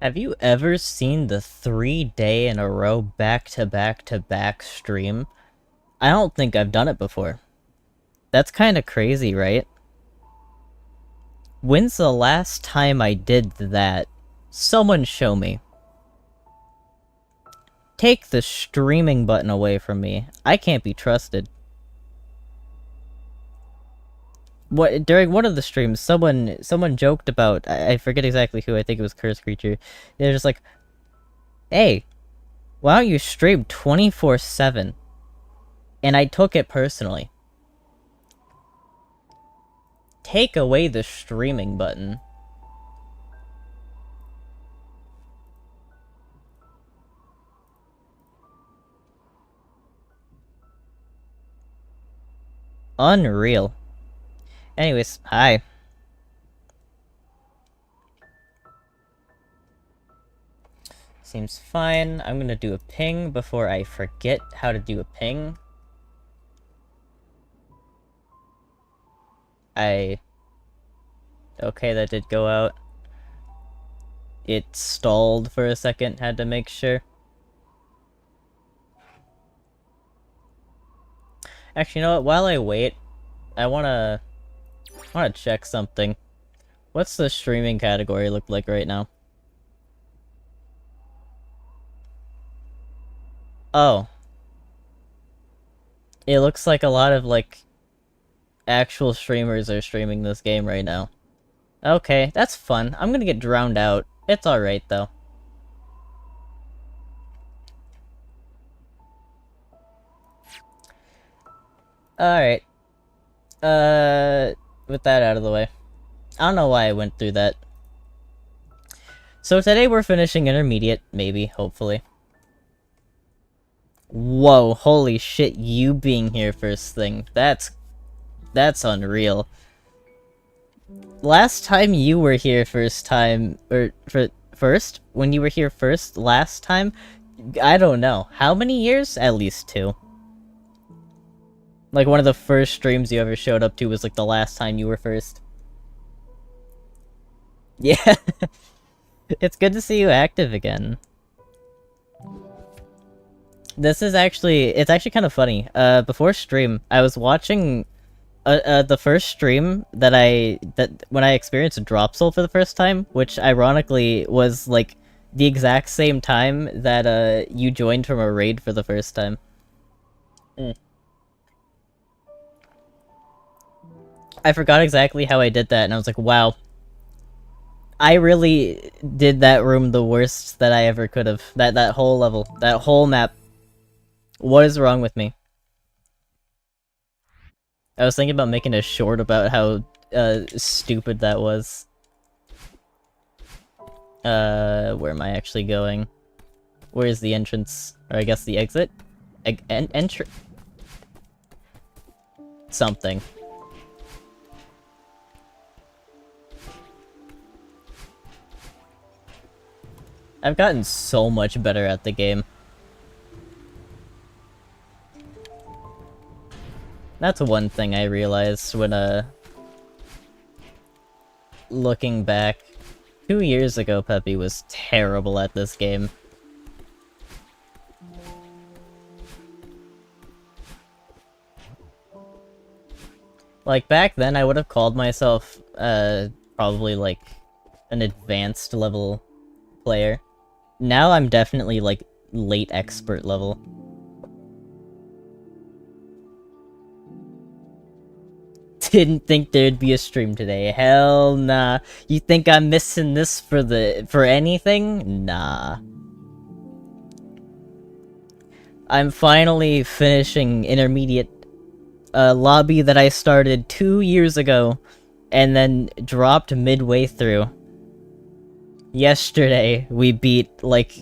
Have you ever seen the 3-day in a row back-to-back-to-back stream? I don't think I've done it before. That's kinda crazy, right? When's the last time I did that? Someone show me. Take the streaming button away from me. I can't be trusted. During one of the streams, someone joked about, I forget exactly who, I think it was Curse Creature. They're just like, hey, why don't you stream 24/7? And I took it personally. Take away the streaming button. Unreal. Anyways, hi. Seems fine. I'm gonna do a ping before I forget how to do a ping. Okay, that did go out. It stalled for a second, had to make sure. Actually, you know what? While I wait, I wanna check something. What's the streaming category look like right now? Oh. It looks like a lot of, like, actual streamers are streaming this game right now. Okay, that's fun. I'm gonna get drowned out. It's alright, though. Alright. With that out of the way. I don't know why I went through that. So today we're finishing intermediate, maybe, hopefully. Whoa, holy shit, you being here first thing. That's unreal. Last time you were here when you were here first last time, I don't know. How many years? At least 2. Like, one of the first streams you ever showed up to was, like, the last time you were first. Yeah. It's good to see you active again. It's actually kind of funny. Before stream, I was watching the first stream that when I experienced a drop soul for the first time, which ironically was like the exact same time that you joined from a raid for the first time. I forgot exactly how I did that, and I was like, wow. I really did that room the worst that I ever could have. That whole level. That whole map. What is wrong with me? I was thinking about making a short about how stupid that was. Where am I actually going? Where is the entrance? Or I guess the exit? Entry... Something. I've gotten so much better at the game. That's one thing I realized when, looking back. 2 years ago, Peppy was terrible at this game. Like, back then, I would have called myself, probably, like, an advanced level player. Now I'm definitely, like, late expert level. Didn't think there'd be a stream today. Hell nah. You think I'm missing this for anything? Nah. I'm finally finishing intermediate lobby that I started 2 years ago and then dropped midway through. Yesterday, we beat, like,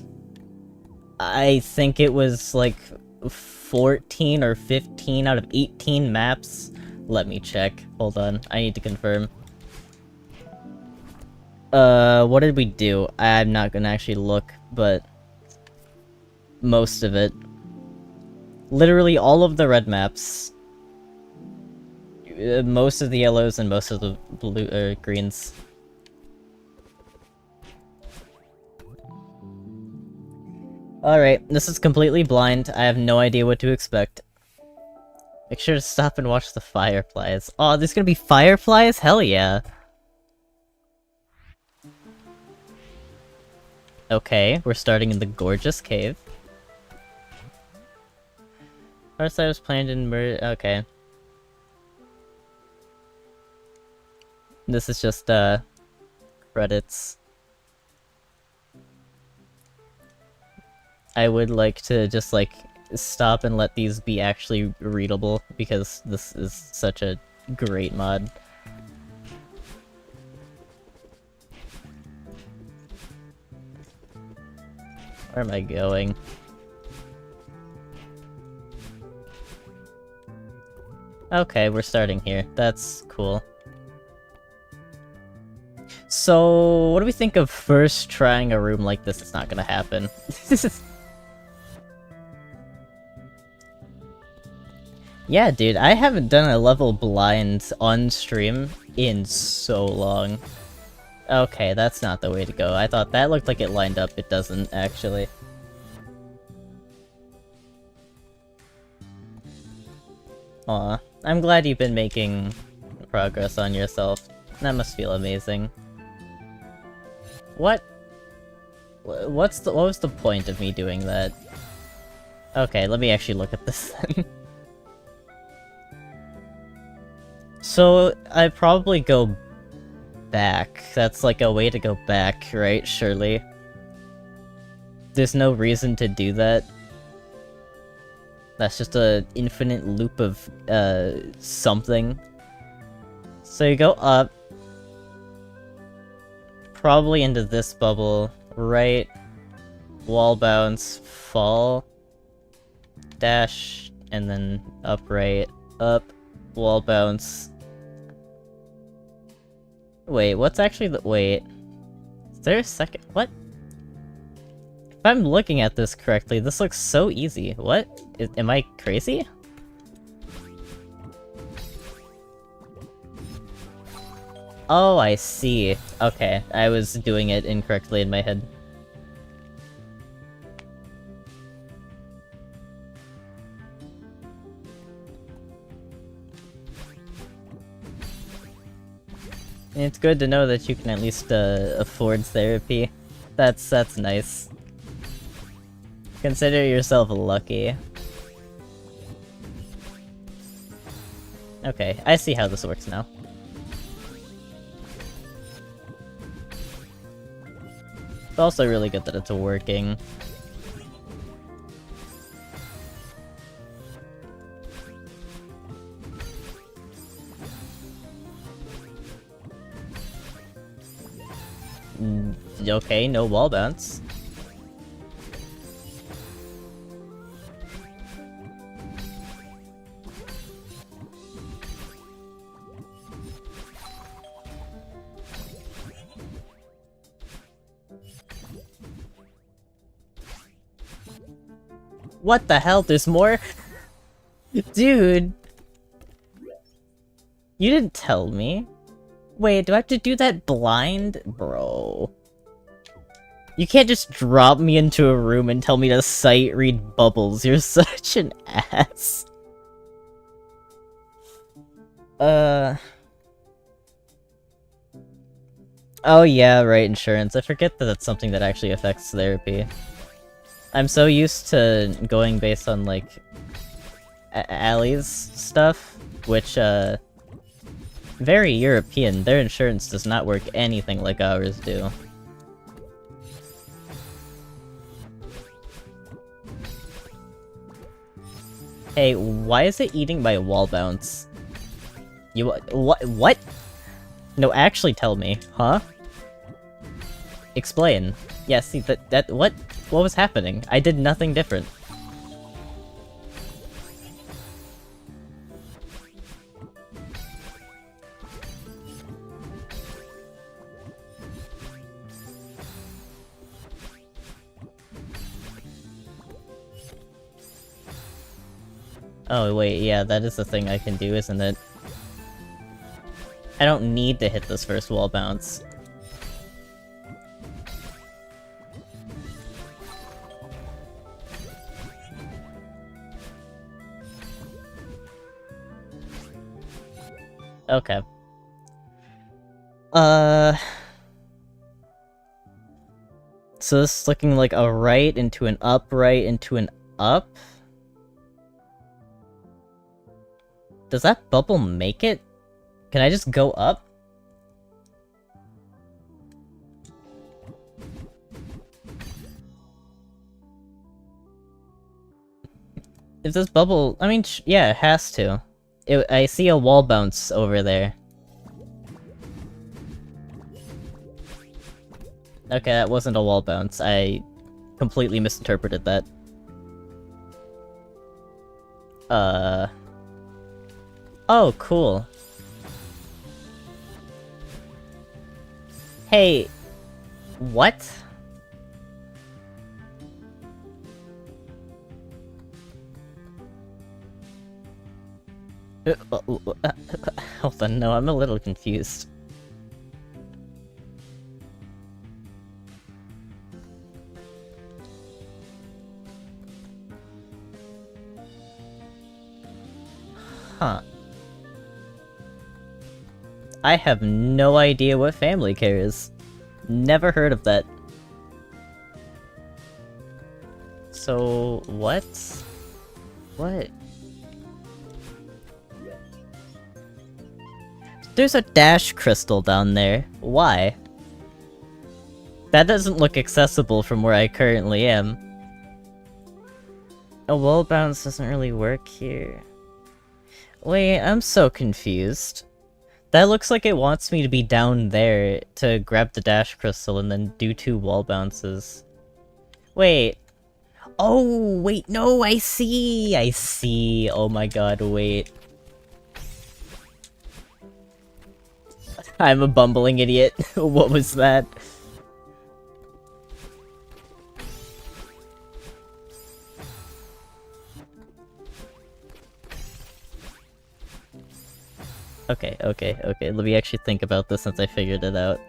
I think it was, like, 14 or 15 out of 18 maps. Let me check. Hold on. I need to confirm. What did we do? I'm not gonna actually look, but... most of it. Literally all of the red maps. Most of the yellows and most of the blue, greens. Alright, this is completely blind. I have no idea what to expect. Make sure to stop and watch the fireflies. Oh, there's gonna be fireflies? Hell yeah. Okay, we're starting in the gorgeous cave. Heartside was planned in okay. This is just, credits. I would like to just, like, stop and let these be actually readable, because this is such a great mod. Where am I going? Okay, we're starting here. That's cool. So, what do we think of first trying a room like this? It's not gonna happen. Yeah, dude, I haven't done a level blind on stream in so long. Okay, that's not the way to go. I thought that looked like it lined up. It doesn't, actually. Aw, I'm glad you've been making progress on yourself. That must feel amazing. What? What was the point of me doing that? Okay, let me actually look at this then. So, I probably go back. That's like a way to go back, right? Surely. There's no reason to do that. That's just a infinite loop of, something. So you go up. Probably into this bubble. Right. Wall bounce. Fall. Dash. And then upright. Up. Wall bounce. Wait, what's actually the- wait. Is there a second- what? If I'm looking at this correctly, this looks so easy. What? Am I crazy? Oh, I see. Okay, I was doing it incorrectly in my head. It's good to know that you can at least, afford therapy. That's nice. Consider yourself lucky. Okay, I see how this works now. It's also really good that it's working. Okay, no wall bounce. What the hell? There's more? Dude! You didn't tell me. Wait, do I have to do that blind? Bro. You can't just drop me into a room and tell me to sight read bubbles. You're such an ass. Oh yeah, right, insurance. I forget that that's something that actually affects therapy. I'm so used to going based on, like, Allie's stuff, which, very European. Their insurance does not work anything like ours do. Hey, why is it eating my wall bounce? You- what? No, actually tell me, huh? Explain. Yeah, see, what was happening? I did nothing different. Oh, wait, yeah, that is the thing I can do, isn't it? I don't need to hit this first wall bounce. Okay. Uh... So this is looking like a right into an up, right into an up? Does that bubble make it? Can I just go up? If this bubble... I mean, yeah, it has to. I see a wall bounce over there. Okay, that wasn't a wall bounce. I completely misinterpreted that. Oh, cool. Hey... What? Hold on, no, I'm a little confused. Huh. I have no idea what family care is. Never heard of that. So, what? What? There's a dash crystal down there. Why? That doesn't look accessible from where I currently am. A wall bounce doesn't really work here. Wait, I'm so confused. That looks like it wants me to be down there to grab the dash crystal and then do 2 wall bounces. Wait. Oh, wait, no, I see! Oh my god, wait. I'm a bumbling idiot. What was that? Okay, let me actually think about this since I figured it out.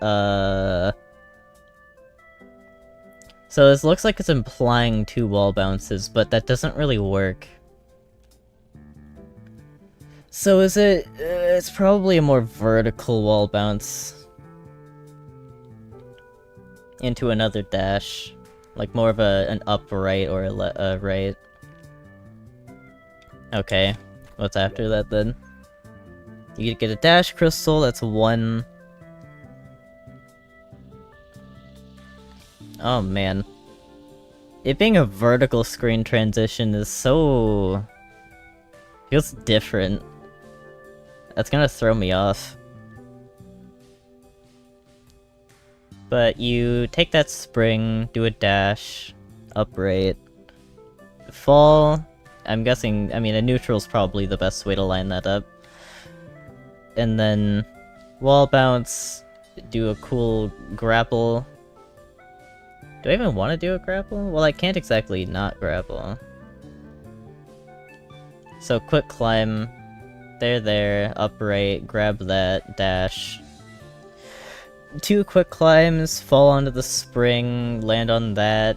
So this looks like it's implying 2 wall bounces, but that doesn't really work. So is it... it's probably a more vertical wall bounce. Into another dash. Like more of an up right or a right. Okay, what's after that then? You get a dash crystal, that's 1. Oh man. It being a vertical screen transition is so... feels different. That's gonna throw me off. But you take that spring, do a dash, upright, fall. I'm guessing, I mean, a neutral's probably the best way to line that up. And then wall bounce, do a cool grapple. Do I even want to do a grapple? Well, I can't exactly not grapple. So quick climb, there, upright, grab that, dash. 2 quick climbs, fall onto the spring, land on that.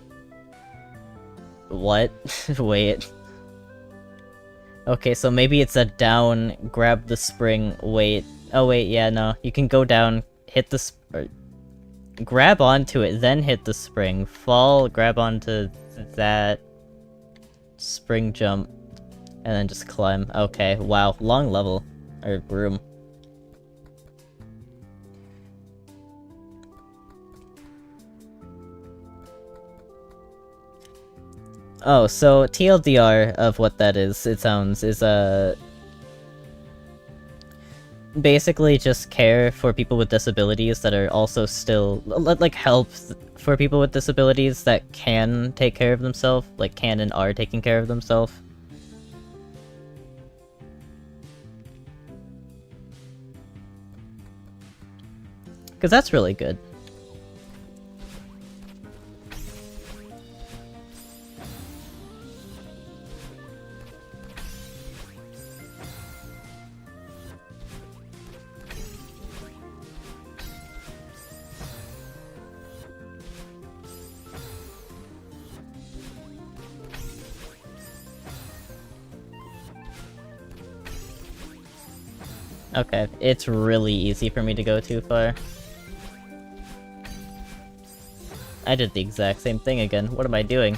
What? Wait. Okay, so maybe it's a down, grab the spring, wait. Oh wait, yeah, no. You can go down, hit the grab onto it, then hit the spring. Fall, grab onto that. Spring jump. And then just climb. Okay, wow. Long level. Or room. Oh, so TLDR of what that is, it sounds, is basically just care for people with disabilities that are also still, like help for people with disabilities that can take care of themselves, like can and are taking care of themselves. Because that's really good. Okay, it's really easy for me to go too far. I did the exact same thing again. What am I doing?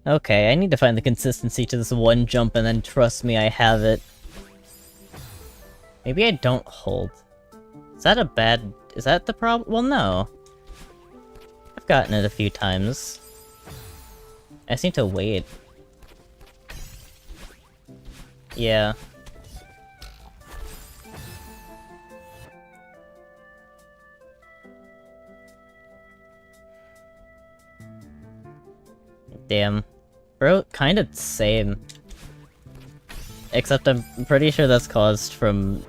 Okay, I need to find the consistency to this one jump and then trust me, I have it. Maybe I don't hold. Is that a bad... is that the problem? Well, no. I've gotten it a few times. I just need to wait. Yeah. Damn. Bro, kinda same. Except I'm pretty sure that's caused from,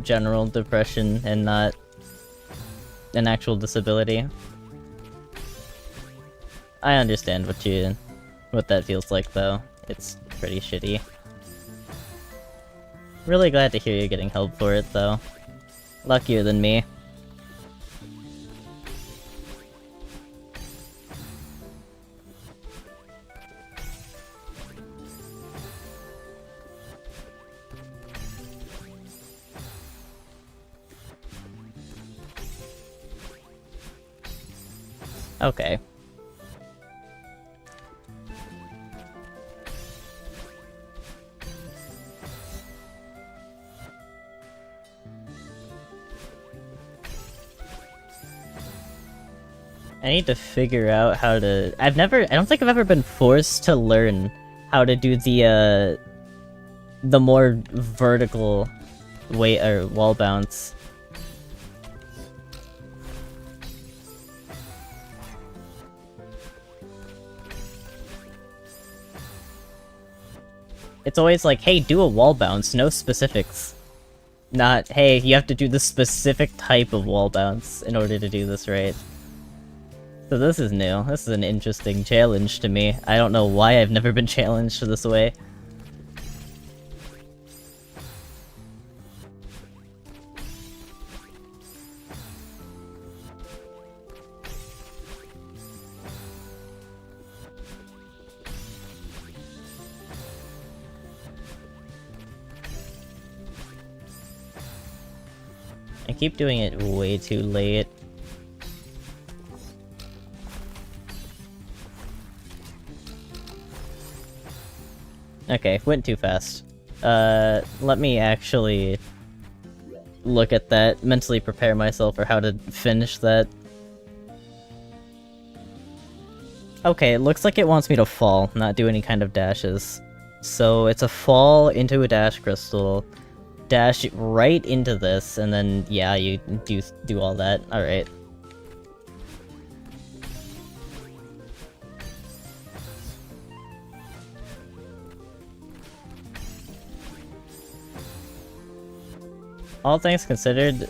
general depression and not an actual disability. I understand what that feels like, though. It's pretty shitty. Really glad to hear you're getting help for it, though. Luckier than me. Okay. I need to figure out how to... I don't think I've ever been forced to learn how to do the more vertical weight or wall bounce. It's always like, hey, do a wall bounce, no specifics. Not, hey, you have to do the specific type of wall bounce in order to do this right. So this is new. This is an interesting challenge to me. I don't know why I've never been challenged this way. I keep doing it way too late. Okay, went too fast. Let me actually look at that, mentally prepare myself for how to finish that. Okay, it looks like it wants me to fall, not do any kind of dashes. So it's a fall into a dash crystal, dash right into this, and then, yeah, you do all that. Alright. All things considered,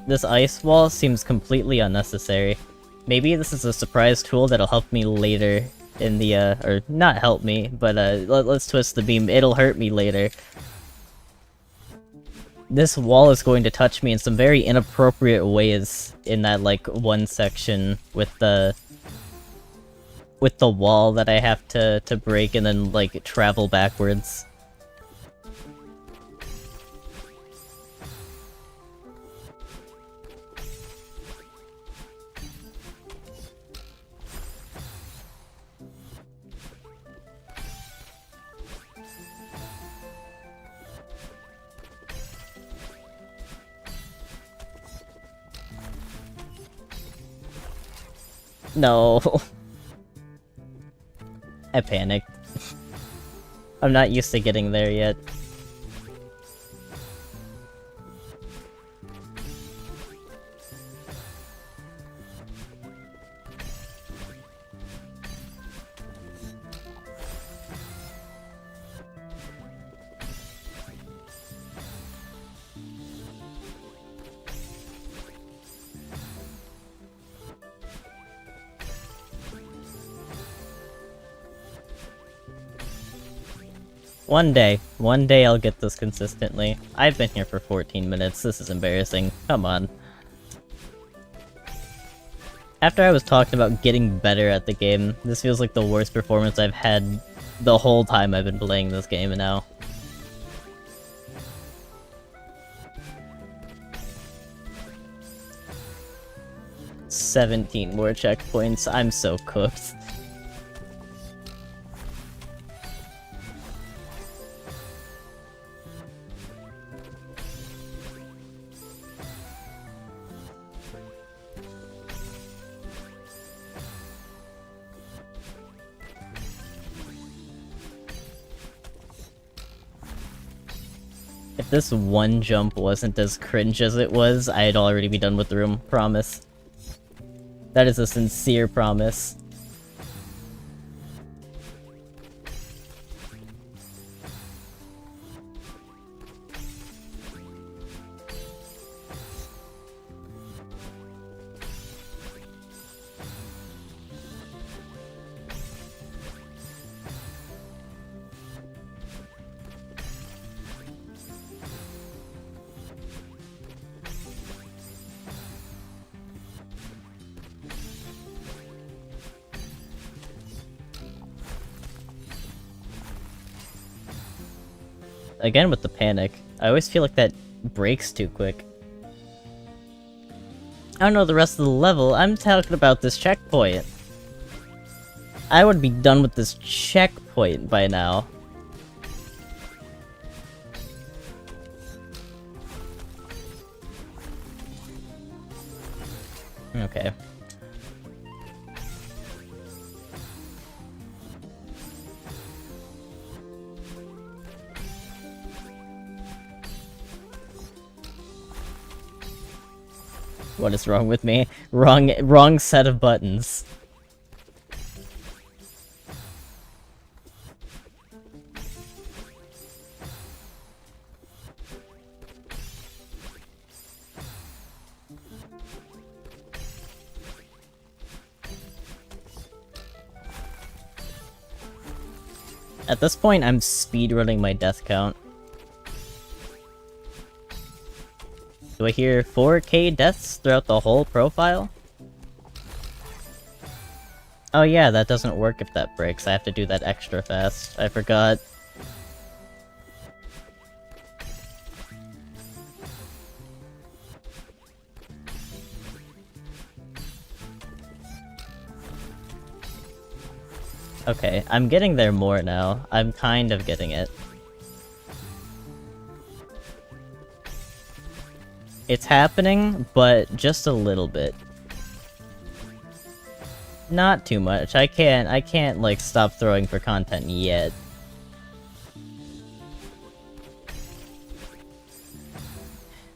this ice wall seems completely unnecessary. Maybe this is a surprise tool that'll help me later in the, or not help me, but, let's twist the beam. It'll hurt me later. This wall is going to touch me in some very inappropriate ways in that, like, one section with the wall that I have to break and then, like, travel backwards. No. I panicked. I'm not used to getting there yet. One day I'll get this consistently. I've been here for 14 minutes, this is embarrassing. Come on. After I was talking about getting better at the game, this feels like the worst performance I've had the whole time I've been playing this game now. "17 more checkpoints, I'm so cooked." If this one jump wasn't as cringe as it was, I'd already be done with the room, promise. That is a sincere promise. Again with the panic. I always feel like that breaks too quick. I don't know the rest of the level, I'm talking about this checkpoint. I would be done with this checkpoint by now. Okay. What is wrong with me? Wrong set of buttons. At this point, I'm speedrunning my death count. Do I hear 4K deaths throughout the whole profile? Oh yeah, that doesn't work if that breaks. I have to do that extra fast. I forgot. Okay, I'm getting there more now. I'm kind of getting it. It's happening, but just a little bit. Not too much. I can't like stop throwing for content yet.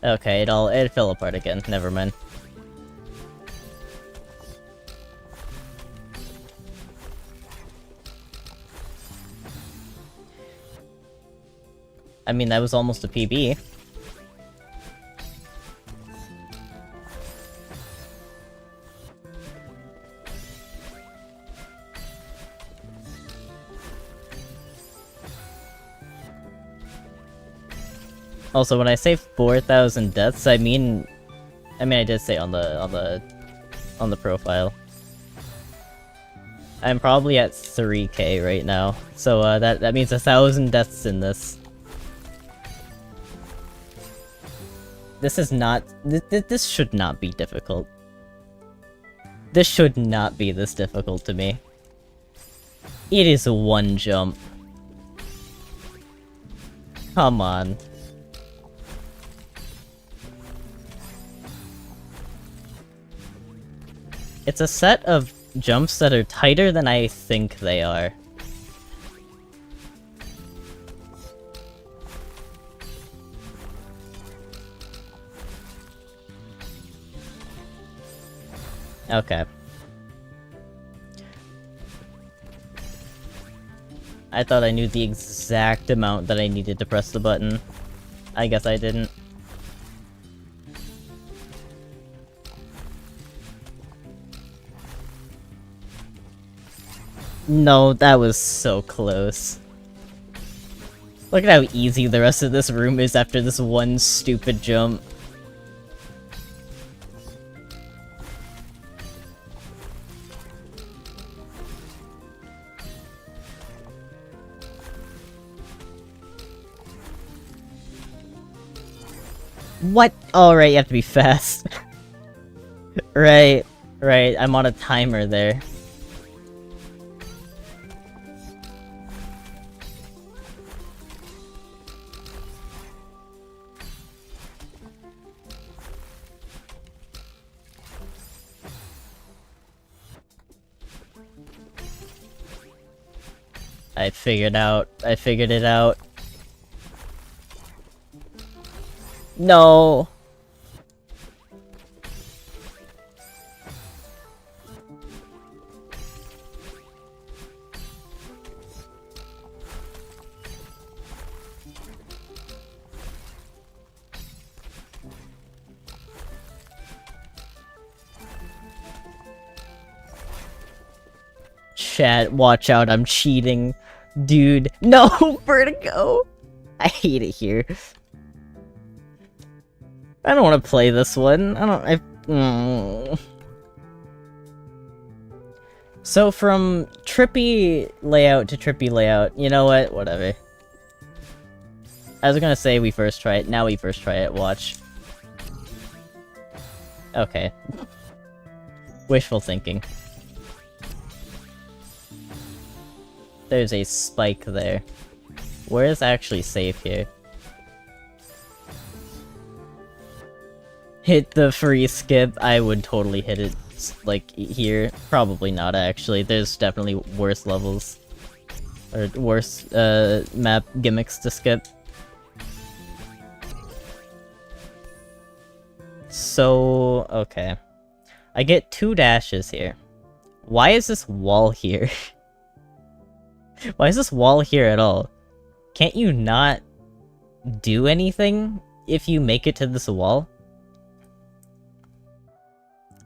Okay, it fell apart again. Never mind. I mean, that was almost a PB. Also, when I say 4,000 deaths, I mean I did say on the profile. I'm probably at 3K right now, so that means 1,000 deaths in this. This is not. This should not be difficult. This should not be this difficult to me. It is one jump. Come on. It's a set of jumps that are tighter than I think they are. Okay. I thought I knew the exact amount that I needed to press the button. I guess I didn't. No, that was so close. Look at how easy the rest of this room is after this one stupid jump. What? Oh, right, you have to be fast. Right, I'm on a timer there. I figured it out. No! Chat, watch out, I'm cheating. Dude, no! Vertigo! I hate it here. I don't want to play this one. So from trippy layout to trippy layout, you know what? Whatever. I was gonna say we first try it, now we first try it, watch. Okay. Wishful thinking. There's a spike there. Where is actually safe here? Hit the free skip. I would totally hit it, like, here. Probably not, actually. There's definitely worse levels. Or worse, map gimmicks to skip. So, okay. I get 2 dashes here. Why is this wall here? Why is this wall here at all? Can't you not do anything if you make it to this wall?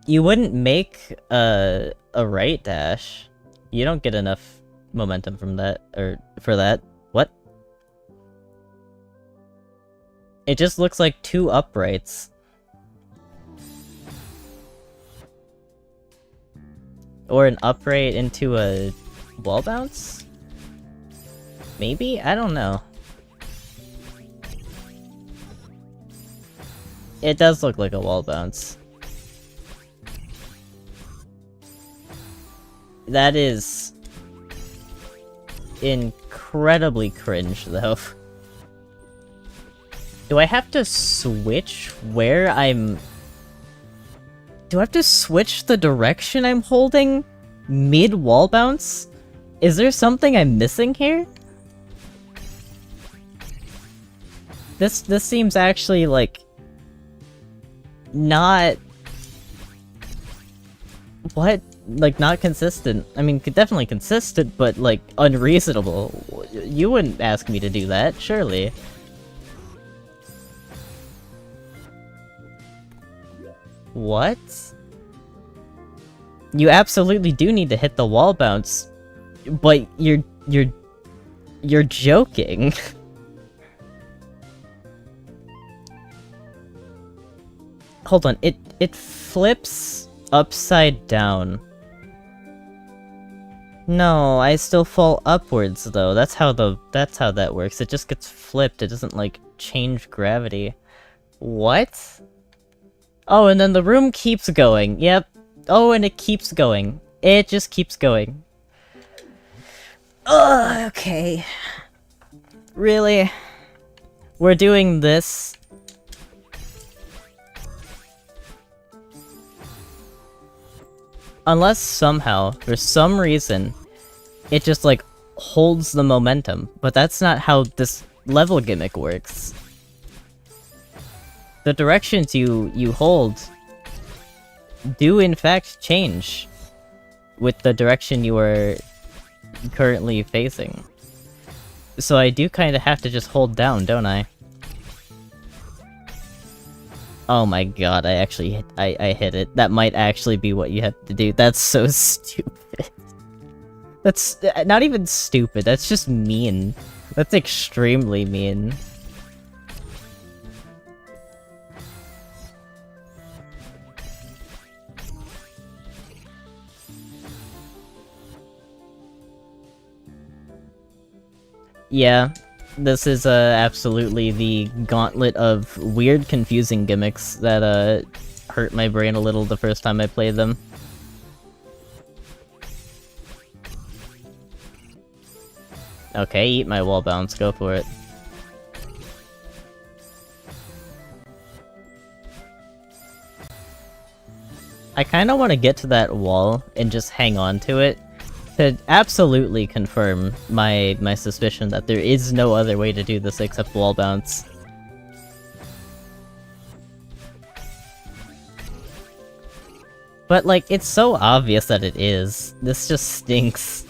You wouldn't make a right dash. You don't get enough momentum from that, or for that. What? It just looks like 2 uprights. Or an upright into a wall bounce? Maybe? I don't know. It does look like a wall bounce. That is incredibly cringe, though. Do I have to switch where I'm... Do I have to switch the direction I'm holding mid-wall bounce? Is there something I'm missing here? This seems actually, like... not... What? Like, not consistent. I mean, definitely consistent, but, like, unreasonable. You wouldn't ask me to do that, surely. What? You absolutely do need to hit the wall bounce, but you're joking. Hold on, it flips upside down. No, I still fall upwards though. That's how that works. It just gets flipped. It doesn't like change gravity. What? Oh, and then the room keeps going. Yep. Oh, and it keeps going. It just keeps going. Ugh, okay. Really? We're doing this? Unless somehow, for some reason, it just, like, holds the momentum. But that's not how this level gimmick works. The directions you hold do in fact change with the direction you are currently facing. So I do kind of have to just hold down, don't I? Oh my god, I actually I hit it. That might actually be what you have to do. That's so stupid. That's not even stupid, that's just mean. That's extremely mean. Yeah, this is absolutely the gauntlet of weird, confusing gimmicks that hurt my brain a little the first time I played them. Okay, eat my wall bounce, go for it. I kinda wanna get to that wall and just hang on to it to absolutely confirm my suspicion that there is no other way to do this except wall bounce. But, like, it's so obvious that it is. This just stinks.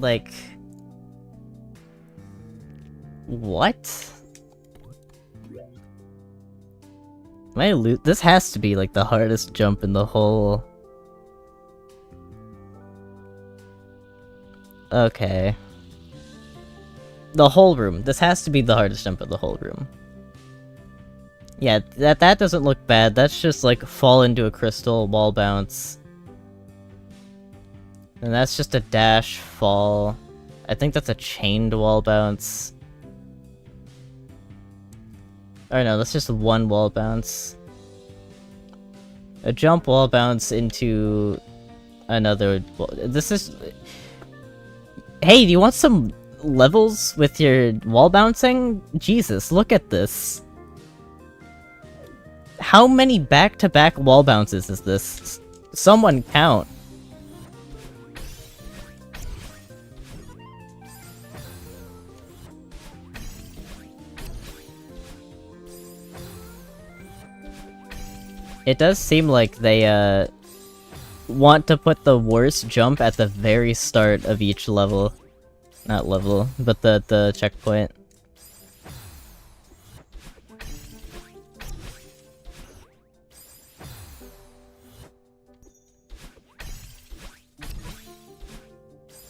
Like... What? This has to be, like, the hardest jump in the whole... Okay. The whole room. This has to be the hardest jump in the whole room. Yeah, that doesn't look bad. That's just, like, fall into a crystal, wall bounce. And that's just a dash, fall. I think that's a chained wall bounce. Or no, that's just one wall bounce. A jump wall bounce into another... This is... Hey, do you want some levels with your wall bouncing? Jesus, look at this. How many back-to-back wall bounces is this? Someone count. It does seem like they, want to put the worst jump at the very start of each level. Not level, but the checkpoint.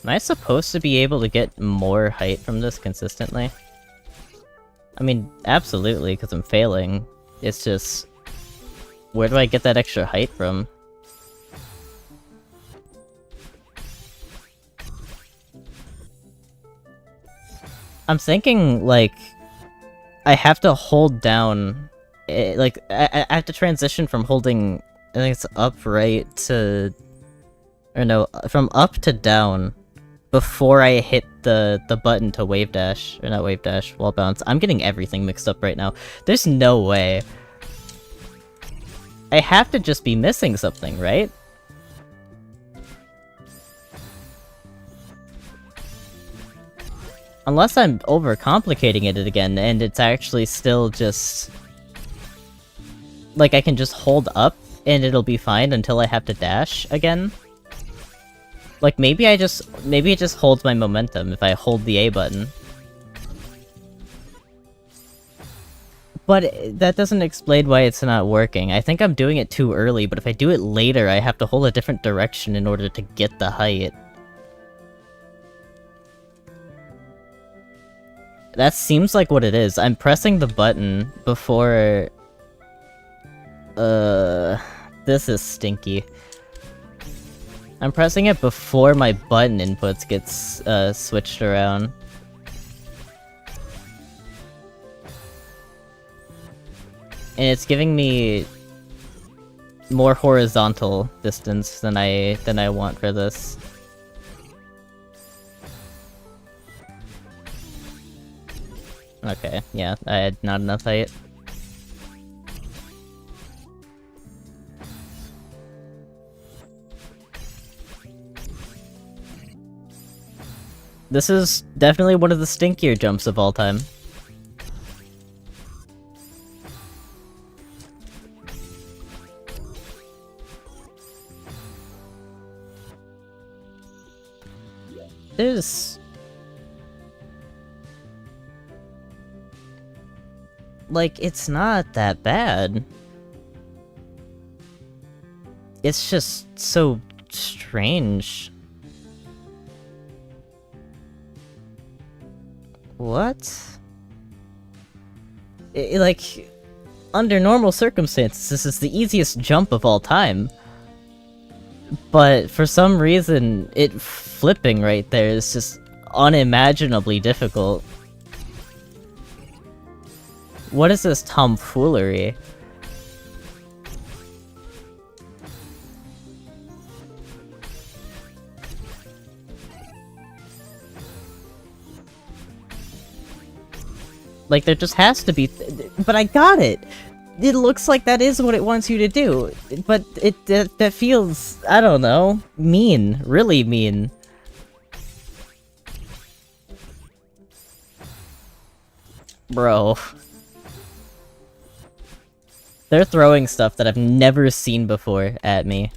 Am I supposed to be able to get more height from this consistently? I mean, absolutely, because I'm failing. It's just... Where do I get that extra height from? I'm thinking, like... I have to hold down... like, I have to transition from holding... I think it's up, right, to... Or no, from up to down before I hit the button to wave dash. Or not wave dash, wall bounce. I'm getting everything mixed up right now. There's no way. I have to just be missing something, right? Unless I'm overcomplicating it again, and it's actually still just... Like, I can just hold up, and it'll be fine until I have to dash again? Like, maybe it just holds my momentum if I hold the A button. But that doesn't explain why it's not working. I think I'm doing it too early, but if I do it later, I have to hold a different direction in order to get the height. That seems like what it is. I'm pressing the button before... This is stinky. I'm pressing it before my button inputs gets, switched around. And it's giving me more horizontal distance than I want for this. Okay, yeah, I had not enough height. This is definitely one of the stinkier jumps of all time. There's... like, it's not that bad. It's just so strange. What? Like, under normal circumstances, this is the easiest jump of all time. But for some reason, it flipping right there is just unimaginably difficult. What is this tomfoolery? Like, there just has to be... but I got it! It looks like that is what it wants you to do, but that feels, I don't know, mean. Really mean. Bro. They're throwing stuff that I've never seen before at me.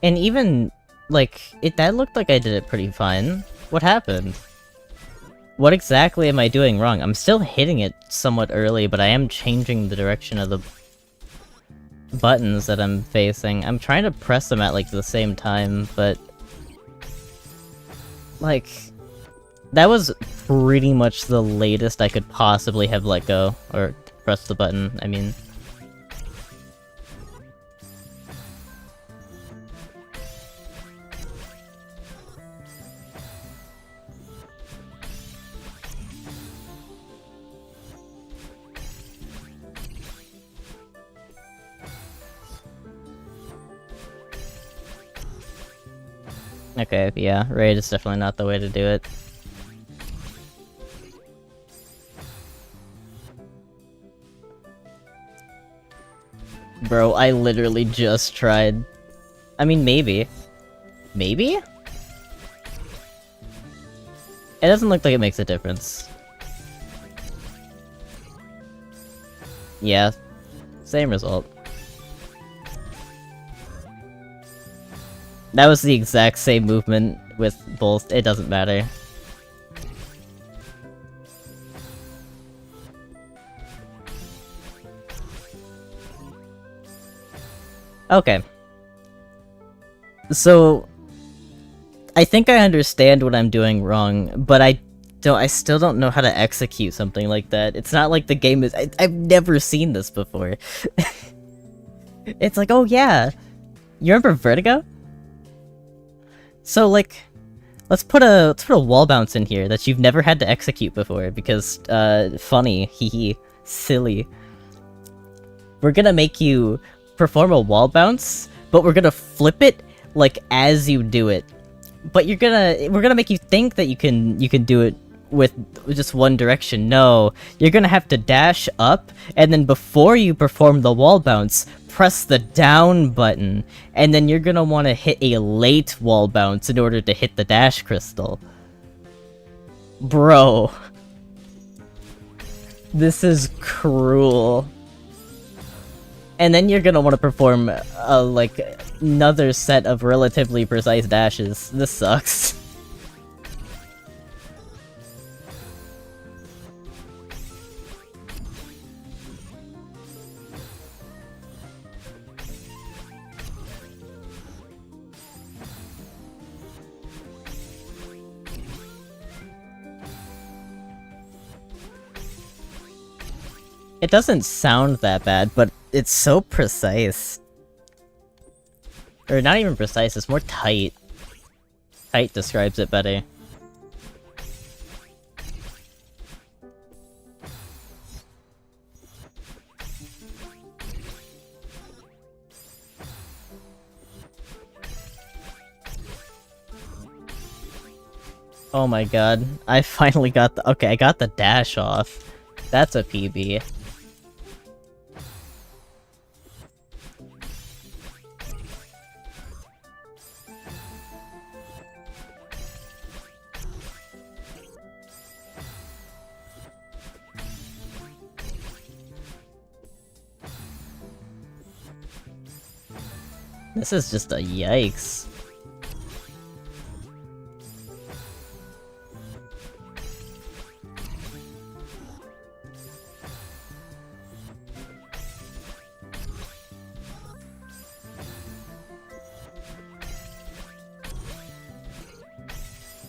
And even, like, that looked like I did it pretty fine. What happened? What exactly am I doing wrong? I'm still hitting it somewhat early, but I am changing the direction of the buttons that I'm facing. I'm trying to press them at, like, the same time, but... like... that was pretty much the latest I could possibly have let go. Or press the button, I mean... Okay, yeah, raid is definitely not the way to do it. Bro, I literally just tried. I mean, maybe. Maybe? It doesn't look like it makes a difference. Yeah, same result. That was the exact same movement with both, it doesn't matter. Okay. So... I think I understand what I'm doing wrong, but I still don't know how to execute something like that. It's not like the game is- I've never seen this before. It's like, oh yeah! You remember Vertigo? So, like, let's put a wall bounce in here that you've never had to execute before, because, funny, hee, silly. We're gonna make you perform a wall bounce, but we're gonna flip it, like, as you do it. But we're gonna make you think that you can do it with just one direction. No, you're gonna have to dash up, and then before you perform the wall bounce, press the down button, and then you're gonna want to hit a late wall bounce in order to hit the dash crystal. Bro. This is cruel. And then you're gonna want to perform, like, another set of relatively precise dashes. This sucks. It doesn't sound that bad, but it's so precise. Or not even precise, it's more tight. Tight describes it better. Oh my god, I finally got the- okay, I got the dash off. That's a PB. This is just a yikes.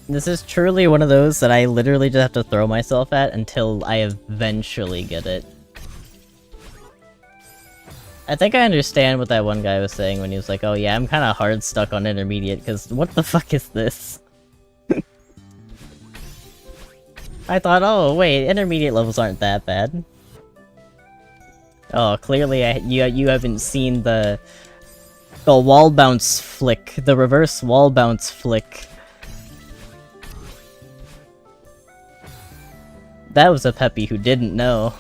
This is truly one of those that I literally just have to throw myself at until I eventually get it. I think I understand what that one guy was saying when he was like, oh yeah, I'm kinda hard stuck on intermediate, because what the fuck is this? I thought, oh wait, intermediate levels aren't that bad. Oh, clearly you haven't seen the wall bounce flick, the reverse wall bounce flick. That was a Peppy who didn't know.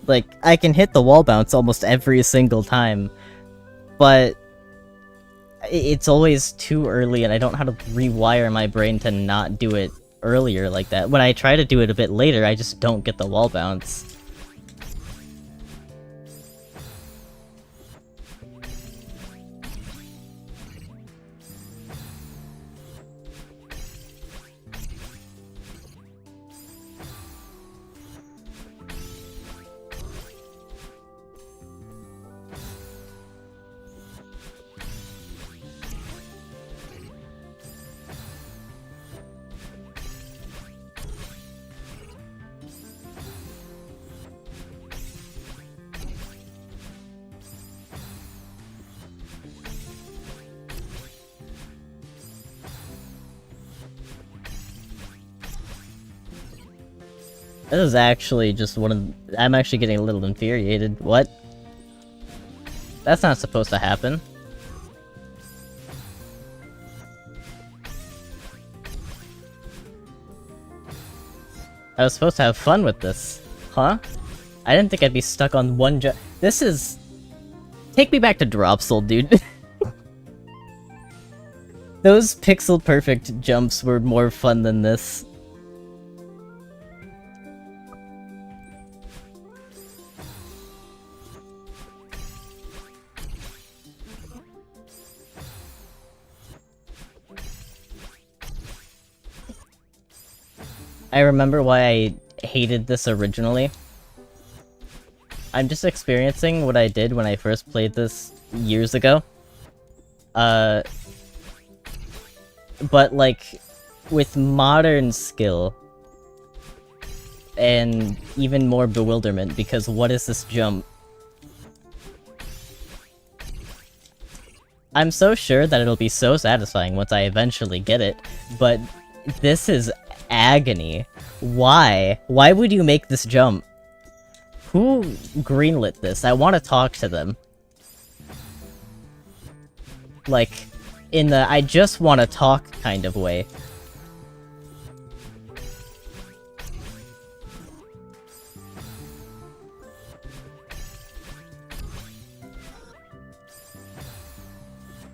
Like, I can hit the wall bounce almost every single time, but it's always too early and I don't know how to rewire my brain to not do it earlier like that. When I try to do it a bit later, I just don't get the wall bounce. This is actually just one of... I'm actually getting a little infuriated. What? That's not supposed to happen. I was supposed to have fun with this. Huh? I didn't think I'd be stuck on one jump. This is... Take me back to Dropsol, dude. Those pixel-perfect jumps were more fun than this. I remember why I hated this originally. I'm just experiencing what I did when I first played this years ago. But like, with modern skill, and even more bewilderment, because what is this jump? I'm so sure that it'll be so satisfying once I eventually get it, but this is agony. Why? Why would you make this jump? Who greenlit this? I want to talk to them. Like, in the I just want to talk kind of way.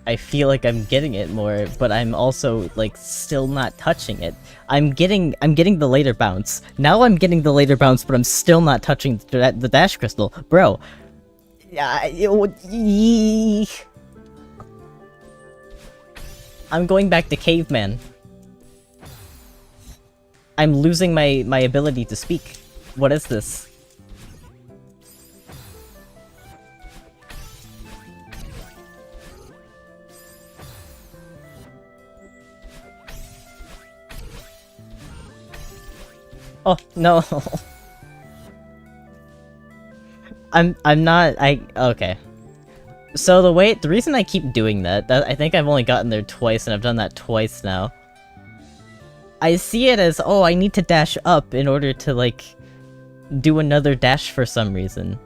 I feel like I'm getting it more, but I'm also, like, still not touching it. I'm getting the later bounce. Now I'm getting the later bounce, but I'm still not touching the dash crystal. Bro. I'm going back to caveman. I'm losing my ability to speak. What is this? Oh, no. I'm not, okay. So the reason I keep doing that, I think I've only gotten there twice and I've done that twice now. I see it as, oh, I need to dash up in order to, like, do another dash for some reason.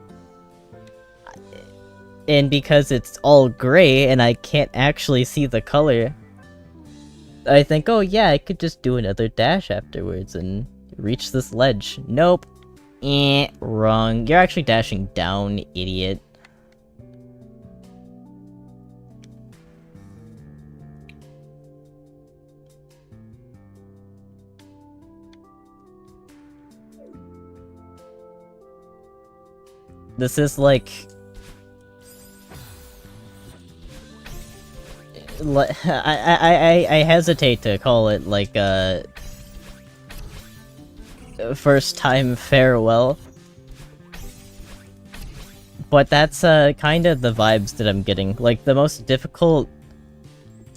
And because it's all gray and I can't actually see the color, I think, oh yeah, I could just do another dash afterwards and reach this ledge. Nope. Wrong. You're actually dashing down, idiot. This is like... I hesitate to call it like a first time farewell, but that's kind of the vibes that I'm getting. Like the most difficult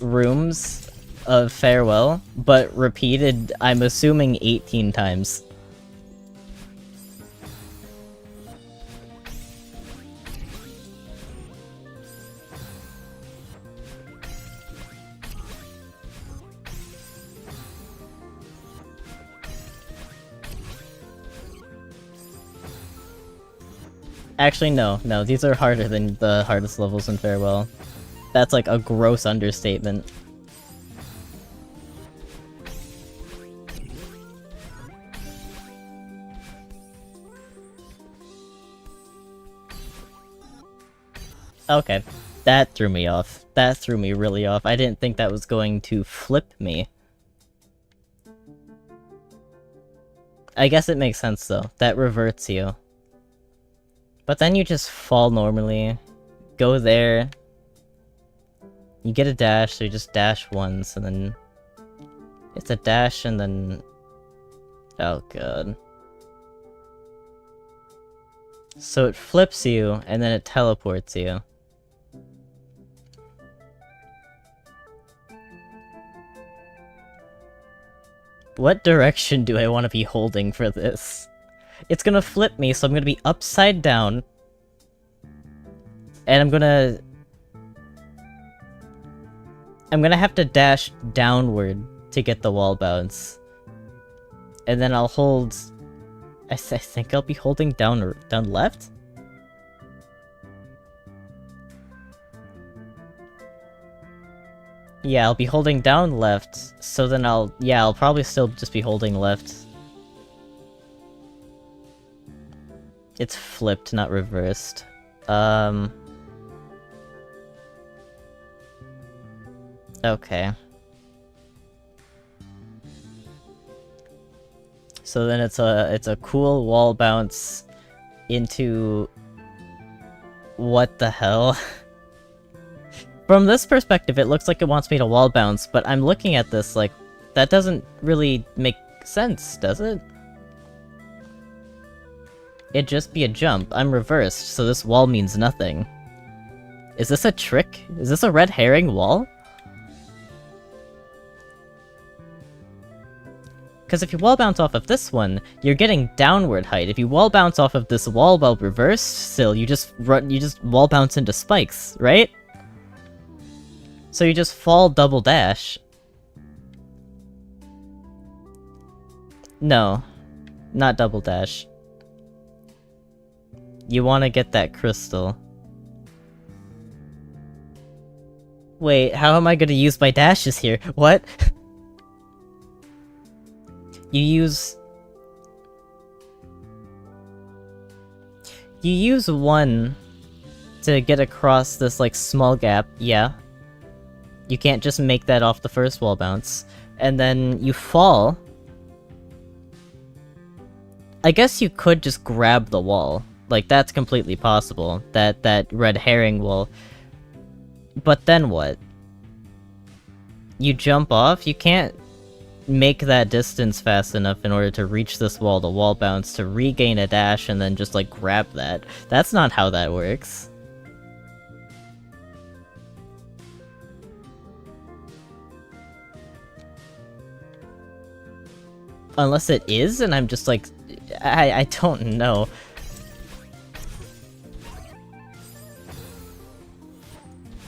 rooms of farewell, but repeated, I'm assuming 18 times. Actually, no, these are harder than the hardest levels in Farewell. That's like a gross understatement. Okay, that threw me off. That threw me really off. I didn't think that was going to flip me. I guess it makes sense though. That reverts you. But then you just fall normally, go there, you get a dash, so you just dash once, and then it's a dash, and then... oh god. So it flips you, and then it teleports you. What direction do I want to be holding for this? It's gonna flip me, so I'm gonna be upside down. And I'm gonna have to dash downward to get the wall bounce. And then I'll hold... I think I'll be holding down left? Yeah, I'll be holding down left, so then I'll probably still just be holding left. It's flipped, not reversed. Okay. So then it's a cool wall bounce into... what the hell? From this perspective, it looks like it wants me to wall bounce, but I'm looking at this like, that doesn't really make sense, does it? It'd just be a jump. I'm reversed, so this wall means nothing. Is this a trick? Is this a red herring wall? Because if you wall bounce off of this one, you're getting downward height. If you wall bounce off of this wall while reversed still, you just wall bounce into spikes, right? So you just fall double dash. No, not double dash. You want to get that crystal. Wait, how am I going to use my dashes here? What? You use one to get across this, like, small gap, yeah. You can't just make that off the first wall bounce. And then you fall. I guess you could just grab the wall. Like, that's completely possible. That red herring wall. But then what? You jump off? You can't make that distance fast enough in order to reach this wall to wall bounce to regain a dash and then just, like, grab that. That's not how that works. Unless it is, and I'm just like... I don't know.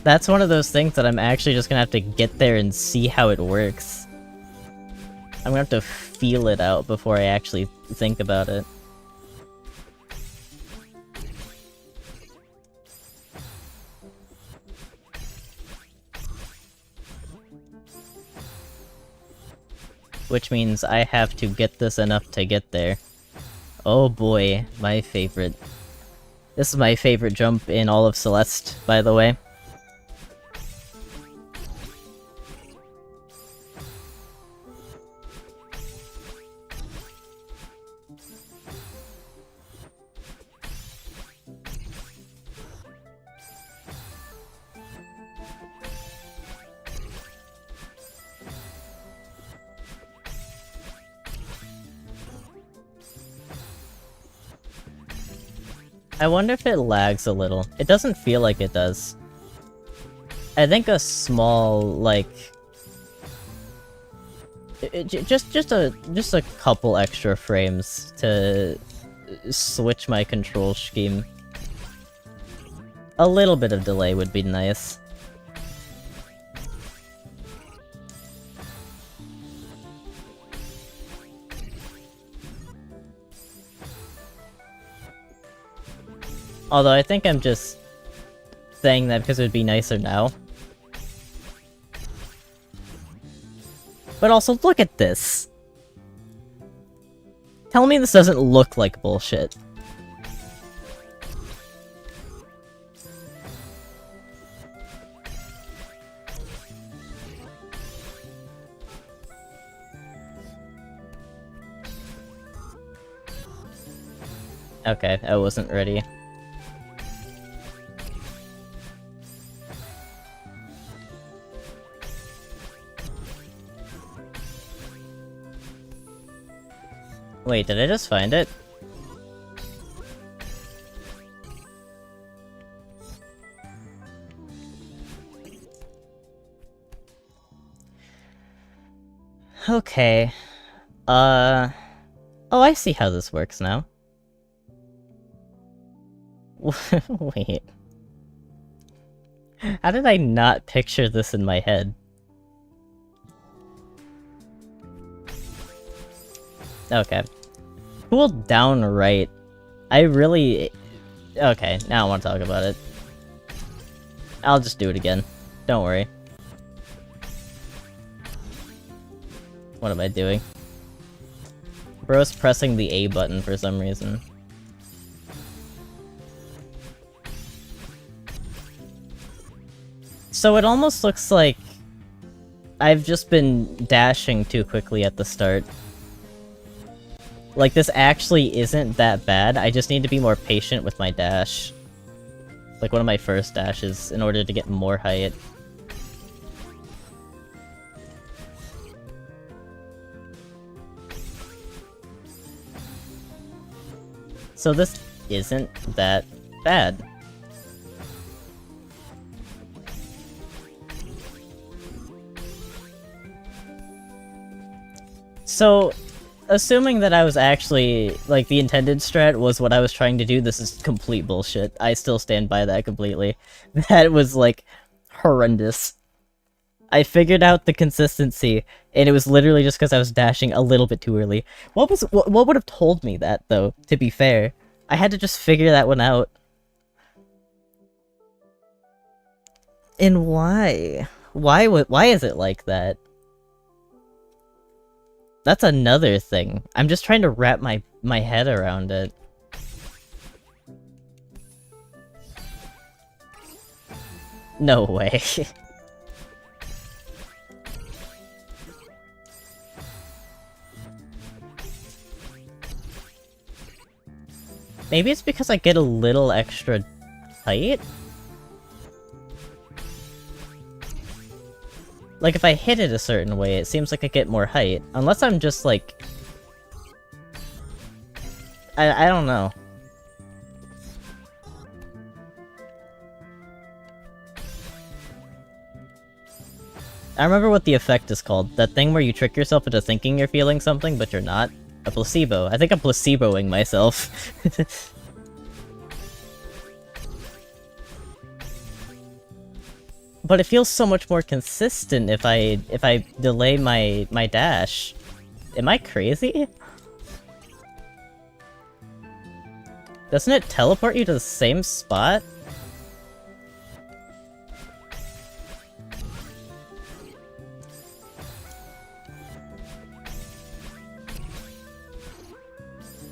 That's one of those things that I'm actually just gonna have to get there and see how it works. I'm gonna have to feel it out before I actually think about it. Which means I have to get this enough to get there. Oh boy, my favorite. This is my favorite jump in all of Celeste, by the way. I wonder if it lags a little. It doesn't feel like it does. I think a small, like... just a couple extra frames to switch my control scheme. A little bit of delay would be nice. Although I think I'm just saying that because it would be nicer now. But also, look at this! Tell me this doesn't look like bullshit. Okay, I wasn't ready. Wait, did I just find it? Okay. Oh, I see how this works now. Wait. How did I not picture this in my head? Okay. Cool down right. I really... Okay, now I want to talk about it. I'll just do it again. Don't worry. What am I doing? Bro's pressing the A button for some reason. So it almost looks like I've just been dashing too quickly at the start. Like, this actually isn't that bad, I just need to be more patient with my dash. Like one of my first dashes, in order to get more height. So this isn't that bad. So, assuming that I was actually, like, the intended strat was what I was trying to do, this is complete bullshit. I still stand by that completely. That was, like, horrendous. I figured out the consistency, and it was literally just because I was dashing a little bit too early. What would have told me that, though, to be fair? I had to just figure that one out. And why? Why is it like that? That's another thing. I'm just trying to wrap my head around it. No way. Maybe it's because I get a little extra height? Like, if I hit it a certain way, it seems like I get more height. Unless I'm just, like... I don't know. I remember what the effect is called. That thing where you trick yourself into thinking you're feeling something, but you're not. A placebo. I think I'm placeboing myself. But it feels so much more consistent if I delay my dash. Am I crazy? Doesn't it teleport you to the same spot?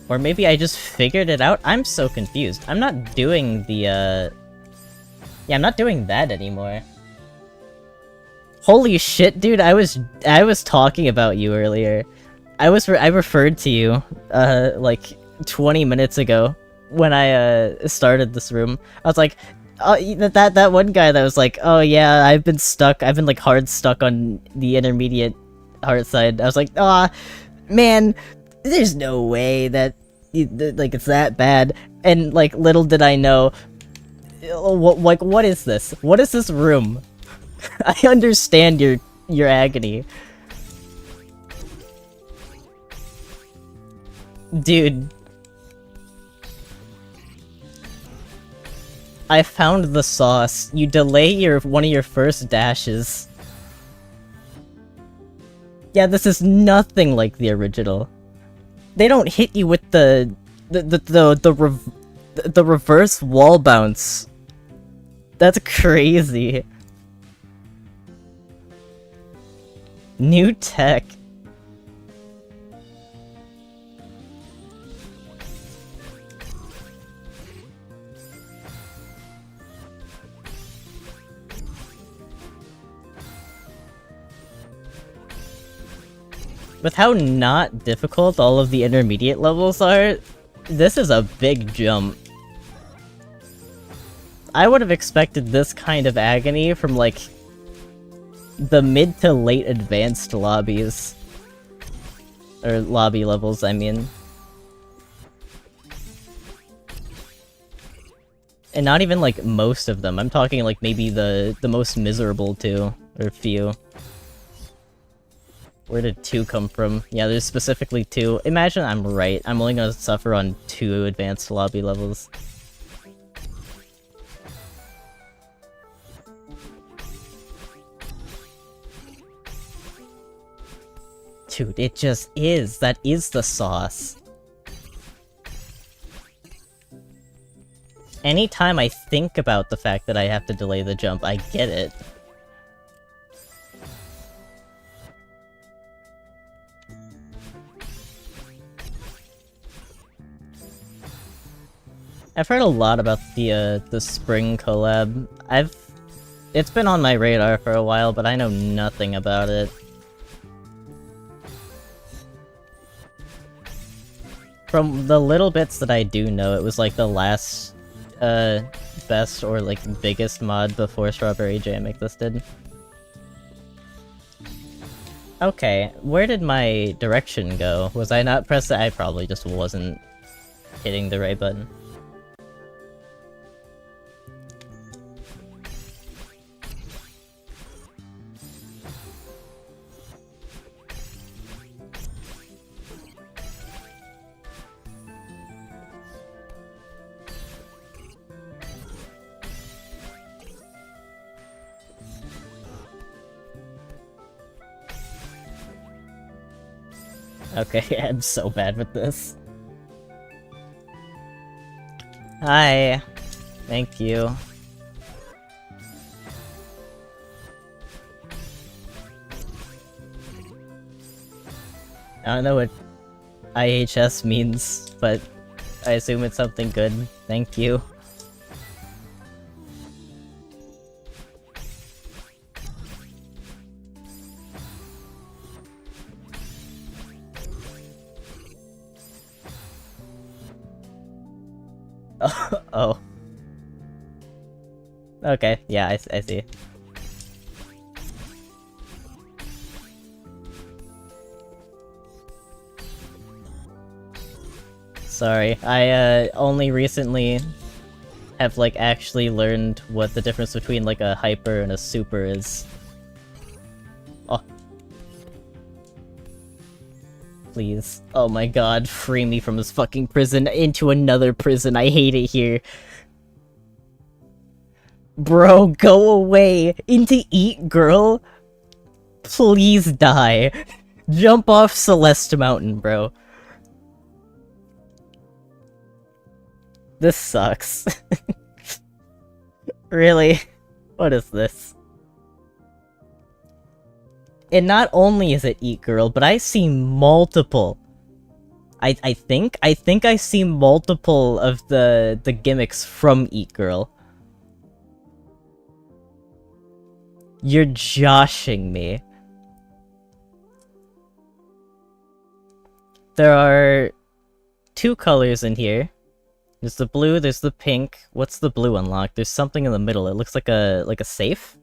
Or maybe I just figured it out? I'm so confused. I'm not doing the, Yeah, I'm not doing that anymore. Holy shit, dude, I was talking about you earlier. I referred to you, like, 20 minutes ago, when I, started this room. I was like, that one guy that was like, oh yeah, I've been, like, hard stuck on the intermediate heartside. I was like, ah, man, there's no way that, like, it's that bad. And, like, little did I know... what is this? What is this room? I understand your agony. Dude. I found the sauce. You delay one of your first dashes. Yeah, this is nothing like the original. They don't hit you with the reverse wall bounce. That's crazy. New tech. With how not difficult all of the intermediate levels are, this is a big jump. I would have expected this kind of agony from, like, the mid to late advanced lobbies. Or lobby levels, I mean. And not even, like, most of them. I'm talking, like, maybe the most miserable two, or few. Where did 2 come from? Yeah, there's specifically 2. Imagine I'm right. I'm only gonna suffer on 2 advanced lobby levels. Dude, it just is. That is the sauce. Anytime I think about the fact that I have to delay the jump, I get it. I've heard a lot about the spring collab. It's been on my radar for a while, but I know nothing about it. From the little bits that I do know, it was like the last, best or like biggest mod before Strawberry Jam existed. Okay, where did my direction go? Was I not pressing? I probably just wasn't hitting the right button. Okay, I'm so bad with this. Hi. Thank you. I don't know what IHS means, but I assume it's something good. Thank you. Oh. Okay, yeah, I see. Sorry, I only recently have like actually learned what the difference between like a hyper and a super is. Oh. Please. Oh my god, free me from this fucking prison into another prison. I hate it here. Bro, go away! Into Eat Girl? Please die. Jump off Celeste Mountain, bro. This sucks. Really? What is this? And not only is it Eat Girl, but I see multiple. I think I see multiple of the gimmicks from Eat Girl. You're joshing me. There are 2 colors in here. There's the blue, there's the pink. What's the blue unlock? There's something in the middle. It looks like a safe.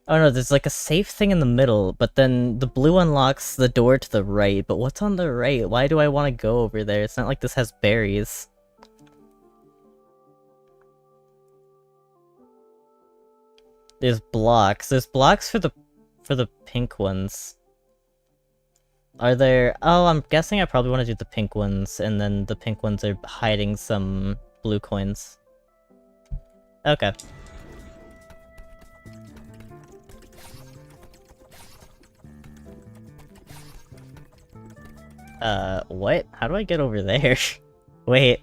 Oh no, there's like a safe thing in the middle, but then the blue unlocks the door to the right, but what's on the right? Why do I want to go over there? It's not like this has berries. There's blocks. There's blocks for the pink ones. Are there... Oh, I'm guessing I probably want to do the pink ones, and then the pink ones are hiding some blue coins. Okay. What? How do I get over there? Wait.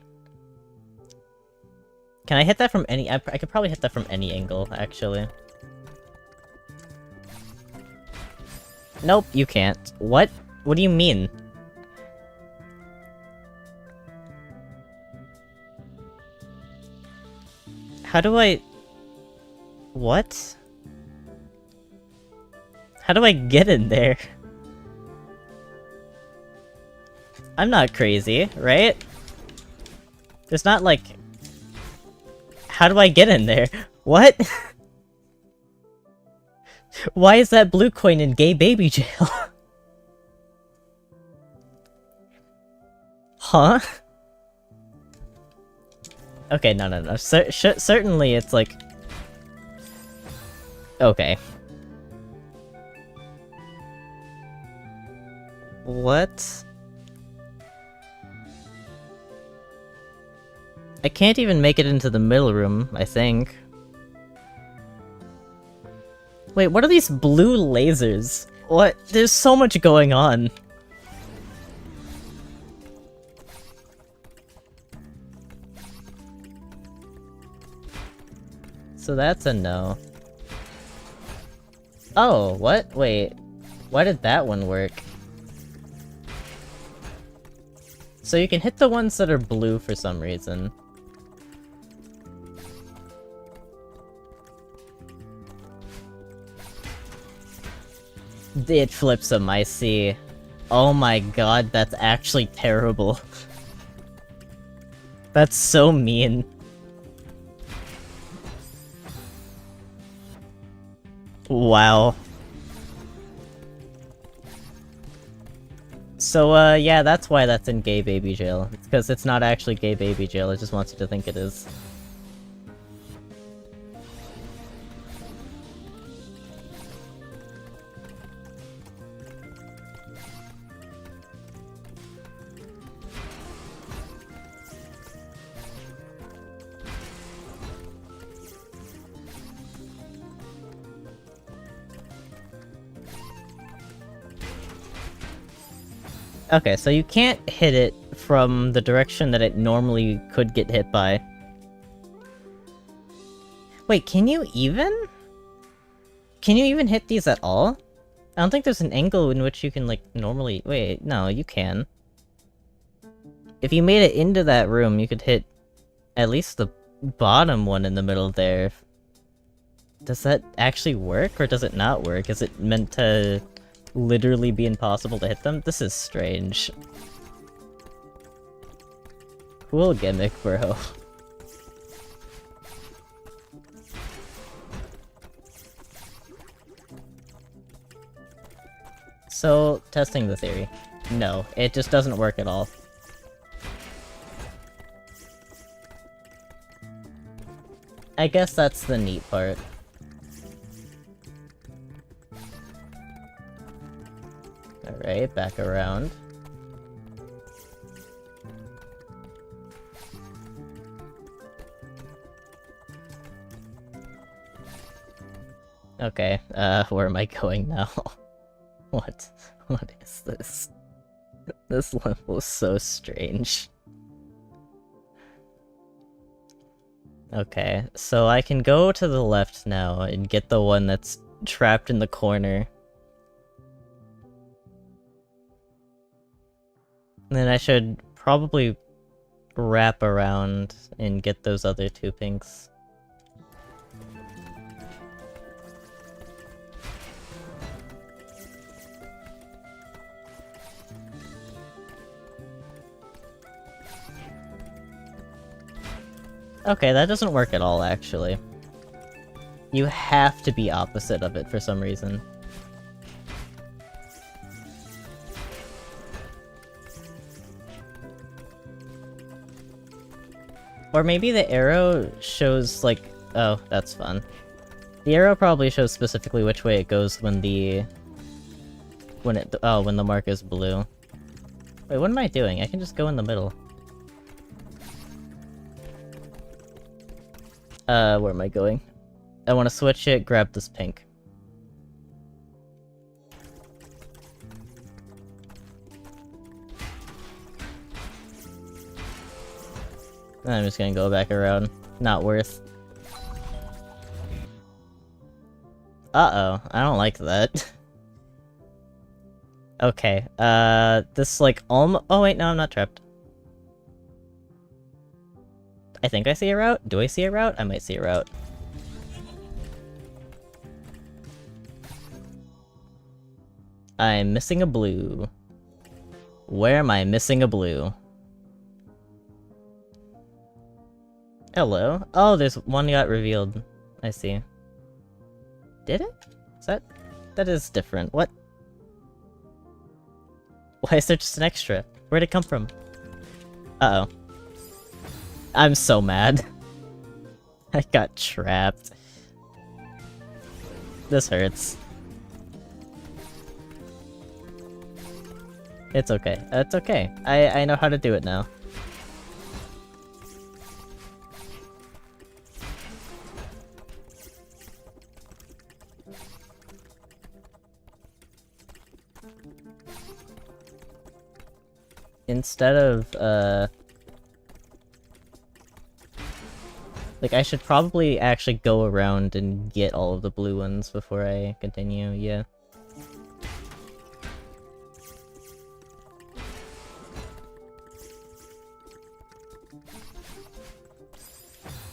Can I hit that from any... I could probably hit that from any angle, actually. Nope, you can't. What? What do you mean? How do I... What? How do I get in there? I'm not crazy, right? There's not like... How do I get in there? What? Why is that blue coin in gay baby jail? Huh? Okay, no. Certainly it's like... Okay. What? I can't even make it into the middle room, I think. Wait, what are these blue lasers? What? There's so much going on. So that's a no. Oh, what? Wait. Why did that one work? So you can hit the ones that are blue for some reason. It flips them, I see. Oh my god, that's actually terrible. That's so mean. Wow. So, yeah, that's why that's in gay baby jail. It's because it's not actually gay baby jail, it just wants you to think it is. Okay, so you can't hit it from the direction that it normally could get hit by. Wait, can you even? Can you even hit these at all? I don't think there's an angle in which you can, like, normally... Wait, no, you can. If you made it into that room, you could hit at least the bottom one in the middle there. Does that actually work, or does it not work? Is it meant to literally be impossible to hit them? This is strange. Cool gimmick, bro. So, testing the theory. No, it just doesn't work at all. I guess that's the neat part. Alright, back around. Okay, where am I going now? What is this? This level is so strange. Okay, so I can go to the left now and get the one that's trapped in the corner. And then I should probably wrap around and get those other two pinks. Okay, that doesn't work at all, actually. You have to be opposite of it for some reason. Or maybe the arrow shows, like... Oh, that's fun. The arrow probably shows specifically which way it goes when the... when the mark is blue. Wait, what am I doing? I can just go in the middle. Where am I going? I want to switch it, grab this pink. I'm just gonna go back around. Not worth. Uh-oh, I don't like that. Okay, this, like, oh wait, no, I'm not trapped. I think I see a route? Do I see a route? I might see a route. I'm missing a blue. Where am I missing a blue? Hello? Oh, there's one got revealed. I see. Did it? Is that... That is different. What? Why is there just an extra? Where'd it come from? Uh-oh. I'm so mad. I got trapped. This hurts. It's okay. It's okay. I know how to do it now. Instead of, like, I should probably actually go around and get all of the blue ones before I continue, yeah.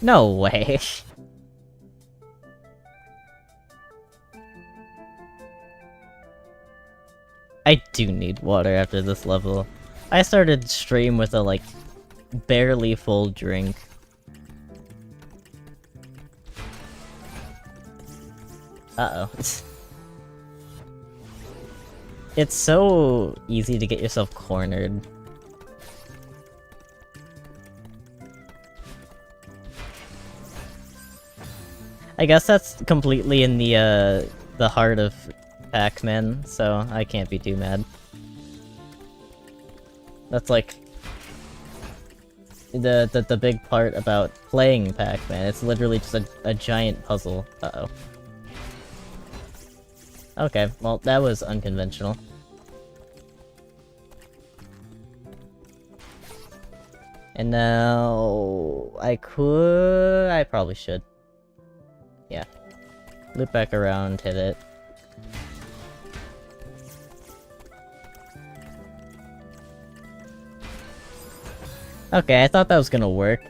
No way! I do need water after this level. I started stream with a, like, barely full drink. Uh-oh. It's so easy to get yourself cornered. I guess that's completely in the heart of Pac-Man, so I can't be too mad. That's like the big part about playing Pac-Man. It's literally just a giant puzzle. Uh-oh. Okay, well, that was unconventional. And now... I probably should. Yeah. Loop back around, hit it. Okay, I thought that was gonna work.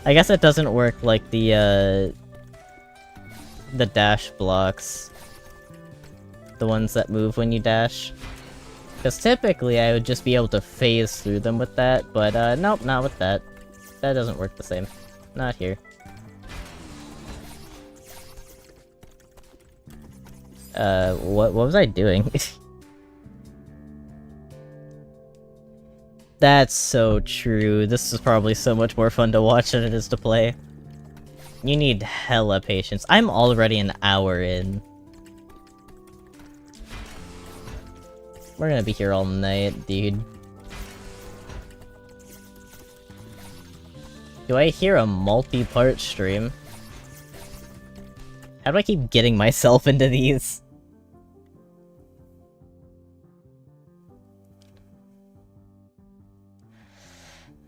I guess it doesn't work like the dash blocks. The ones that move when you dash. Because typically I would just be able to phase through them with that, but nope, not with that. That doesn't work the same. Not here. What was I doing? That's so true. This is probably so much more fun to watch than it is to play. You need hella patience. I'm already an hour in. We're gonna be here all night, dude. Do I hear a multi-part stream? How do I keep getting myself into these?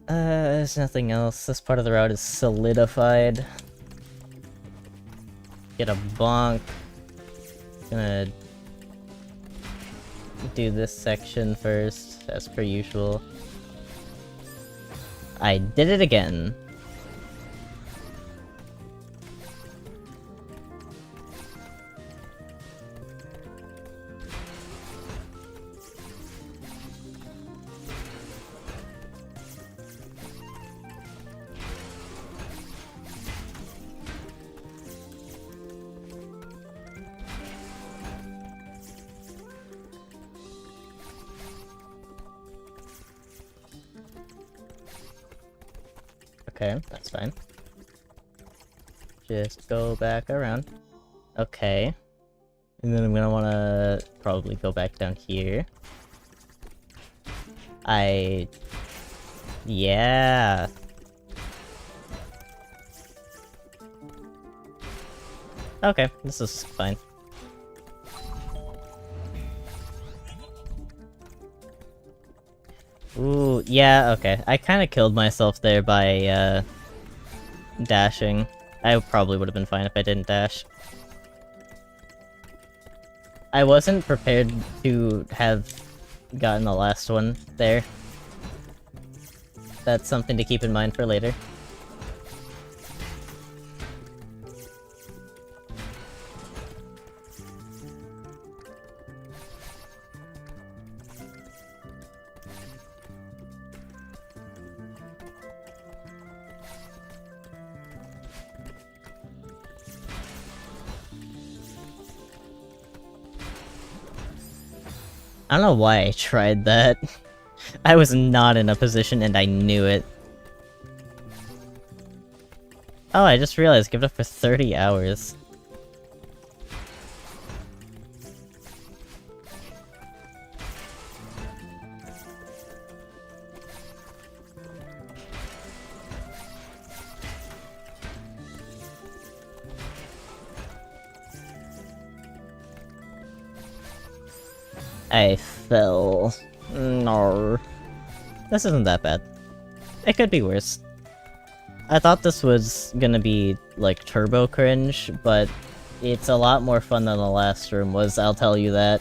There's nothing else. This part of the route is solidified. Get a bonk. Gonna do this section first, as per usual. I did it again. Okay, that's fine. Just go back around. Okay. And then I'm gonna wanna probably go back down here. Yeah. Okay, this is fine. Ooh, yeah, okay. I kinda killed myself there by, dashing. I probably would have been fine if I didn't dash. I wasn't prepared to have gotten the last one there. That's something to keep in mind for later. I don't know why I tried that. I was not in a position and I knew it. Oh, I just realized, give it up for 30 hours. I fell. No. This isn't that bad. It could be worse. I thought this was gonna be, like, turbo cringe, but it's a lot more fun than the last room was, I'll tell you that.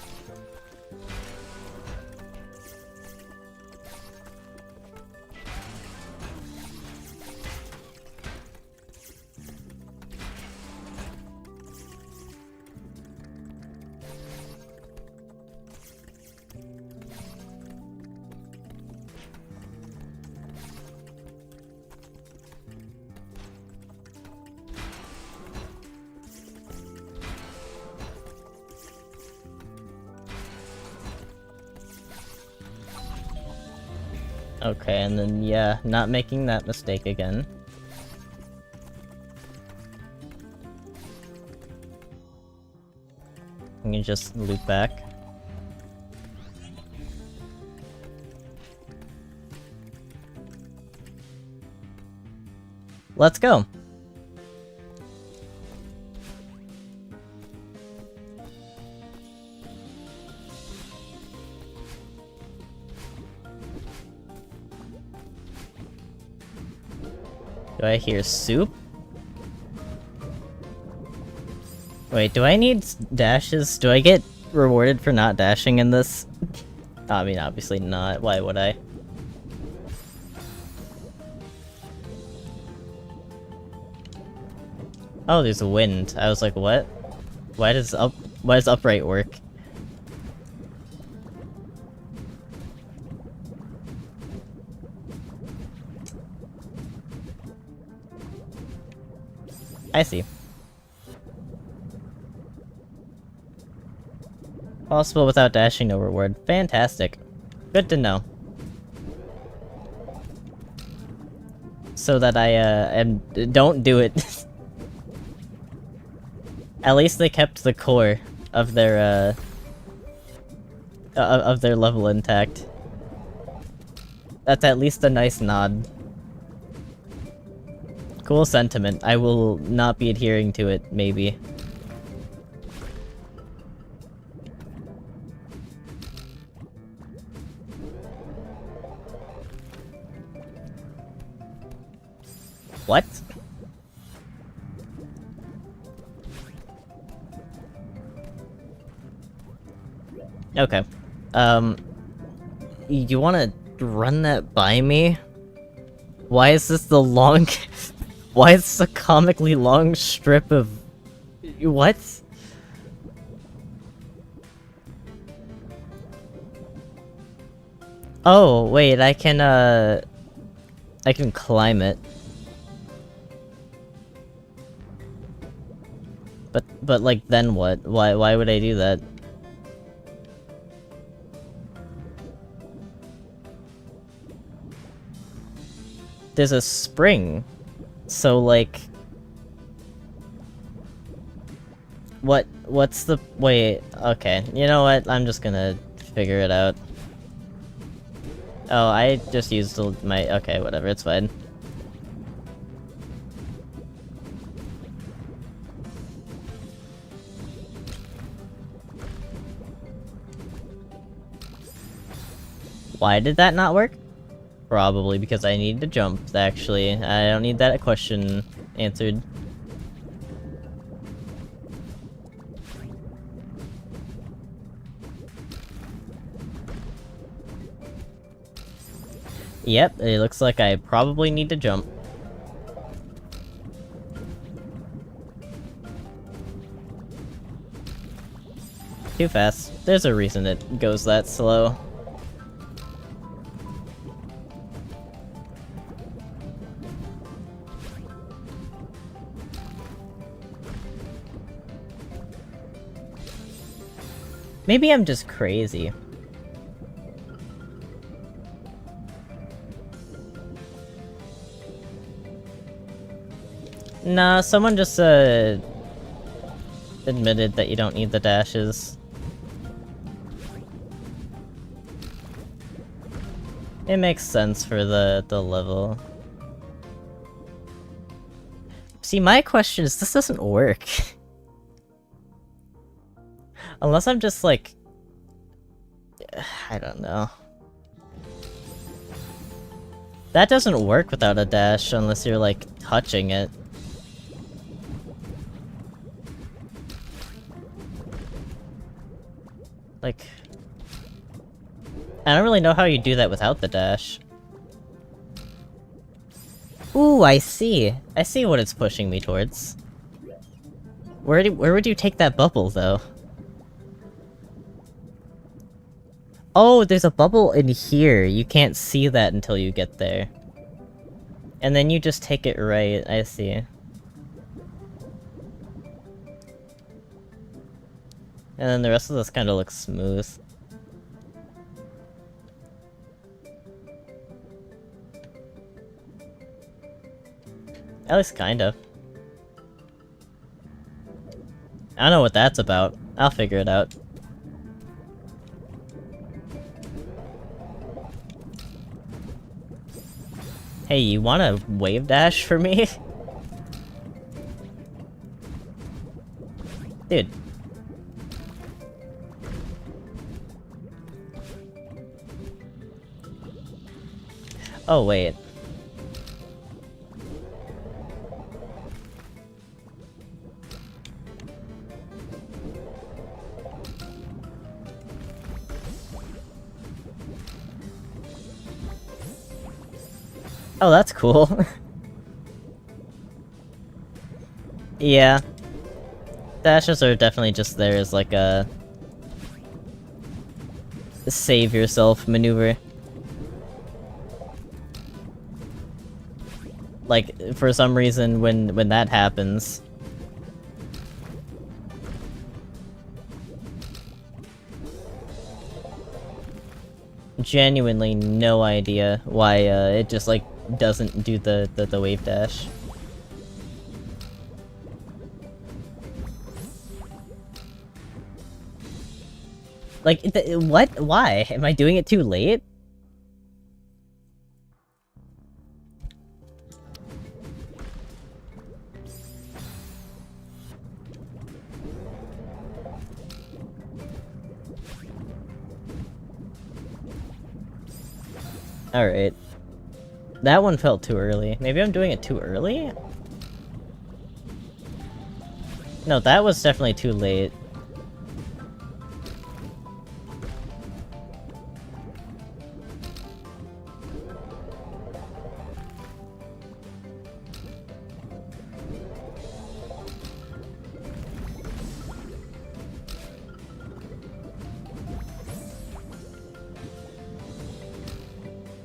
Okay, and then, yeah, not making that mistake again. You can just loop back. Let's go! Do I hear soup? Wait, do I need dashes? Do I get rewarded for not dashing in this? I mean, obviously not. Why would I? Oh, there's a wind. I was like, what? Why does upright work? I see. Possible without dashing, no reward. Fantastic. Good to know. So that I, don't do it. At least they kept the core of their, of their level intact. That's at least a nice nod. Cool sentiment. I will not be adhering to it, maybe. What? Okay. You wanna run that by me? Why is this the long... Why is this a comically long strip of... What? Oh, wait, I can climb it. But like, then what? Why would I do that? there's a spring. So, like... What's the... Wait, okay. You know what? I'm just gonna figure it out. Oh, I just used my... Okay, whatever, it's fine. Why did that not work? Probably because I need to jump, actually. I don't need that question answered. Yep, it looks like I probably need to jump. Too fast. There's a reason it goes that slow. Maybe I'm just crazy. Nah, someone just, admitted that you don't need the dashes. It makes sense for the level. See, my question is, this doesn't work. Unless I'm just, like... I don't know. That doesn't work without a dash unless you're, like, touching it. Like... I don't really know how you do that without the dash. Ooh, I see. I see what it's pushing me towards. Where would you take that bubble, though? Oh, there's a bubble in here. You can't see that until you get there. And then you just take it right. I see. And then the rest of this kind of looks smooth. At least kind of. I don't know what that's about. I'll figure it out. Hey, you want a wave dash for me? Dude. Oh, wait. Oh, that's cool. Yeah. Dashes are definitely just there as like a... save yourself maneuver. Like, for some reason, when that happens... Genuinely no idea why, it just, like, doesn't do the wave dash. Like, what? Why? Am I doing it too late? Alright. That one felt too early. Maybe I'm doing it too early? No, that was definitely too late.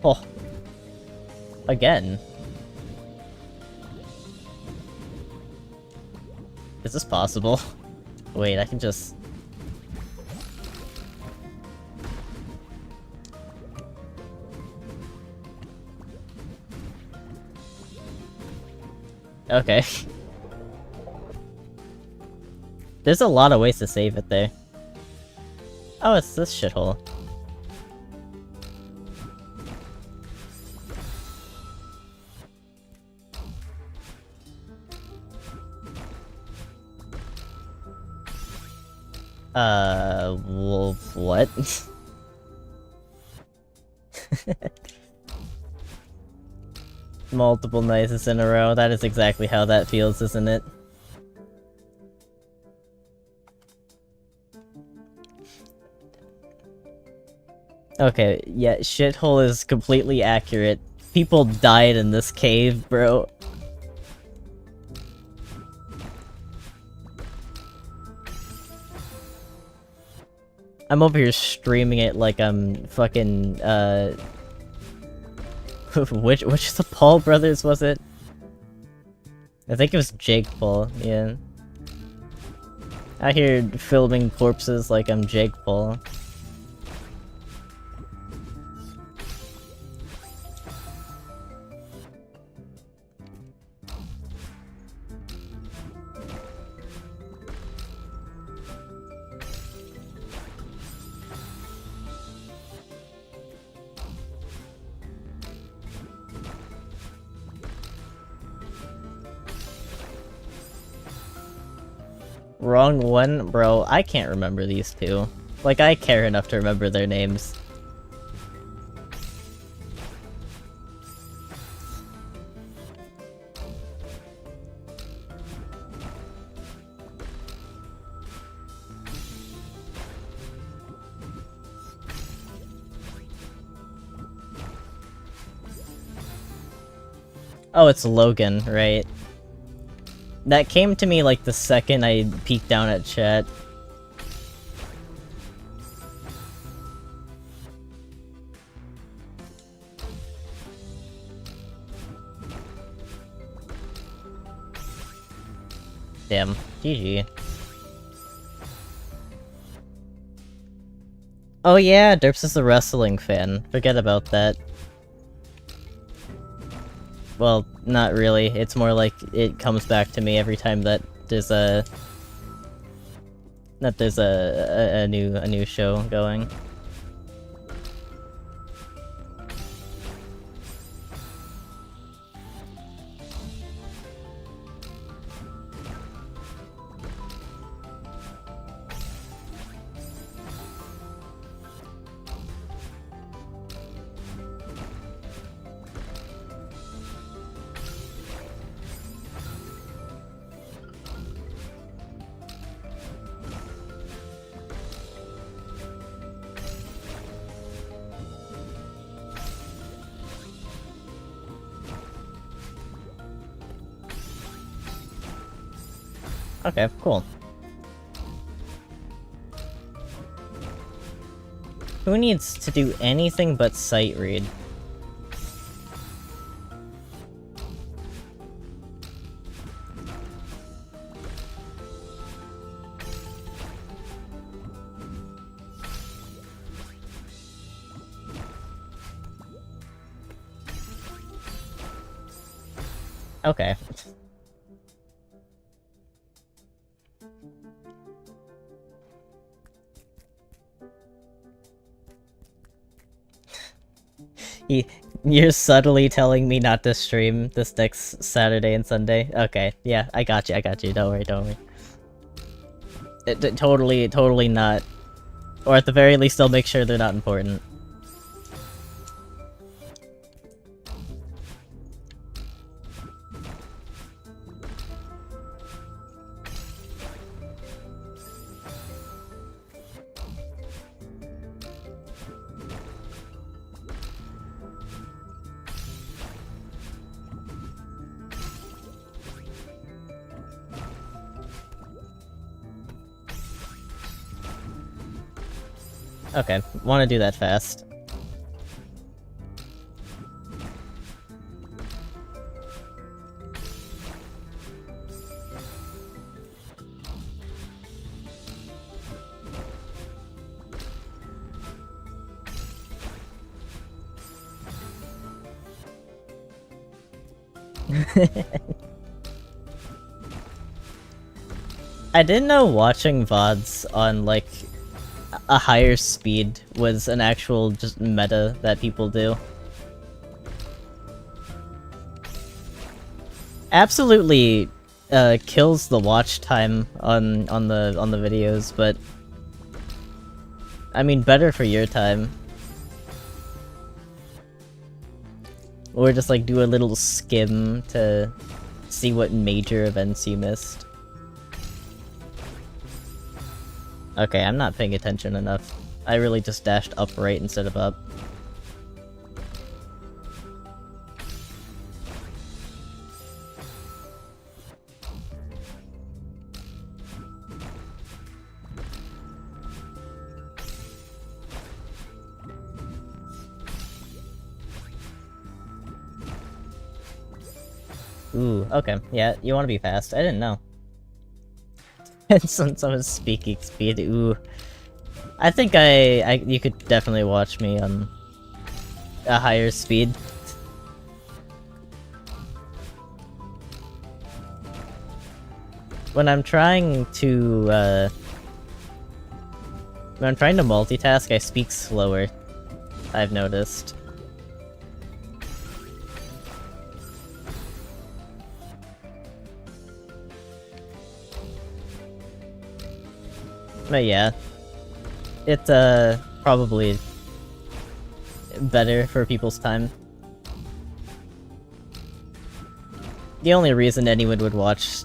Oh. Again. Is this possible? Wait, I can just... Okay. There's a lot of ways to save it there. Oh, it's this shithole. Well, what? Multiple nights in a row, that is exactly how that feels, isn't it? Okay, yeah, shithole is completely accurate. People died in this cave, bro. I'm over here streaming it like I'm fucking, which of the Paul brothers was it? I think it was Jake Paul, yeah. Out here filming corpses like I'm Jake Paul. Wrong one? Bro, I can't remember these two. Like, I care enough to remember their names. Oh, it's Logan, right? That came to me like the second I peeked down at chat. Damn. GG. Oh yeah, Derps is a wrestling fan. Forget about that. Well, not really. It's more like it comes back to me every time that there's a... a new show going. Okay, cool. Who needs to do anything but sight read? Okay. You're subtly telling me not to stream this next Saturday and Sunday? Okay, yeah, I got you, don't worry, don't worry. Totally not. Or at the very least, I'll make sure they're not important. Okay, wanna do that fast. I didn't know watching VODs on, like, a higher speed was an actual just meta that people do. Absolutely kills the watch time on the videos, but I mean better for your time. Or just like do a little skim to see what major events you missed. Okay, I'm not paying attention enough. I really just dashed up right instead of up. Ooh, okay. Yeah, you want to be fast. I didn't know. And since I was speaking speed, ooh. I think you could definitely watch me on a higher speed. When I'm trying to multitask, I speak slower. I've noticed. But yeah, it's probably better for people's time. The only reason anyone would watch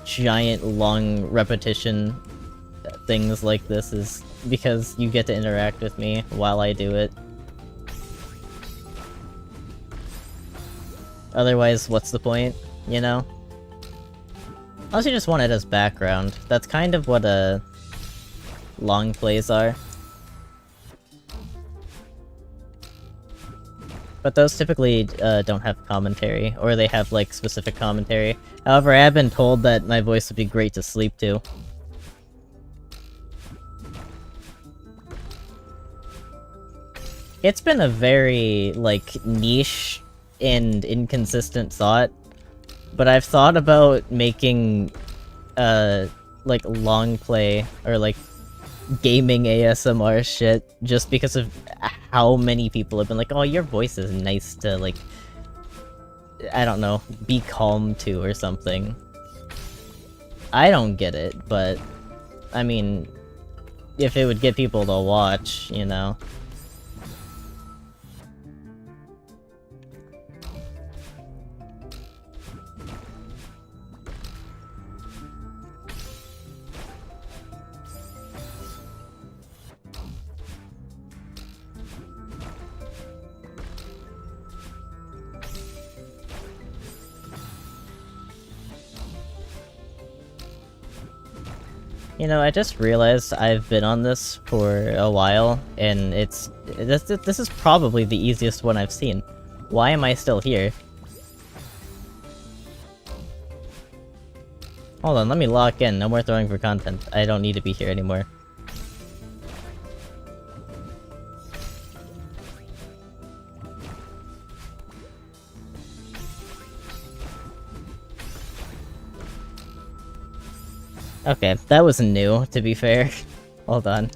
giant, long repetition things like this is because you get to interact with me while I do it. Otherwise, what's the point, you know? Unless you just want it as background. That's kind of what long plays are. But those typically don't have commentary, or they have like specific commentary. However, I have been told that my voice would be great to sleep to. It's been a very, like, niche and inconsistent thought, but I've thought about making, like, long play, or like, gaming ASMR shit, just because of how many people have been like, oh, your voice is nice to, like, I don't know, be calm to or something. I don't get it, but, I mean, if it would get people to watch, you know. You know, I just realized I've been on this for a while, and this is probably the easiest one I've seen. Why am I still here? Hold on, let me lock in. No more throwing for content. I don't need to be here anymore. Okay, that was new, to be fair. Hold on.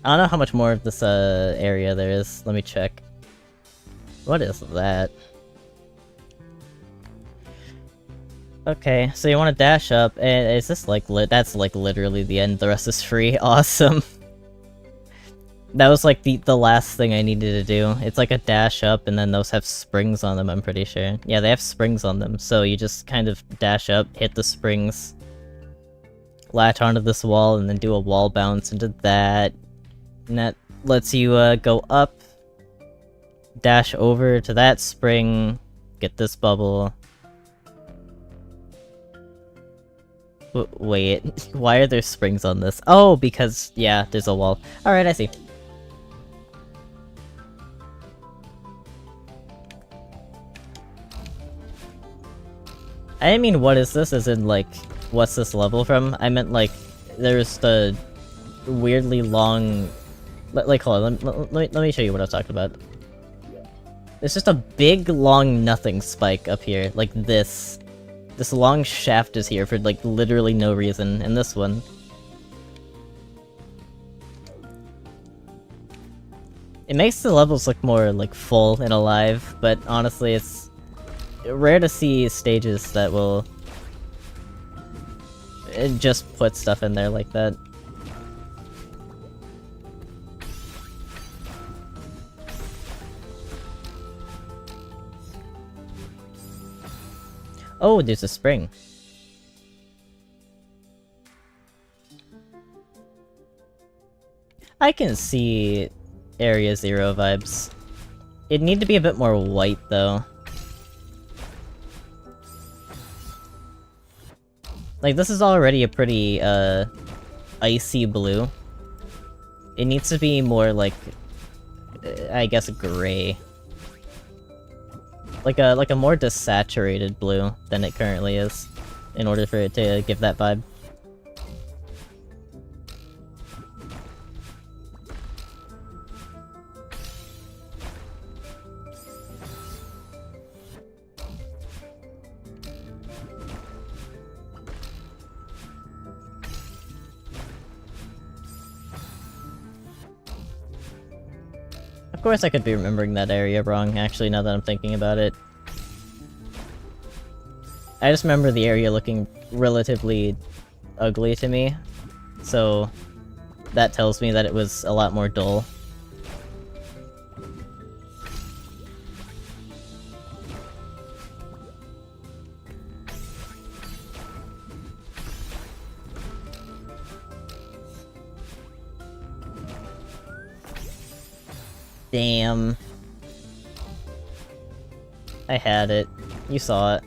I don't know how much more of this, area there is. Let me check. What is that? Okay, so you want to dash up, and is this, like, that's, like, literally the end. The rest is free. Awesome. That was, like, the last thing I needed to do. It's like a dash up, and then those have springs on them, I'm pretty sure. Yeah, they have springs on them, so you just kind of dash up, hit the springs, latch onto this wall, and then do a wall bounce into that. And that lets you go up, dash over to that spring, get this bubble. Wait, why are there springs on this? Oh, because, yeah, there's a wall. Alright, I see. I didn't mean what is this, as in, like, what's this level from? I meant, like, there's the weirdly long... Like, hold on, let me show you what I was talking about. There's just a big, long nothing spike up here, like this. This long shaft is here for, like, literally no reason in this one. It makes the levels look more, like, full and alive, but honestly, it's rare to see stages that will just put stuff in there like that. Oh, there's a spring. I can see Area Zero vibes. It'd need to be a bit more white, though. Like, this is already a pretty, icy blue. It needs to be more, like, I guess gray. Like a more desaturated blue than it currently is, in order for it to give that vibe. Of course I could be remembering that area wrong, actually, now that I'm thinking about it. I just remember the area looking relatively ugly to me, so that tells me that it was a lot more dull. Damn. I had it. You saw it.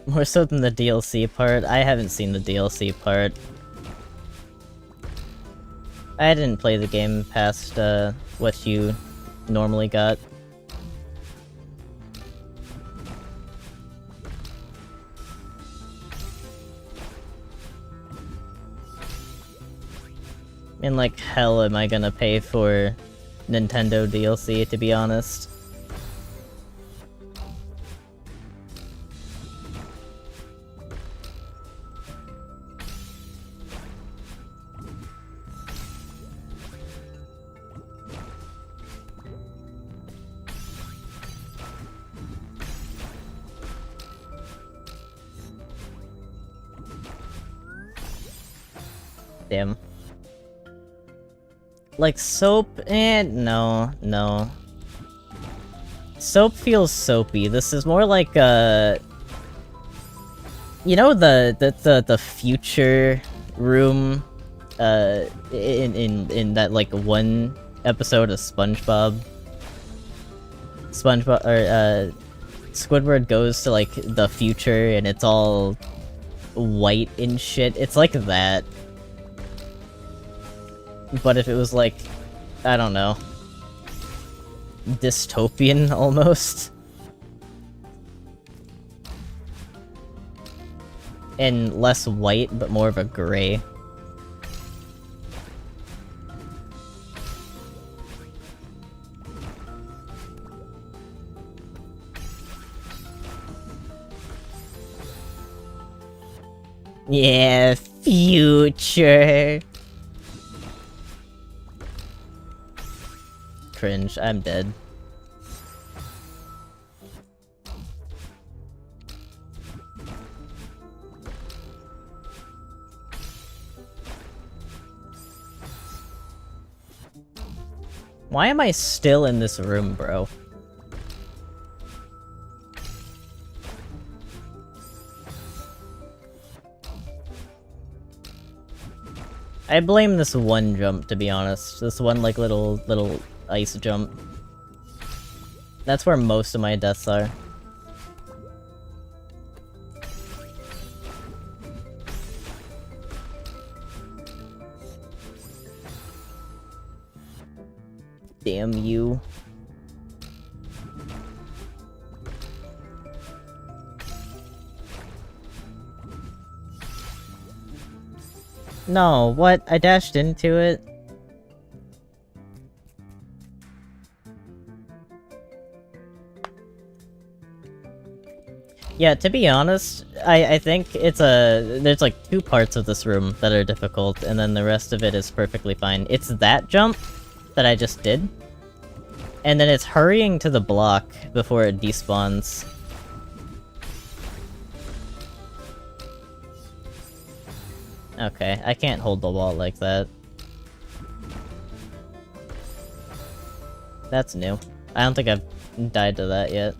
More so than the DLC part? I haven't seen the DLC part. I didn't play the game past, what you normally got. And like hell am I gonna pay for Nintendo DLC, to be honest. Damn. Like soap? No. Soap feels soapy. This is more like, you know the future room, in that, like, one episode of SpongeBob? Squidward goes to, like, the future and it's all white and shit. It's like that. But if it was like, I don't know, dystopian almost. And less white, but more of a gray. Yeah, future. Cringe, I'm dead. Why am I still in this room, bro? I blame this one jump, to be honest. This one, like, little ice jump. That's where most of my deaths are. Damn you. No, what? I dashed into it? Yeah, to be honest, I think there's like 2 parts of this room that are difficult, and then the rest of it is perfectly fine. It's that jump that I just did, and then it's hurrying to the block before it despawns. Okay, I can't hold the wall like that. That's new. I don't think I've died to that yet.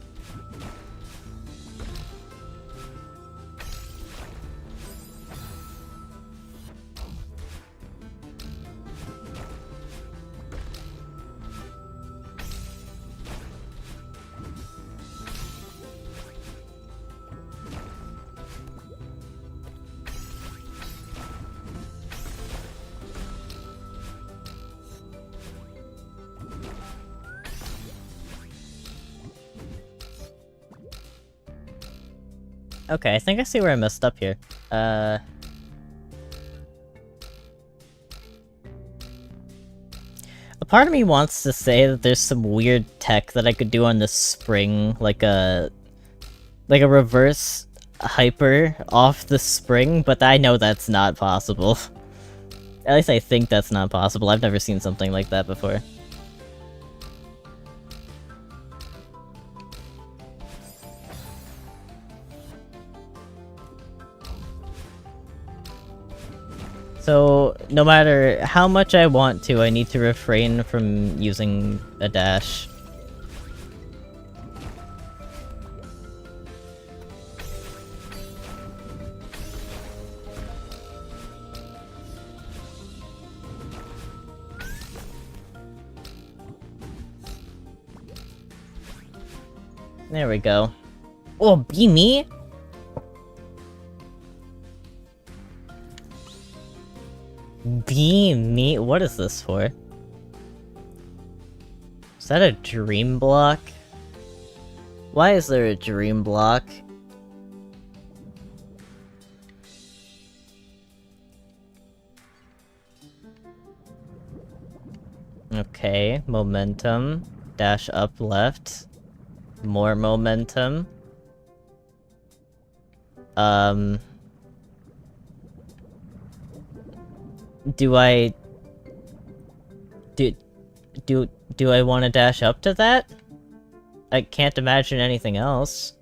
Okay, I think I see where I messed up here. A part of me wants to say that there's some weird tech that I could do on this spring, like a reverse hyper off the spring, but I know that's not possible. At least I think that's not possible. I've never seen something like that before. So, no matter how much I want to, I need to refrain from using a dash. There we go. Oh, be me? Be me? What is this for? Is that a dream block? Why is there a dream block? Okay, momentum. Dash up left. More momentum. Do I... Do I want to dash up to that? I can't imagine anything else.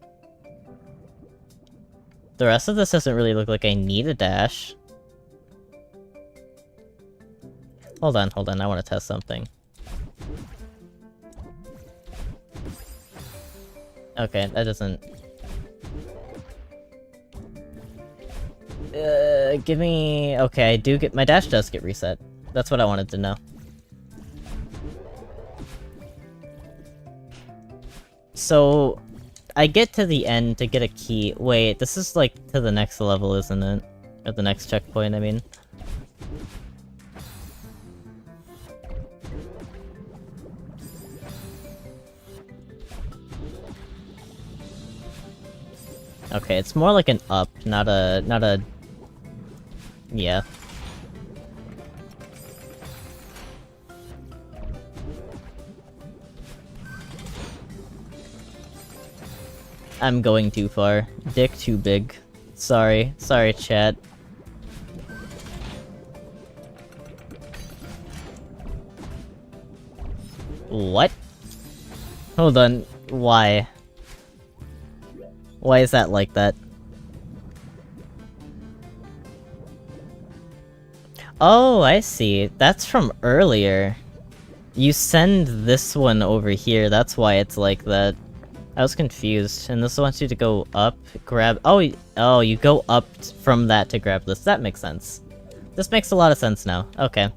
The rest of this doesn't really look like I need a dash. Hold on, I want to test something. Okay, that doesn't... give me... Okay, I do get... My dash does get reset. That's what I wanted to know. So... I get to the end to get a key. Wait, this is like to the next level, isn't it? Or the next checkpoint, I mean. Okay, it's more like an up, not a... Yeah. I'm going too far. Dick too big. Sorry. Sorry, chat. What? Hold on. Why? Why is that like that? Oh, I see. That's from earlier. You send this one over here, that's why it's like that. I was confused, and this wants you to go up, grab- oh, you go up from that to grab this. That makes sense. This makes a lot of sense now. Okay.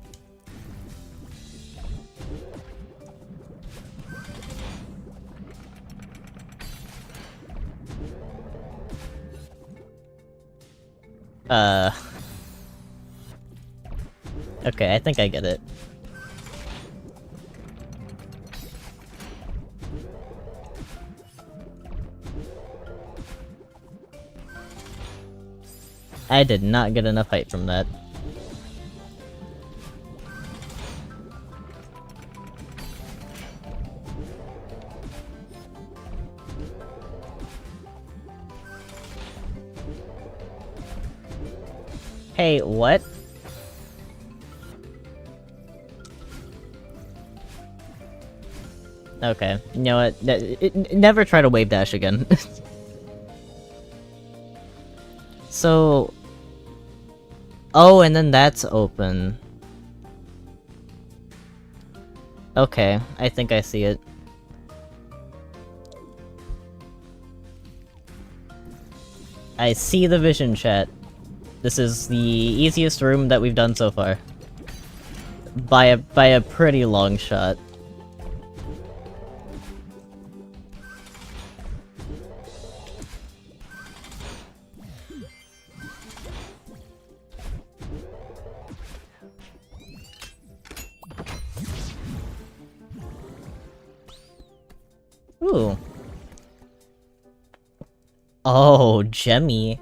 Okay, I think I get it. I did not get enough height from that. Hey, what? Okay, you know what? Never try to wave dash again. So... Oh, and then that's open. Okay, I think I see it. I see the vision, chat. This is the easiest room that we've done so far. By a pretty long shot. Ooh. Oh, Jemmy.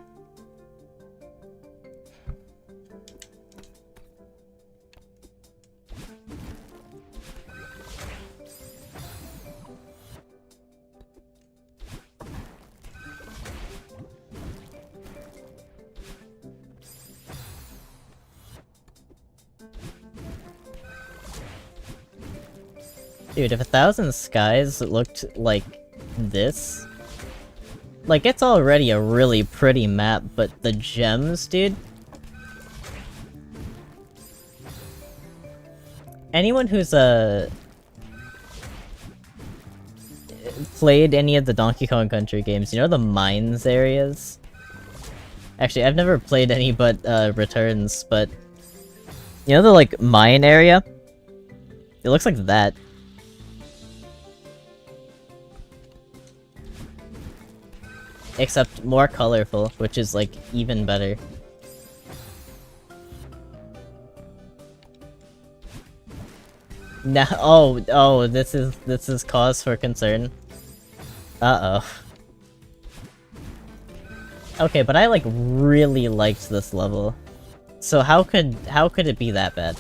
Dude, if 1,000 Skies looked like this... Like, it's already a really pretty map, but the gems, dude? Anyone who's, played any of the Donkey Kong Country games, you know the mines areas? Actually, I've never played any but, Returns, but... You know the, like, mine area? It looks like that. Except more colorful, which is, like, even better. Nah, oh, this is cause for concern. Uh-oh. Okay, but I, like, really liked this level. So how could it be that bad?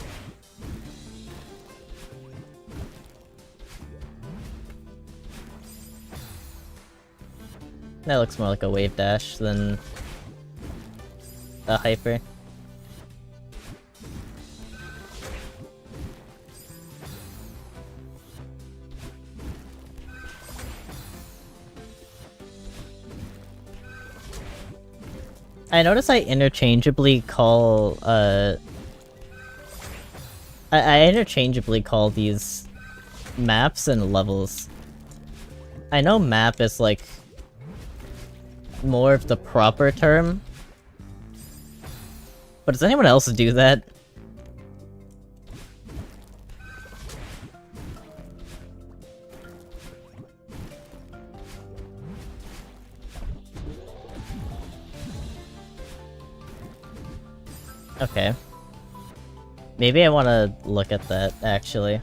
That looks more like a wave dash than a hyper. I notice I interchangeably call, I interchangeably call these maps and levels. I know map is, like, more of the proper term. But does anyone else do that? Okay. Maybe I want to look at that, actually.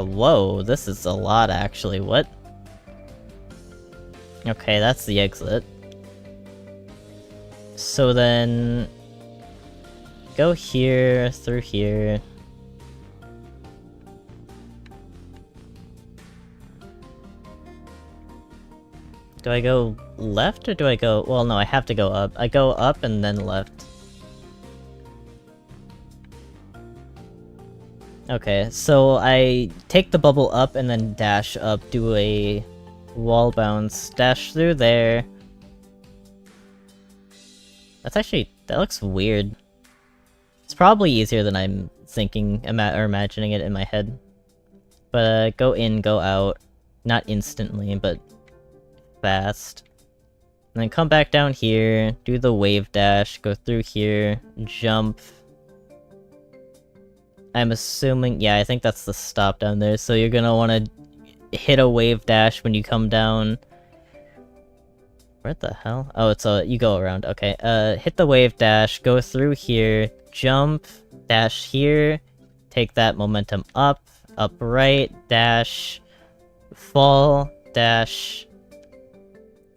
Whoa, this is a lot, actually. What? Okay, that's the exit. So then... Go here, through here... Do I go left, or do I go... Well, no, I have to go up. I go up and then left. Okay, so I take the bubble up and then dash up, do a wall bounce, dash through there. That's actually... that looks weird. It's probably easier than I'm thinking, or imagining it in my head. But, go in, go out. Not instantly, but... fast. And then come back down here, do the wave dash, go through here, jump. I'm assuming, yeah, I think that's the stop down there, so you're gonna wanna hit a wave dash when you come down. Where the hell? Oh, it's you go around, okay. Hit the wave dash, go through here, jump, dash here, take that momentum up, right, dash, fall, dash,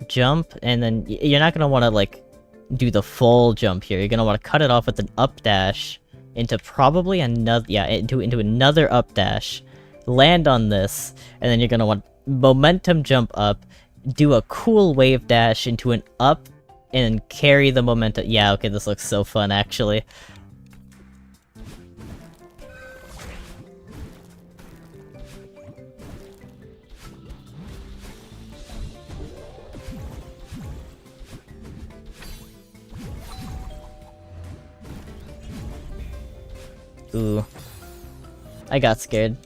jump, and then you're not gonna want to, like, do the full jump here. You're gonna want to cut it off with an up dash into probably another, yeah, into another up dash, land on this, and then you're gonna want momentum jump up, do a cool wave dash into an up, and carry the momentum. Yeah, okay, this looks so fun, actually. Ooh. I got scared.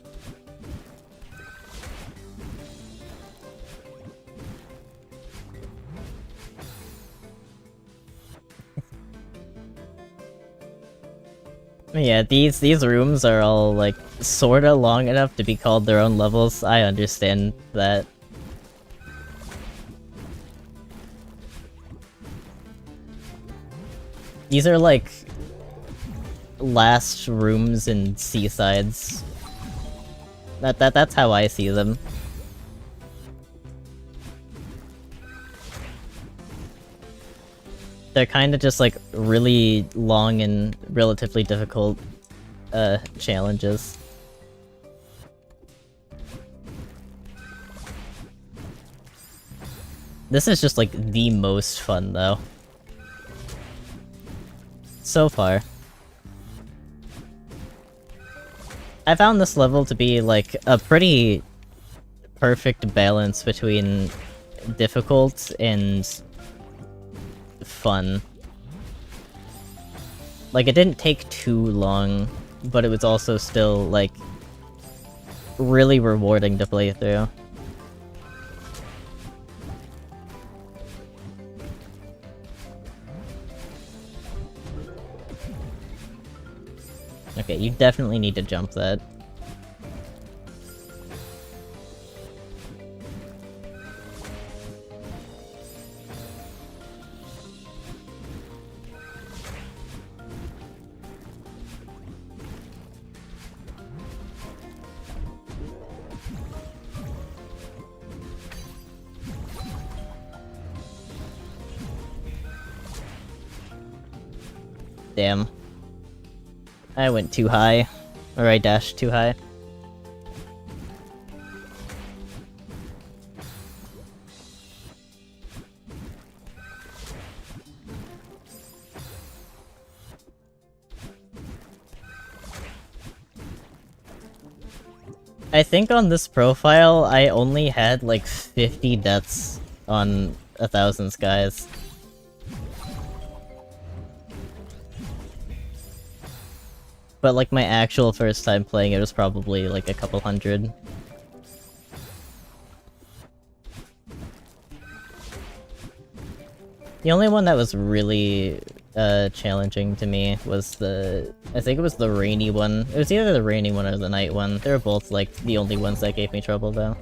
Yeah, these rooms are all, like, sorta long enough to be called their own levels. I understand that. These are, like, last rooms in seasides. That's how I see them. They're kinda just, like, really long and relatively difficult, challenges. This is just, like, the most fun, though. So far. I found this level to be, like, a pretty perfect balance between difficult and fun. Like, it didn't take too long, but it was also still, like, really rewarding to play through. Okay, you definitely need to jump that. Damn. I went too high. Or I dashed too high. I think on this profile, I only had like 50 deaths on 1,000 skies. But like my actual first time playing it was probably like a couple hundred. The only one that was really challenging to me was I think it was the rainy one. It was either the rainy one or the night one. They were both like the only ones that gave me trouble though.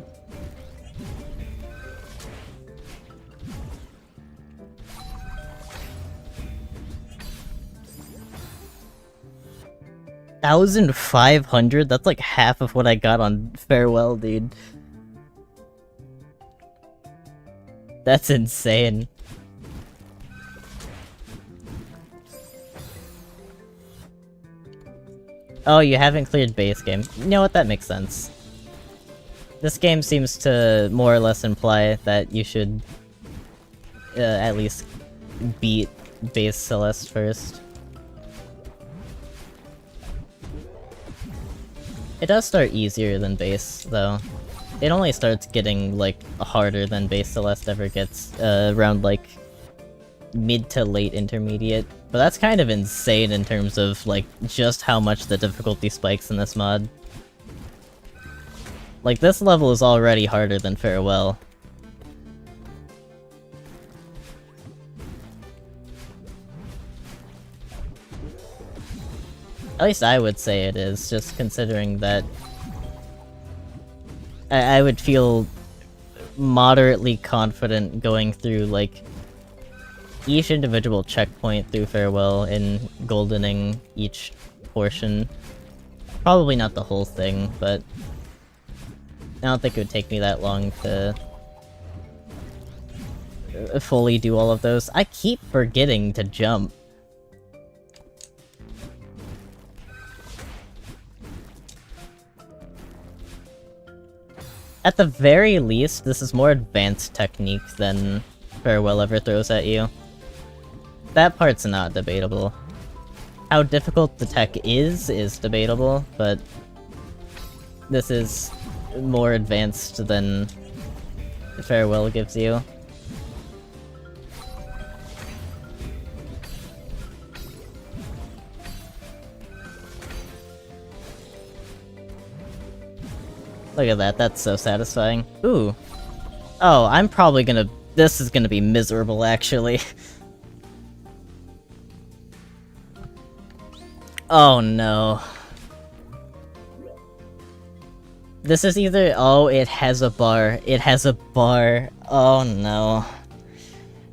$1,500? That's like half of what I got on Farewell, dude. That's insane. Oh, you haven't cleared base game. You know what? That makes sense. This game seems to more or less imply that you should at least beat base Celeste first. It does start easier than base, though. It only starts getting, like, harder than base Celeste ever gets, around, like, mid to late intermediate. But that's kind of insane in terms of, like, just how much the difficulty spikes in this mod. Like, this level is already harder than Farewell. At least I would say it is, just considering that I would feel moderately confident going through, like, each individual checkpoint through Farewell and goldening each portion. Probably not the whole thing, but I don't think it would take me that long to fully do all of those. I keep forgetting to jump. At the very least, this is more advanced technique than Farewell ever throws at you. That part's not debatable. How difficult the tech is debatable, but this is more advanced than Farewell gives you. Look at that, that's so satisfying. Ooh. Oh, I'm probably gonna... This is gonna be miserable, actually. Oh no. This is either... Oh, it has a bar. It has a bar. Oh no.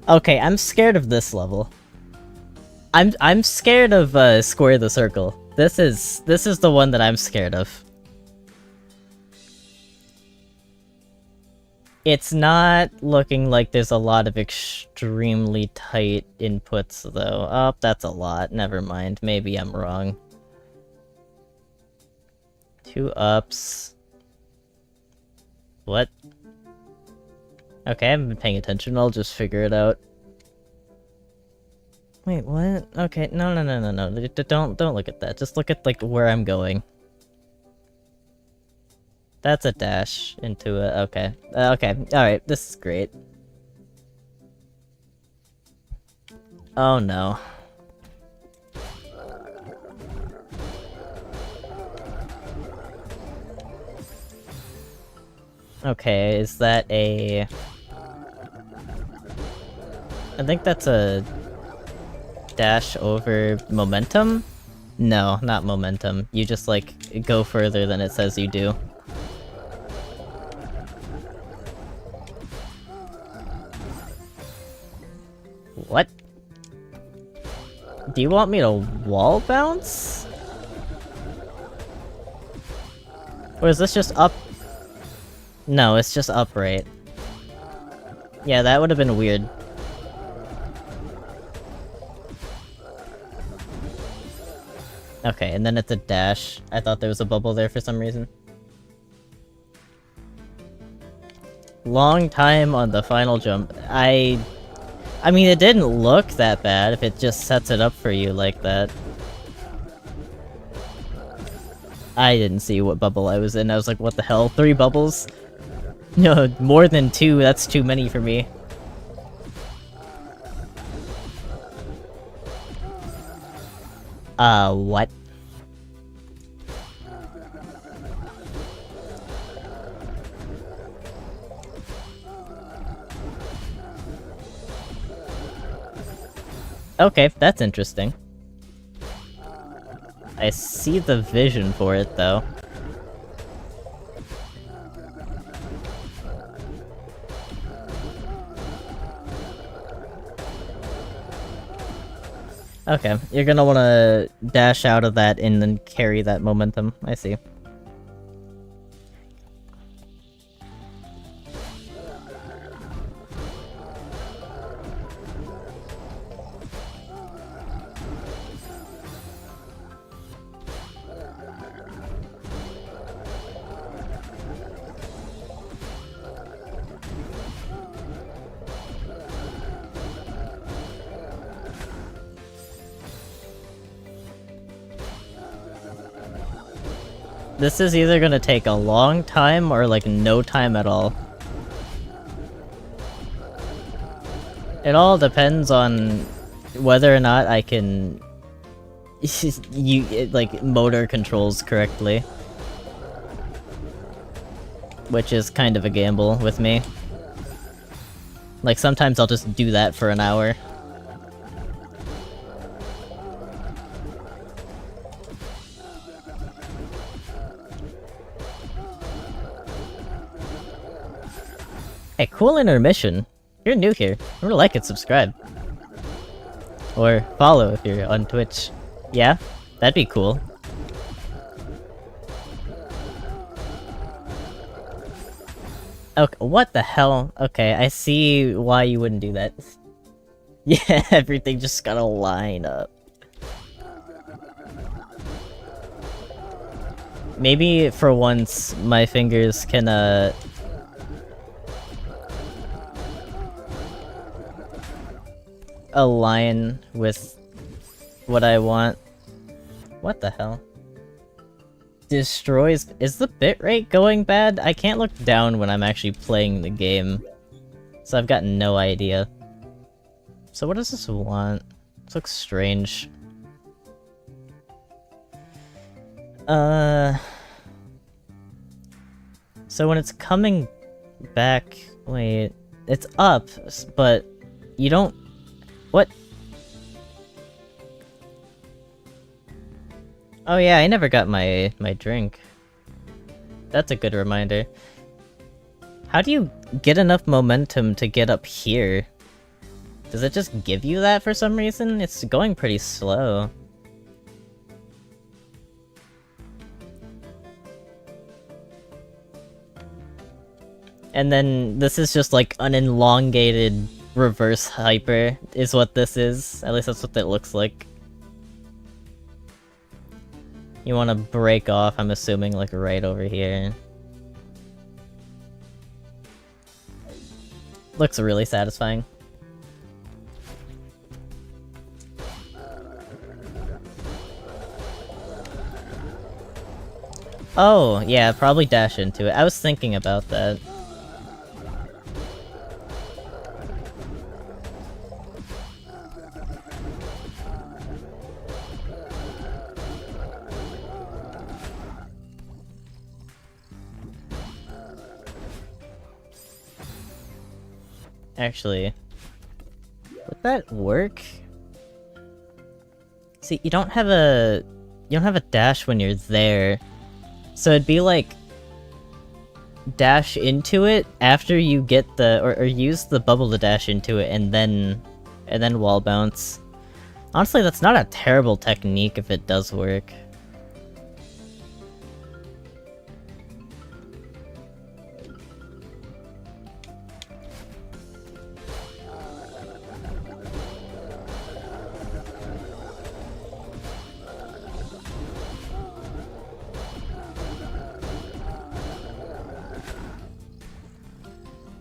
Okay, I'm scared of this level. I'm scared of Square the Circle. This is the one that I'm scared of. It's not looking like there's a lot of extremely tight inputs, though. Oh, that's a lot. Never mind. Maybe I'm wrong. 2 ups. What? Okay, I haven't been paying attention. I'll just figure it out. Wait, what? Okay, no. Don't look at that. Just look at, like, where I'm going. That's a dash into it. Okay. Okay. Alright. This is great. Oh no. Okay, is that a... I think that's a... dash over momentum? No, not momentum. You just, like, go further than it says you do. What? Do you want me to wall bounce? Or is this just up? No, it's just upright. Yeah, that would have been weird. Okay, and then it's a dash. I thought there was a bubble there for some reason. Long time on the final jump. I mean, it didn't look that bad if it just sets it up for you like that. I didn't see what bubble I was in. I was like, what the hell? 3 bubbles? No, more than 2. That's too many for me. What? Okay, that's interesting. I see the vision for it, though. Okay, you're gonna wanna dash out of that and then carry that momentum. I see. This is either gonna take a long time or like no time at all. It all depends on whether or not I can like motor controls correctly. Which is kind of a gamble with me. Like sometimes I'll just do that for an hour. Hey, cool intermission. You're new here. Remember to like and subscribe. Or follow if you're on Twitch. Yeah? That'd be cool. Okay, what the hell? Okay, I see why you wouldn't do that. Yeah, everything just gotta line up. Maybe for once my fingers can align with what I want. What the hell? Destroys... Is the bitrate going bad? I can't look down when I'm actually playing the game. So I've got no idea. So what does this want? This looks strange. So when it's coming back... Wait... It's up, but you don't... What? Oh yeah, I never got my drink. That's a good reminder. How do you get enough momentum to get up here? Does it just give you that for some reason? It's going pretty slow. And then this is just like an elongated reverse hyper, is what this is. At least that's what it looks like. You want to break off, I'm assuming, like right over here. Looks really satisfying. Oh, yeah, probably dash into it. I was thinking about that. Actually, would that work? See, you don't have a dash when you're there. So it'd be like dash into it after you get the or use the bubble to dash into it and then wall bounce. Honestly, that's not a terrible technique if it does work.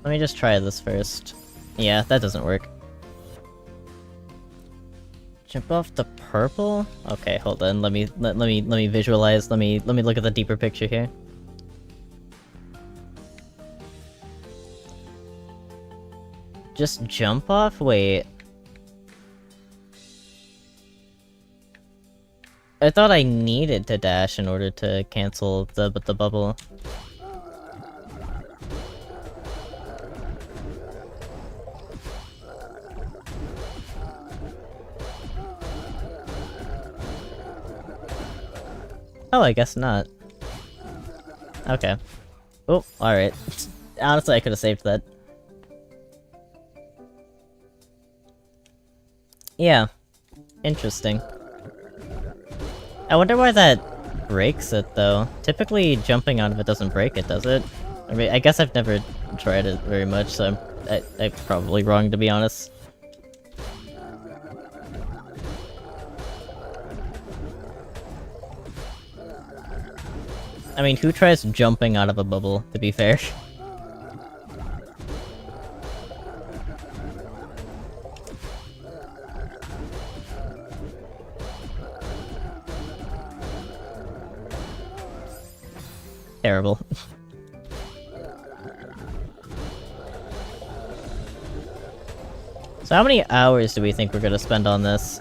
Let me just try this first. Yeah, that doesn't work. Jump off the purple? Okay, hold on. Let me visualize. Let me look at the deeper picture here. Just jump off? Wait. I thought I needed to dash in order to cancel the bubble. Oh, I guess not. Okay. Oh, alright. Honestly, I could've saved that. Yeah. Interesting. I wonder why that breaks it, though. Typically, jumping out of it doesn't break it, does it? I mean, I guess I've never tried it very much, so I'm probably wrong, to be honest. I mean, who tries jumping out of a bubble, to be fair? Terrible. So how many hours do we think we're gonna spend on this?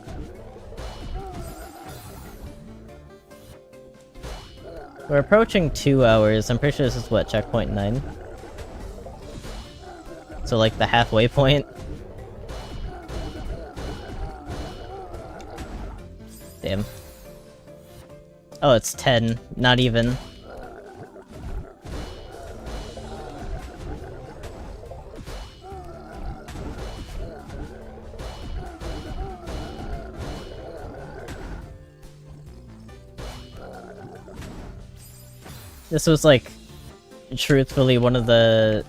We're approaching 2 hours. I'm pretty sure this is what, checkpoint 9? So like the halfway point? Damn. Oh, it's 10. Not even. This was like, truthfully, one of the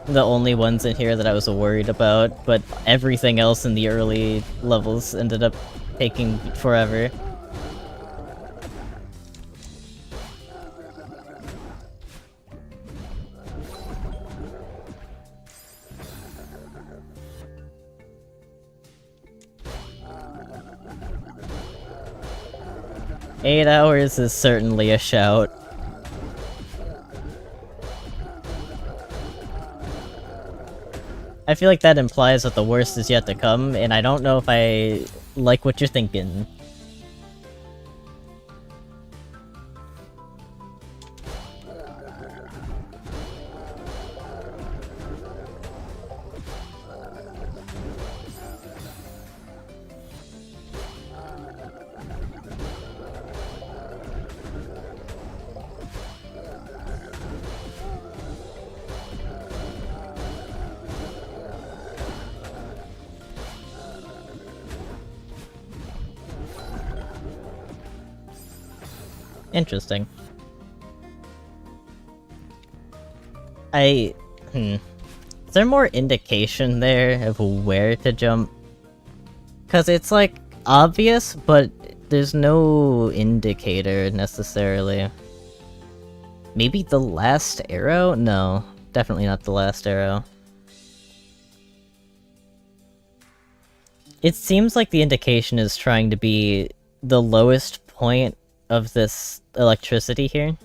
only ones in here that I was worried about, but everything else in the early levels ended up taking forever. 8 hours is certainly a shout. I feel like that implies that the worst is yet to come, and I don't know if I like what you're thinking. Interesting. Is there more indication there of where to jump? Cause it's like, obvious, but there's no indicator, necessarily. Maybe the last arrow? No, definitely not the last arrow. It seems like the indication is trying to be the lowest point of this electricity here.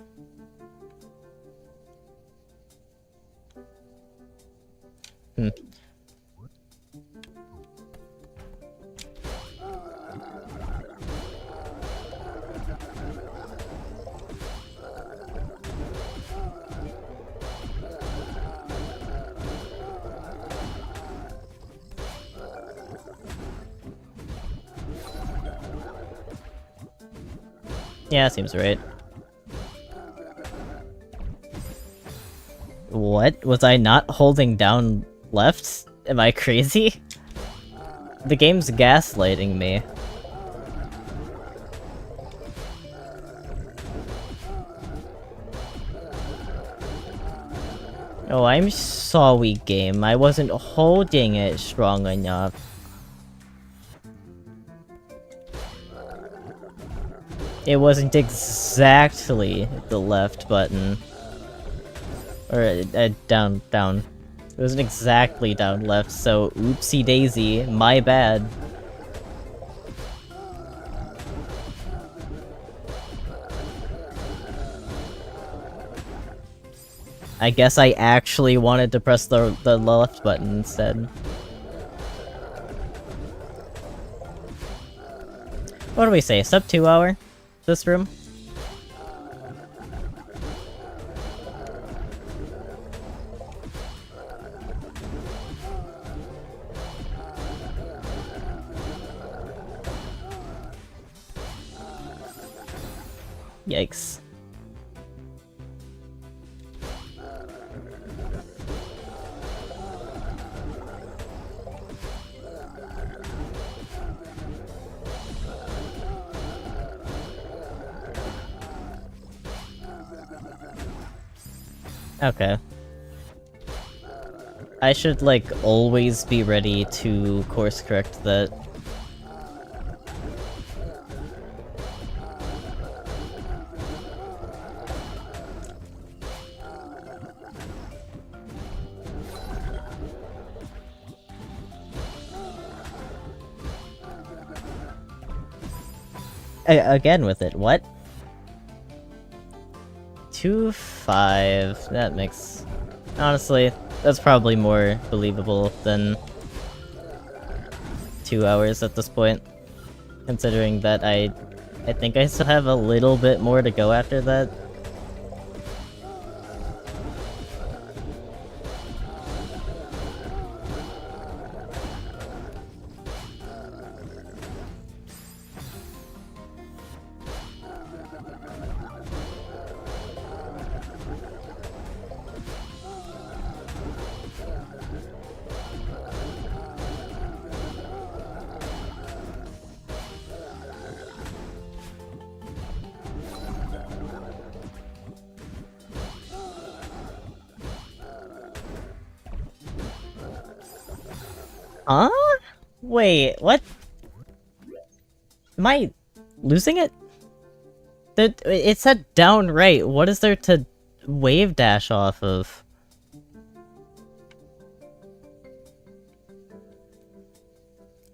Yeah, seems right. What? Was I not holding down left? Am I crazy? The game's gaslighting me. Oh, I'm sorry, game. I wasn't holding it strong enough. It wasn't exactly the left button. Or, down. It wasn't exactly down left, so oopsie daisy, my bad. I guess I actually wanted to press the left button instead. What do we say, sub 2 hour? This room? Yikes. Okay. I should, like, always be ready to course correct that. Again with it, what? 2-5, that makes... Honestly, that's probably more believable than 2 hours at this point. Considering that I think I still have a little bit more to go after that. Huh? Wait, what? Am I losing it? It said down right. What is there to wave dash off of?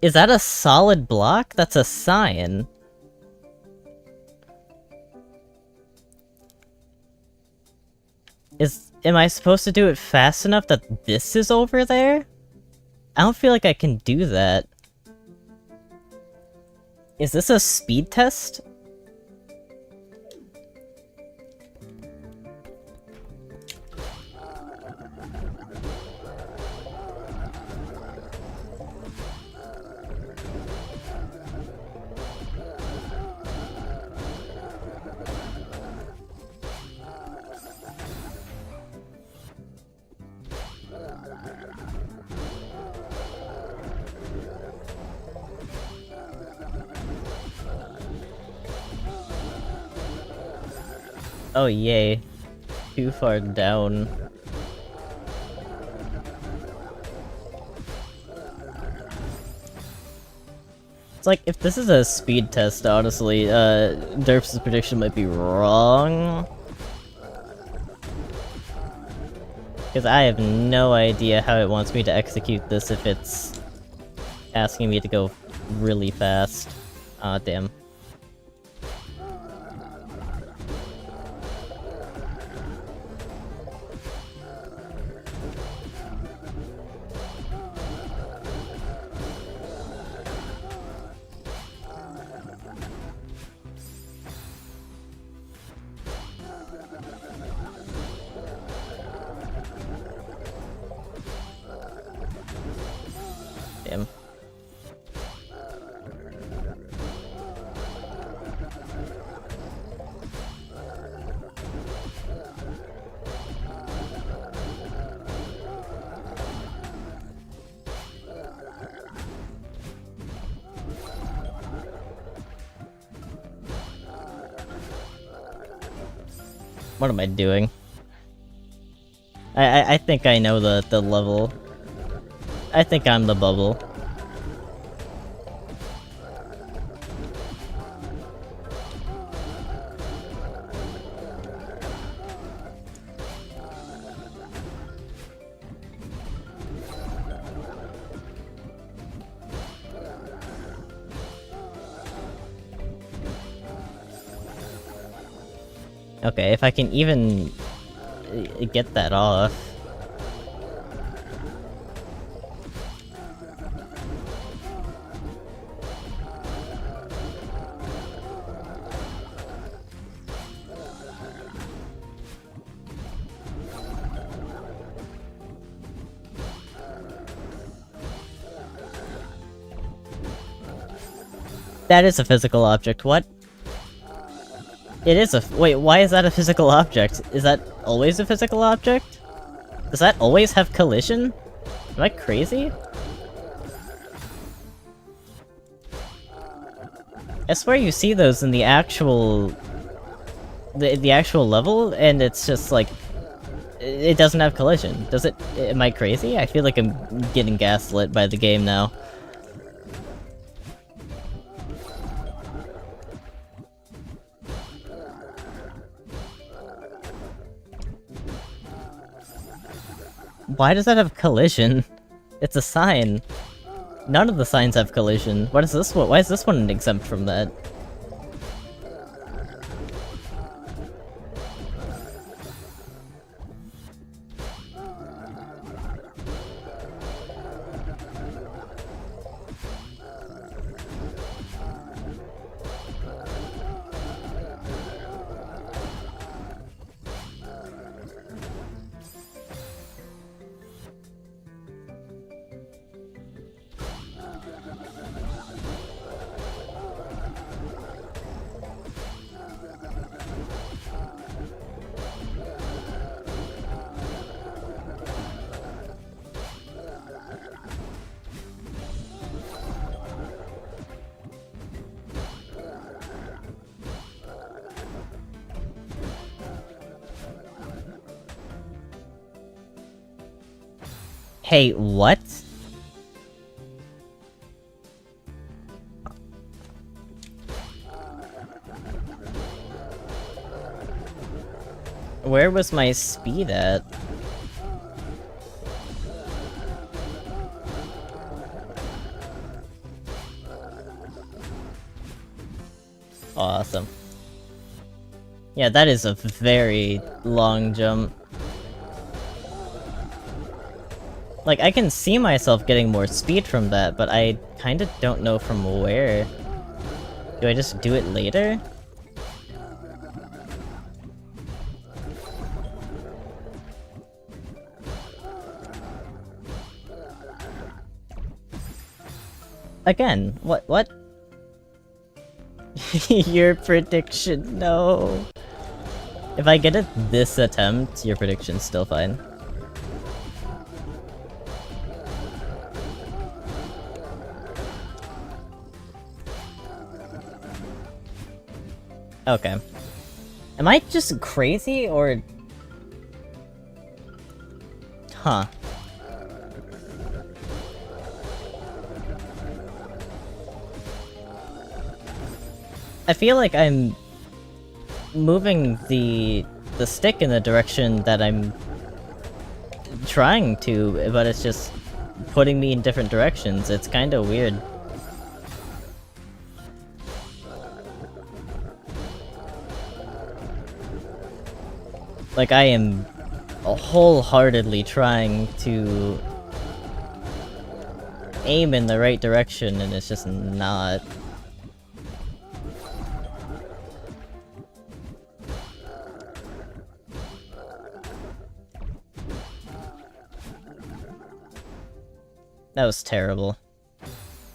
Is that a solid block? That's a sign. Am I supposed to do it fast enough that this is over there? I don't feel like I can do that. Is this a speed test? Oh yay. Too far down. It's like, if this is a speed test, honestly, Derps' prediction might be wrong. Because I have no idea how it wants me to execute this if it's asking me to go really fast. Aw, damn. Damn. What am I doing? I think I know the level. I think I'm the bubble. Okay, if I can even get that off. That is a physical object, what? It is a- wait, why is that a physical object? Is that always a physical object? Does that always have collision? Am I crazy? I swear you see those in the actual... the actual level, and it's just like... it doesn't have collision. Does it? Am I crazy? I feel like I'm getting gaslit by the game now. Why does that have collision? It's a sign. None of the signs have collision. What is this one? Why is this one exempt from that? Hey, what? Where was my speed at? Awesome. Yeah, that is a very long jump. Like, I can see myself getting more speed from that, but I kinda don't know from where. Do I just do it later? Again, what? Your prediction, no. If I get it this attempt, your prediction's still fine. Okay. Am I just crazy, or... Huh. I feel like I'm moving the stick in the direction that I'm trying to, but it's just putting me in different directions. It's kinda weird. Like, I am wholeheartedly trying to aim in the right direction, and it's just not. That was terrible.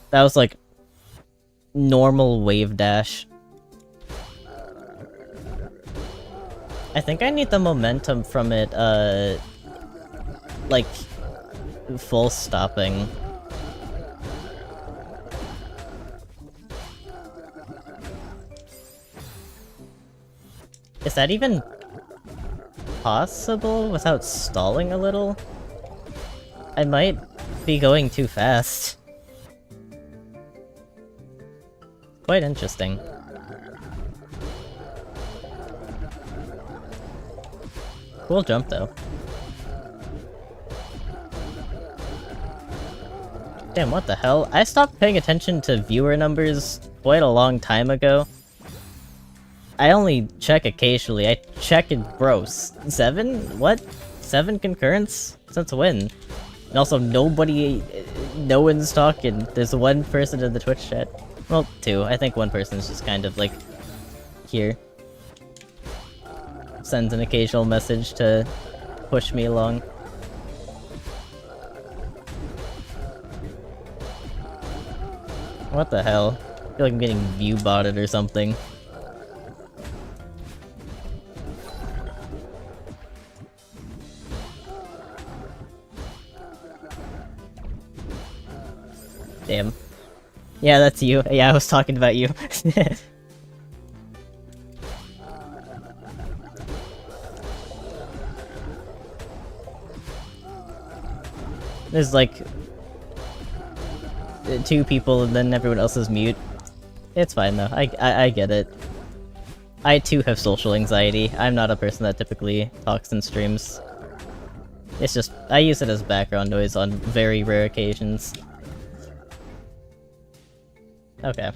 That was like normal wave dash. I think I need the momentum from it, like, full stopping. Is that even possible without stalling a little? I might be going too fast. Quite interesting. Cool jump, though. Damn, what the hell? I stopped paying attention to viewer numbers quite a long time ago. I only check occasionally. I check it, bro. 7? What? 7 concurrents? Since when? And also, no one's talking. There's one person in the Twitch chat. Well, 2. I think one person's just kind of, like, here. Sends an occasional message to push me along. What the hell? I feel like I'm getting view botted or something. Damn. Yeah, that's you. Yeah, I was talking about you. There's like 2 people and then everyone else is mute. It's fine though. I get it. I too have social anxiety. I'm not a person that typically talks in streams. It's just, I use it as background noise on very rare occasions. Okay.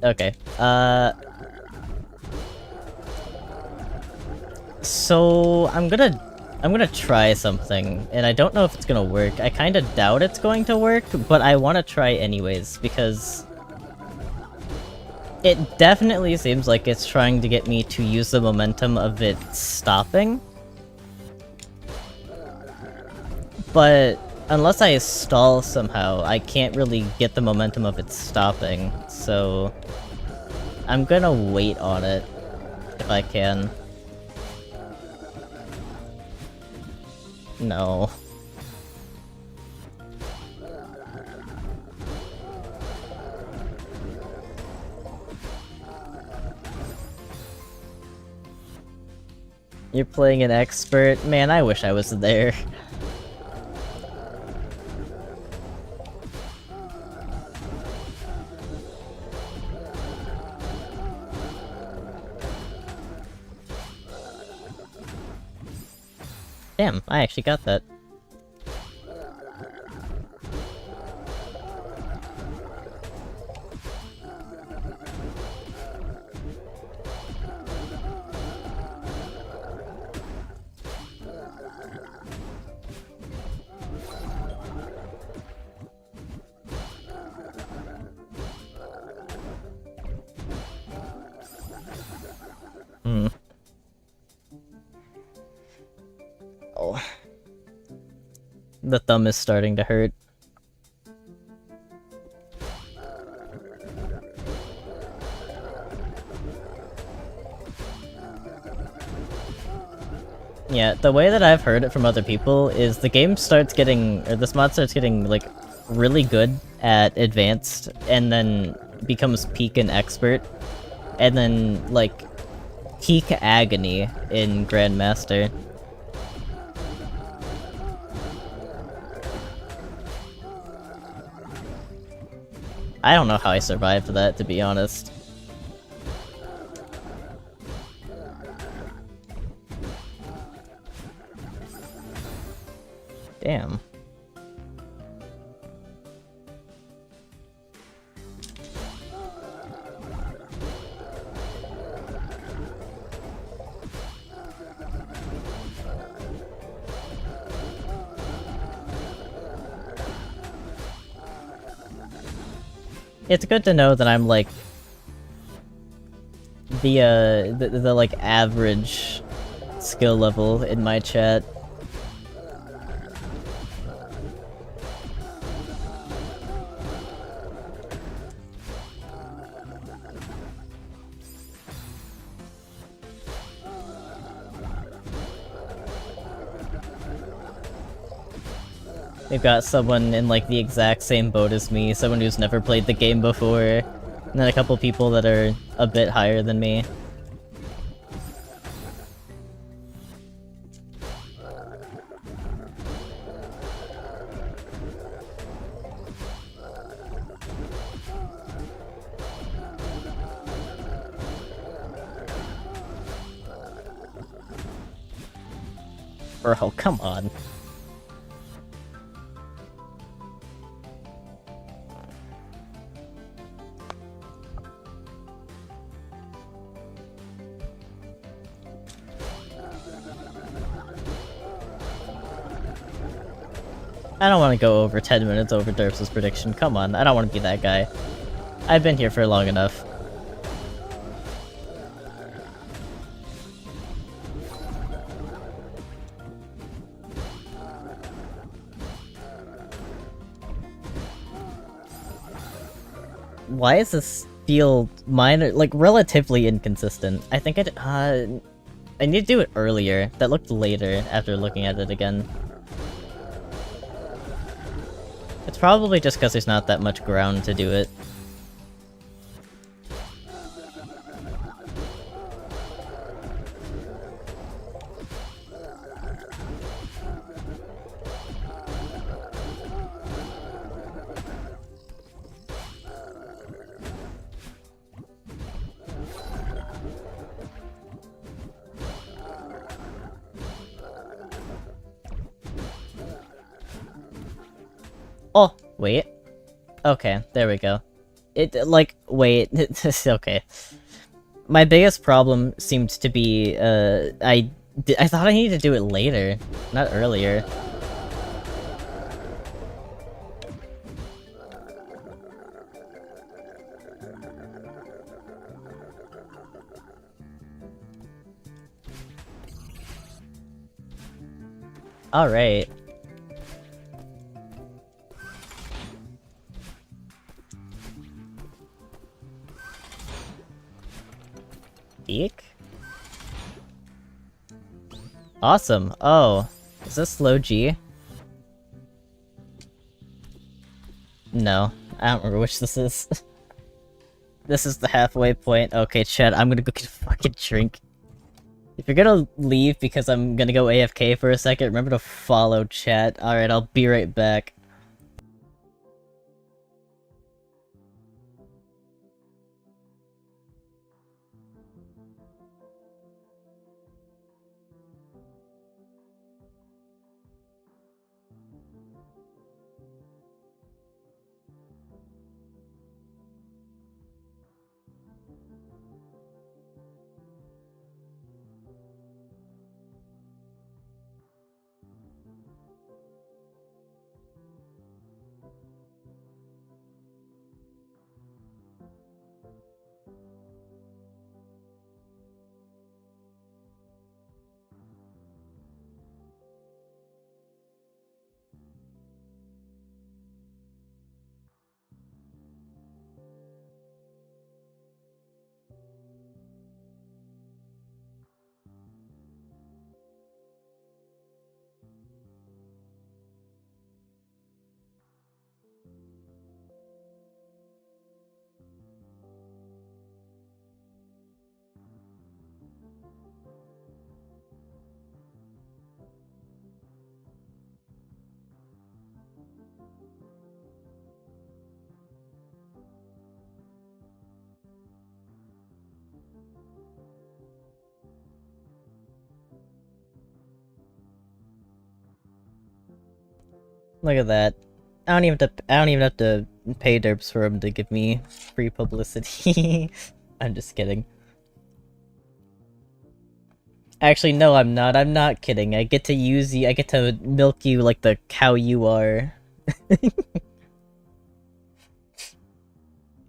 Okay, so I'm gonna try something, and I don't know if it's gonna work. I kinda doubt it's going to work, but I wanna try anyways, because it definitely seems like it's trying to get me to use the momentum of it stopping. But unless I stall somehow, I can't really get the momentum of it stopping, so I'm gonna wait on it, if I can. No. You're playing an expert? Man, I wish I was there. Damn, I actually got that. The thumb is starting to hurt. Yeah, the way that I've heard it from other people is the game starts getting, or this mod starts getting, like, really good at advanced, and then becomes peak and expert, and then, like, peak agony in Grandmaster. I don't know how I survived that, to be honest. Damn. It's good to know that I'm, like, the like, average skill level in my chat. They've got someone in, like, the exact same boat as me, someone who's never played the game before, and then a couple people that are a bit higher than me. Bro, come on. I don't want to go over 10 minutes over Derps' prediction. Come on, I don't want to be that guy. I've been here for long enough. Why is this feel minor, like, relatively inconsistent? I think I need to do it earlier. That looked later after looking at it again. It's probably just because there's not that much ground to do it. Oh, wait. Okay, there we go. Wait, okay. My biggest problem seemed to be, I thought I needed to do it later, not earlier. Alright. Eek? Awesome. Oh, is this low G? No, I don't remember which this is. This is the halfway point. Okay, Chad, I'm gonna go get a fucking drink. If you're gonna leave because I'm gonna go AFK for a second, remember to follow chat. Alright, I'll be right back. Look at that. I don't even have to pay derps for him to give me free publicity. I'm just kidding. Actually, no, I'm not. I'm not kidding. I get to use you. I get to milk you like the cow you are.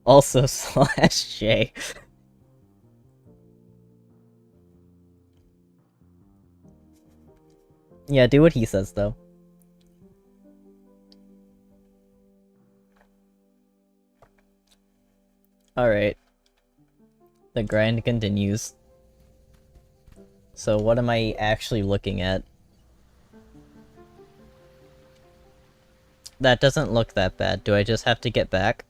Also slash J. Yeah, do what he says though. Alright. The grind continues. So what am I actually looking at? That doesn't look that bad. Do I just have to get back?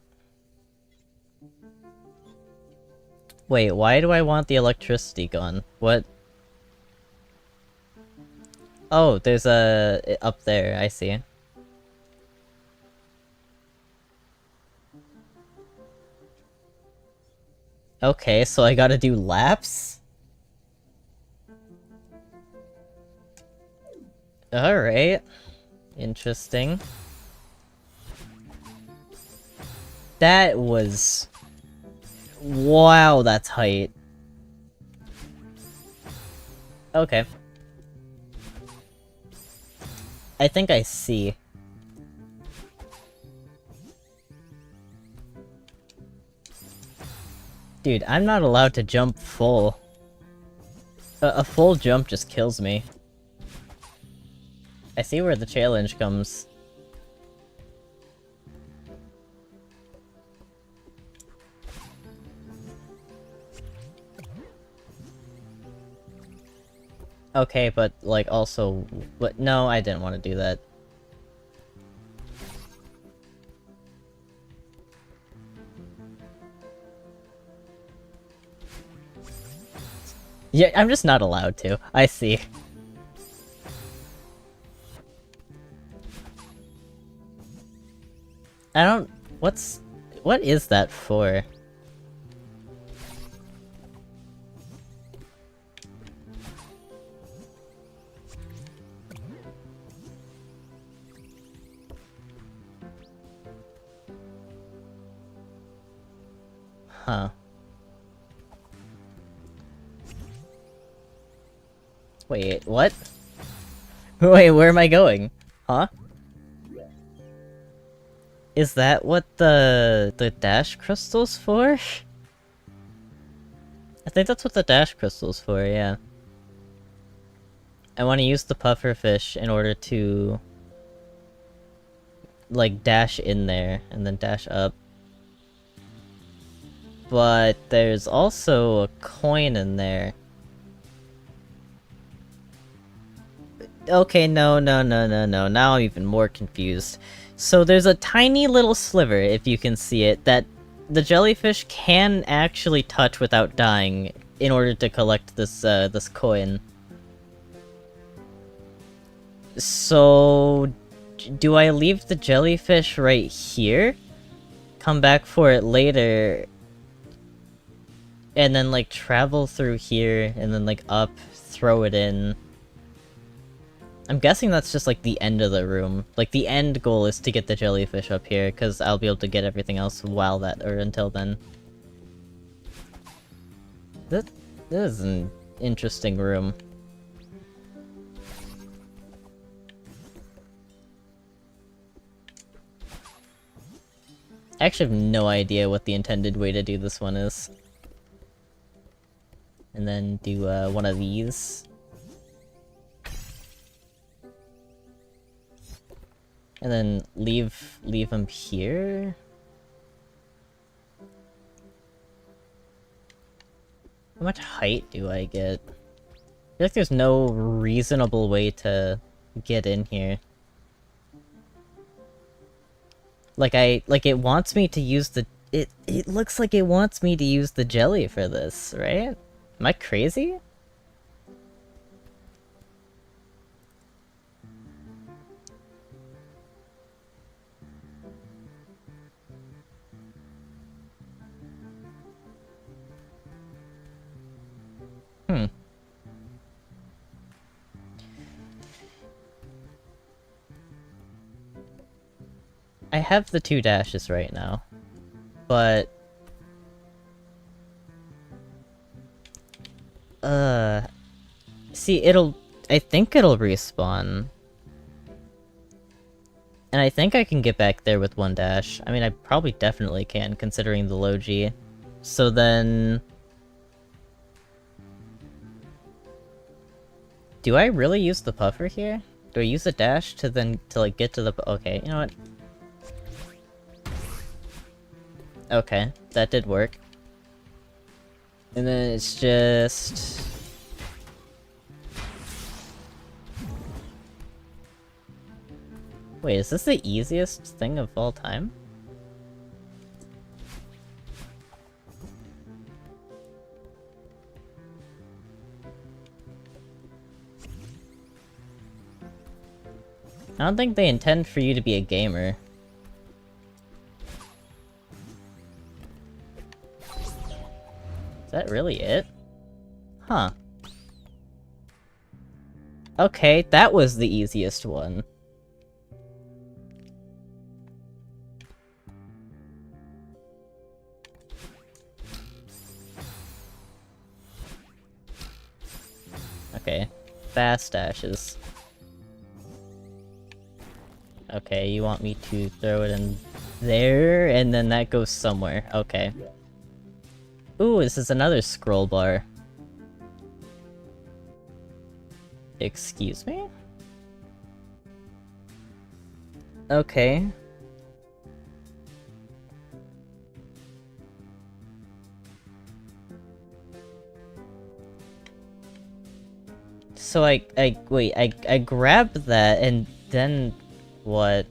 Wait, why do I want the electricity gone? What? Oh, there's a... up there, I see. Okay, so I gotta do laps? Alright. Interesting. That was... Wow, that's height. Okay. I think I see. Dude, I'm not allowed to jump full. A full jump just kills me. I see where the challenge comes. Okay, but, like, also... But no, I didn't want to do that. Yeah, I'm just not allowed to. I see. I don't... What's... What is that for? Huh. Wait, what? Wait, where am I going? Huh? Is that what the dash crystal's for? I think that's what the dash crystal's for, yeah. I want to use the puffer fish in order to... like, dash in there, and then dash up. But there's also a coin in there. Okay, no, now I'm even more confused. So there's a tiny little sliver, if you can see it, that the jellyfish can actually touch without dying in order to collect this, this coin. So... do I leave the jellyfish right here? Come back for it later... and then, like, travel through here, and then, like, up, throw it in... I'm guessing that's just, like, the end of the room. Like, the end goal is to get the jellyfish up here, because I'll be able to get everything else while that, or until then. This is an interesting room. I actually have no idea what the intended way to do this one is. And then do, one of these. And then leave them here? How much height do I get? I feel like there's no reasonable way to get in here. Like it wants me to use the... It looks like it wants me to use the jelly for this, right? Am I crazy? I have the 2 dashes right now, but see, I think it'll respawn. And I think I can get back there with 1 dash. I mean, I probably definitely can, considering the low G. So then... do I really use the puffer here? Do I use the dash to then, like, get to the... okay, you know what? Okay, that did work. And then it's just... wait, is this the easiest thing of all time? I don't think they intend for you to be a gamer. Is that really it? Huh. Okay, that was the easiest one. Okay, fast dashes. Okay, you want me to throw it in there, and then that goes somewhere. Okay. Ooh, this is another scroll bar. Excuse me? Okay. So wait, I grabbed that, and then what?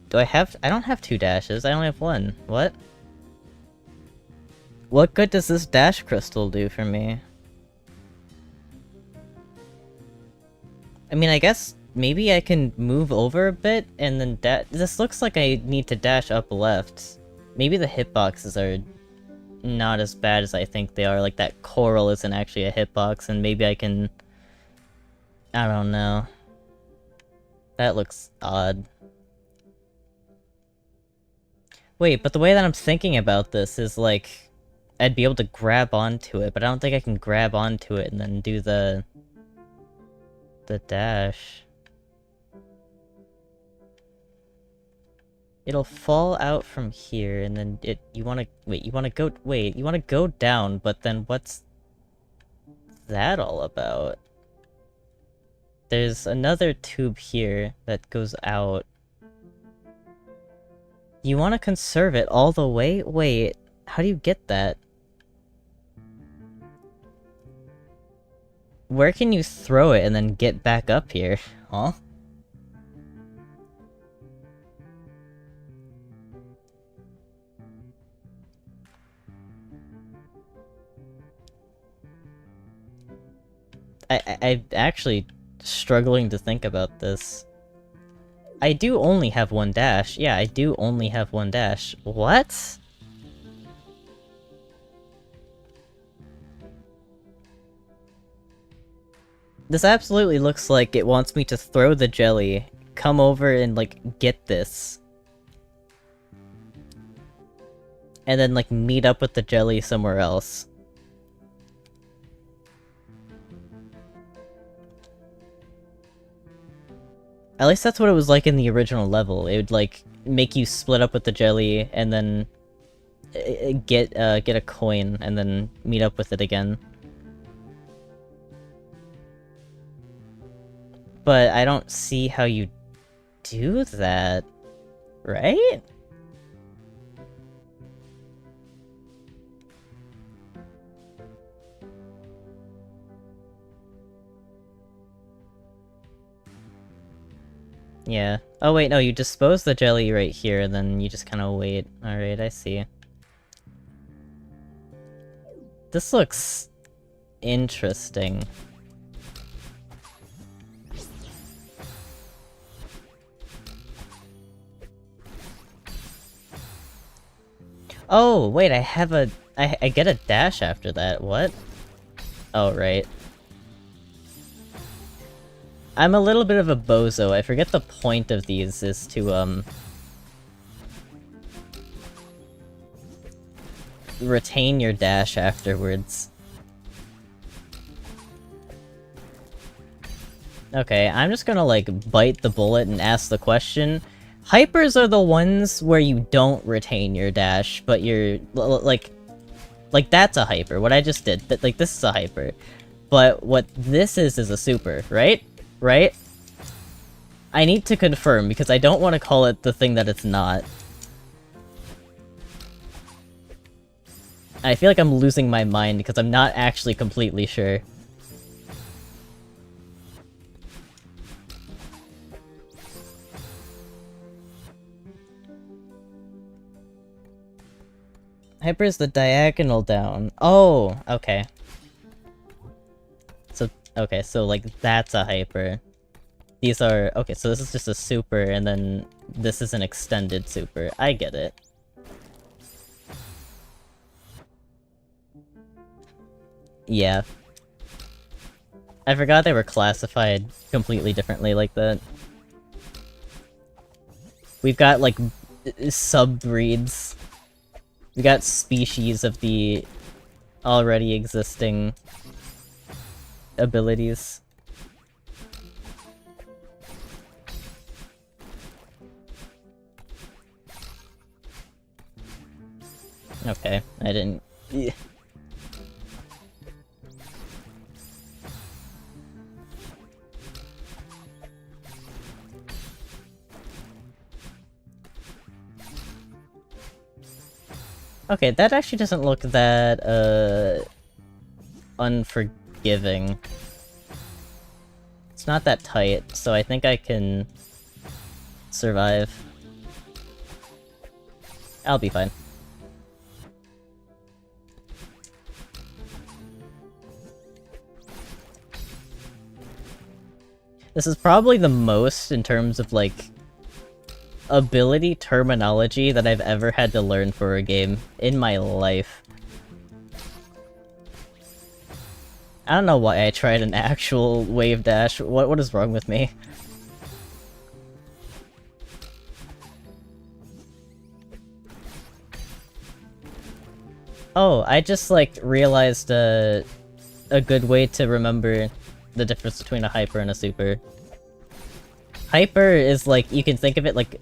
Do I have- I don't have 2 dashes, I only have 1. What? What good does this dash crystal do for me? I mean, I guess maybe I can move over a bit, and then this looks like I need to dash up left. Maybe the hitboxes are not as bad as I think they are, like that coral isn't actually a hitbox, and maybe I can... I don't know. That looks odd. Wait, but the way that I'm thinking about this is like... I'd be able to grab onto it, but I don't think I can grab onto it and then do the dash. It'll fall out from here, and then you wanna go down, but then what's that all about? There's another tube here that goes out. You wanna conserve it all the way? Wait, how do you get that? Where can you throw it and then get back up here? Huh? I'm actually struggling to think about this. I do only have 1 dash. Yeah, I do only have 1 dash. What? This absolutely looks like it wants me to throw the jelly, come over and, like, get this. And then, like, meet up with the jelly somewhere else. At least that's what it was like in the original level. It would, like, make you split up with the jelly, and then get a coin, and then meet up with it again. But I don't see how you do that, right? Yeah. Oh wait, no, you dispose the jelly right here, and then you just kind of wait. Alright, I see. This looks... interesting. Oh, wait, I have a... I get a dash after that, what? Oh, right. I'm a little bit of a bozo. I forget the point of these is to, retain your dash afterwards. Okay, I'm just gonna, like, bite the bullet and ask the question. Hypers are the ones where you don't retain your dash, but you're, like, that's a hyper. What I just did. Like, this is a hyper. But what this is a super, right? Right? I need to confirm, because I don't want to call it the thing that it's not. I feel like I'm losing my mind, because I'm not actually completely sure. Hyper is the diagonal down. Oh, okay. Okay, so, like, that's a hyper. These are... Okay, so this is just a super, and then this is an extended super. I get it. Yeah. I forgot they were classified completely differently like that. We've got, like, sub-breeds. We got species of the already existing abilities. Okay, I didn't... Yeah. Okay, that actually doesn't look that, unforgiving. It's not that tight, so I think I can survive. I'll be fine. This is probably the most in terms of, like, ability terminology that I've ever had to learn for a game in my life. I don't know why I tried an actual wave dash. What is wrong with me? Oh, I just, like, realized a good way to remember the difference between a hyper and a super. Hyper is, like, you can think of it like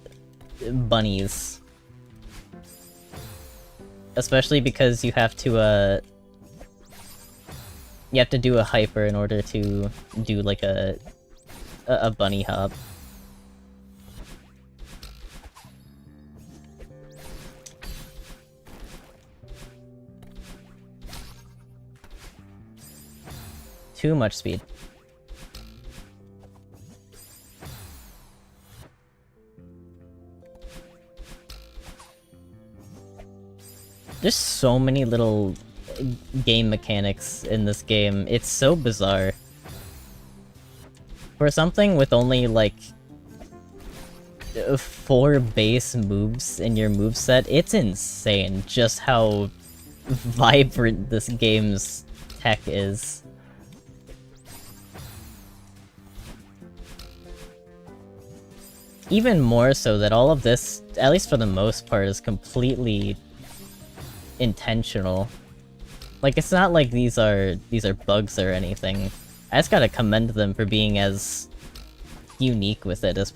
bunnies. Especially because you have to do a hyper in order to do, like, a bunny hop. Too much speed. There's so many little game mechanics in this game. It's so bizarre. For something with only, like, 4 base moves in your moveset, it's insane just how vibrant this game's tech is. Even more so that all of this, at least for the most part, is completely intentional. Like, it's not like these are bugs or anything. I just gotta commend them for being as unique with it as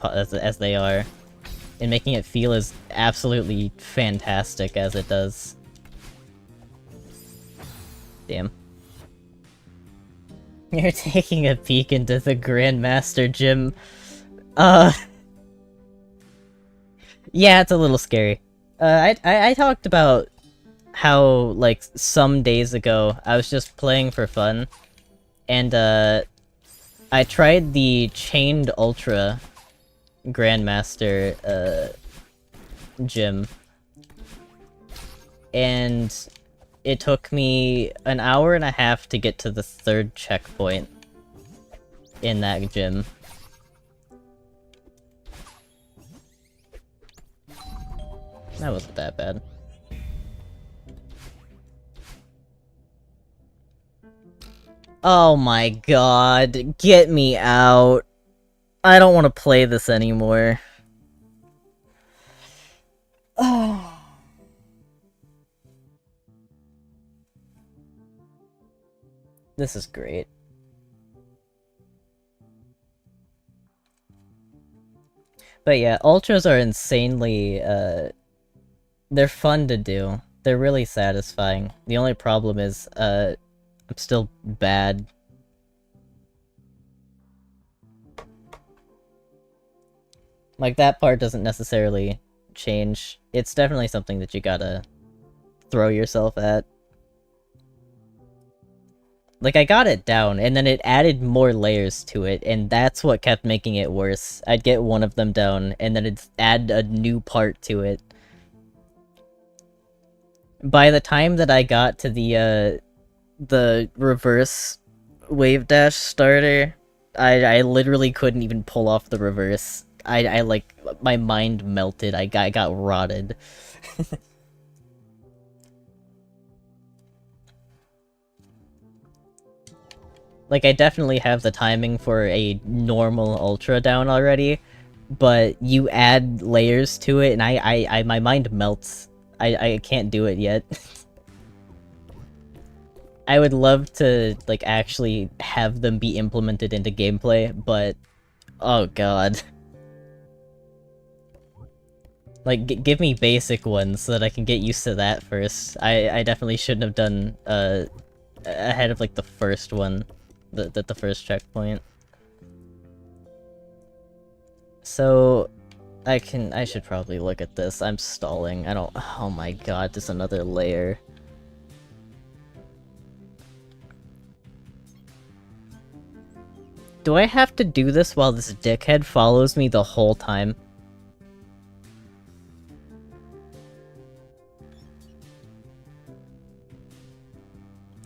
they are, and making it feel as absolutely fantastic as it does. Damn. You're taking a peek into the Grandmaster gym. Yeah, it's a little scary. I talked about how, like, some days ago, I was just playing for fun, and, I tried the Chained Ultra Grandmaster, gym. And it took me an hour and a half to get to the 3rd checkpoint in that gym. That wasn't that bad. Oh my god, get me out. I don't want to play this anymore. This is great. But yeah, ultras are insanely, they're fun to do. They're really satisfying. The only problem is, I'm still bad. Like, that part doesn't necessarily change. It's definitely something that you gotta throw yourself at. Like, I got it down, and then it added more layers to it, and that's what kept making it worse. I'd get one of them down, and then it'd add a new part to it. By the time that I got to the reverse wave dash starter, I literally couldn't even pull off the reverse. I like, my mind melted, I got rotted. Like, I definitely have the timing for a normal ultra down already, but you add layers to it, and my mind melts. I can't do it yet. I would love to, like, actually have them be implemented into gameplay, but... oh god. Like, give me basic ones so that I can get used to that first. I definitely shouldn't have done, ahead of, like, the first one. The first checkpoint. So... I should probably look at this. I'm stalling. I don't... oh my god, there's another layer. Do I have to do this while this dickhead follows me the whole time?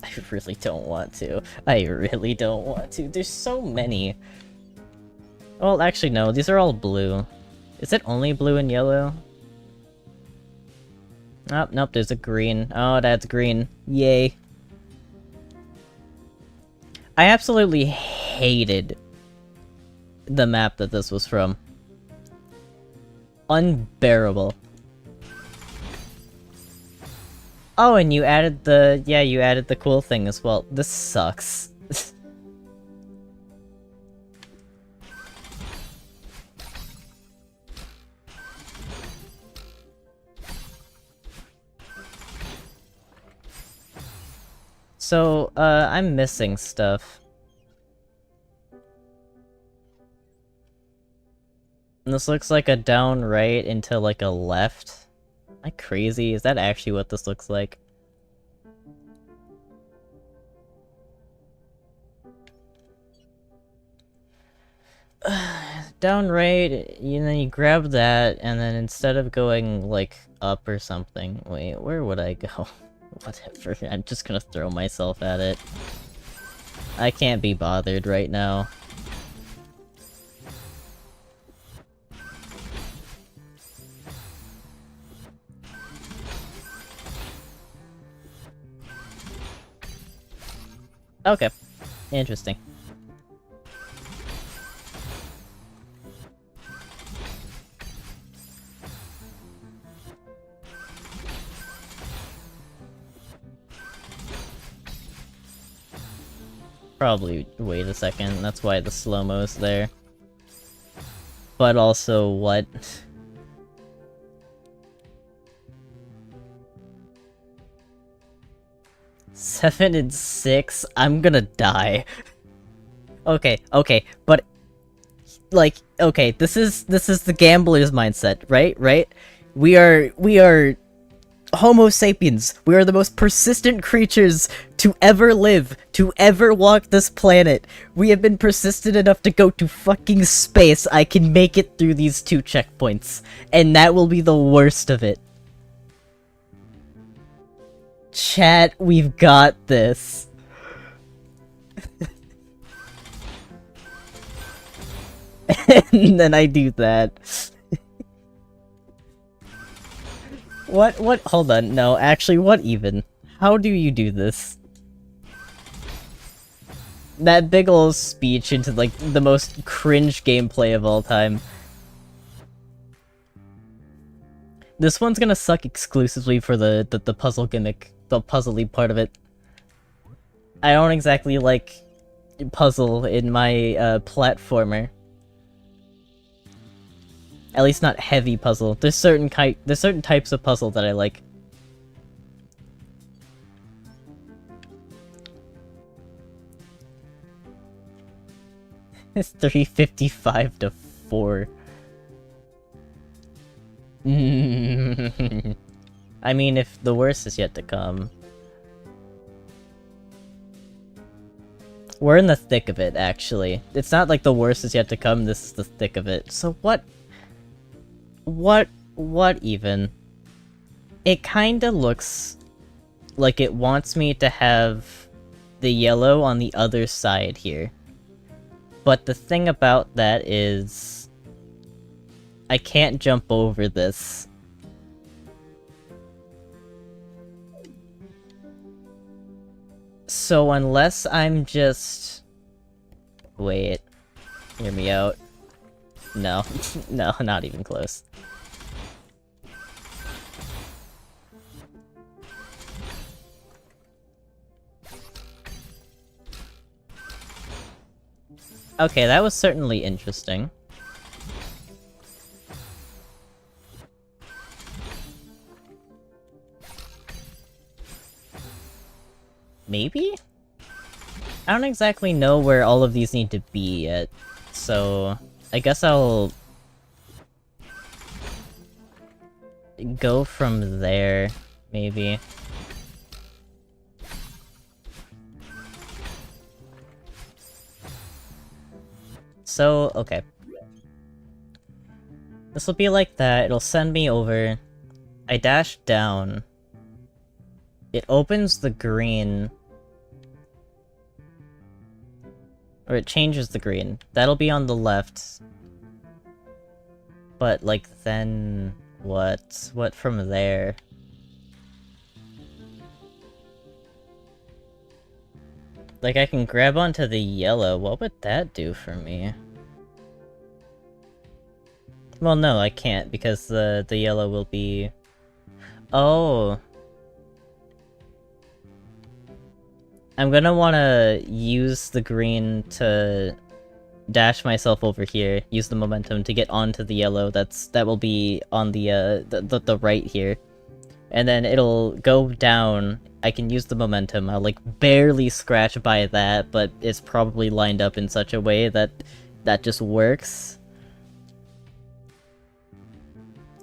I really don't want to. I really don't want to. There's so many. Well, actually no, these are all blue. Is it only blue and yellow? Oh, nope, there's a green. Oh, that's green. Yay. I absolutely hated the map that this was from. Unbearable. Oh, and you added the... yeah, you added the cool thing as well. This sucks. So, I'm missing stuff. And this looks like a down right into, like, a left. Am I crazy? Is that actually what this looks like? Down right, and then you grab that, and then instead of going, like, up or something... wait, where would I go? Whatever, I'm just gonna throw myself at it. I can't be bothered right now. Okay. Interesting. Probably wait a second, that's why the slow-mo's there. But also, what? Seven and 6? I'm gonna die. Okay, but... like, okay, this is the gambler's mindset, right? We are... Homo sapiens, we are the most persistent creatures to ever live, to ever walk this planet. We have been persistent enough to go to fucking space. I can make it through these 2 checkpoints, and that will be the worst of it. Chat, we've got this. And then I do that. What? Hold on, no, actually, what even? How do you do this? that big ol' speech into, like, the most cringe gameplay of all time. This one's gonna suck exclusively for the puzzle gimmick, the puzzly part of it. I don't exactly like puzzle in my platformer. At least not heavy puzzle. There's certain types of puzzle that I like. It's 355 to 4. I mean, if the worst is yet to come. We're in the thick of it, actually. It's not like the worst is yet to come, this is the thick of it. So what even? It kinda looks like it wants me to have the yellow on the other side here. But the thing about that is, I can't jump over this. So unless I'm just... Wait. Hear me out. No. No, not even close. Okay, that was certainly interesting. Maybe? I don't exactly know where all of these need to be yet, so I guess I'll go from there, maybe. So, okay. This will be like that, it'll send me over. I dash down. It opens the green. Or it changes the green. That'll be on the left. But, like, then... what? What from there? Like, I can grab onto the yellow. What would that do for me? Well, no, I can't, because the yellow will be... Oh! I'm gonna wanna use the green to dash myself over here, use the momentum to get onto the yellow that will be on the right here. And then it'll go down, I can use the momentum, I'll like barely scratch by that, but it's probably lined up in such a way that that just works.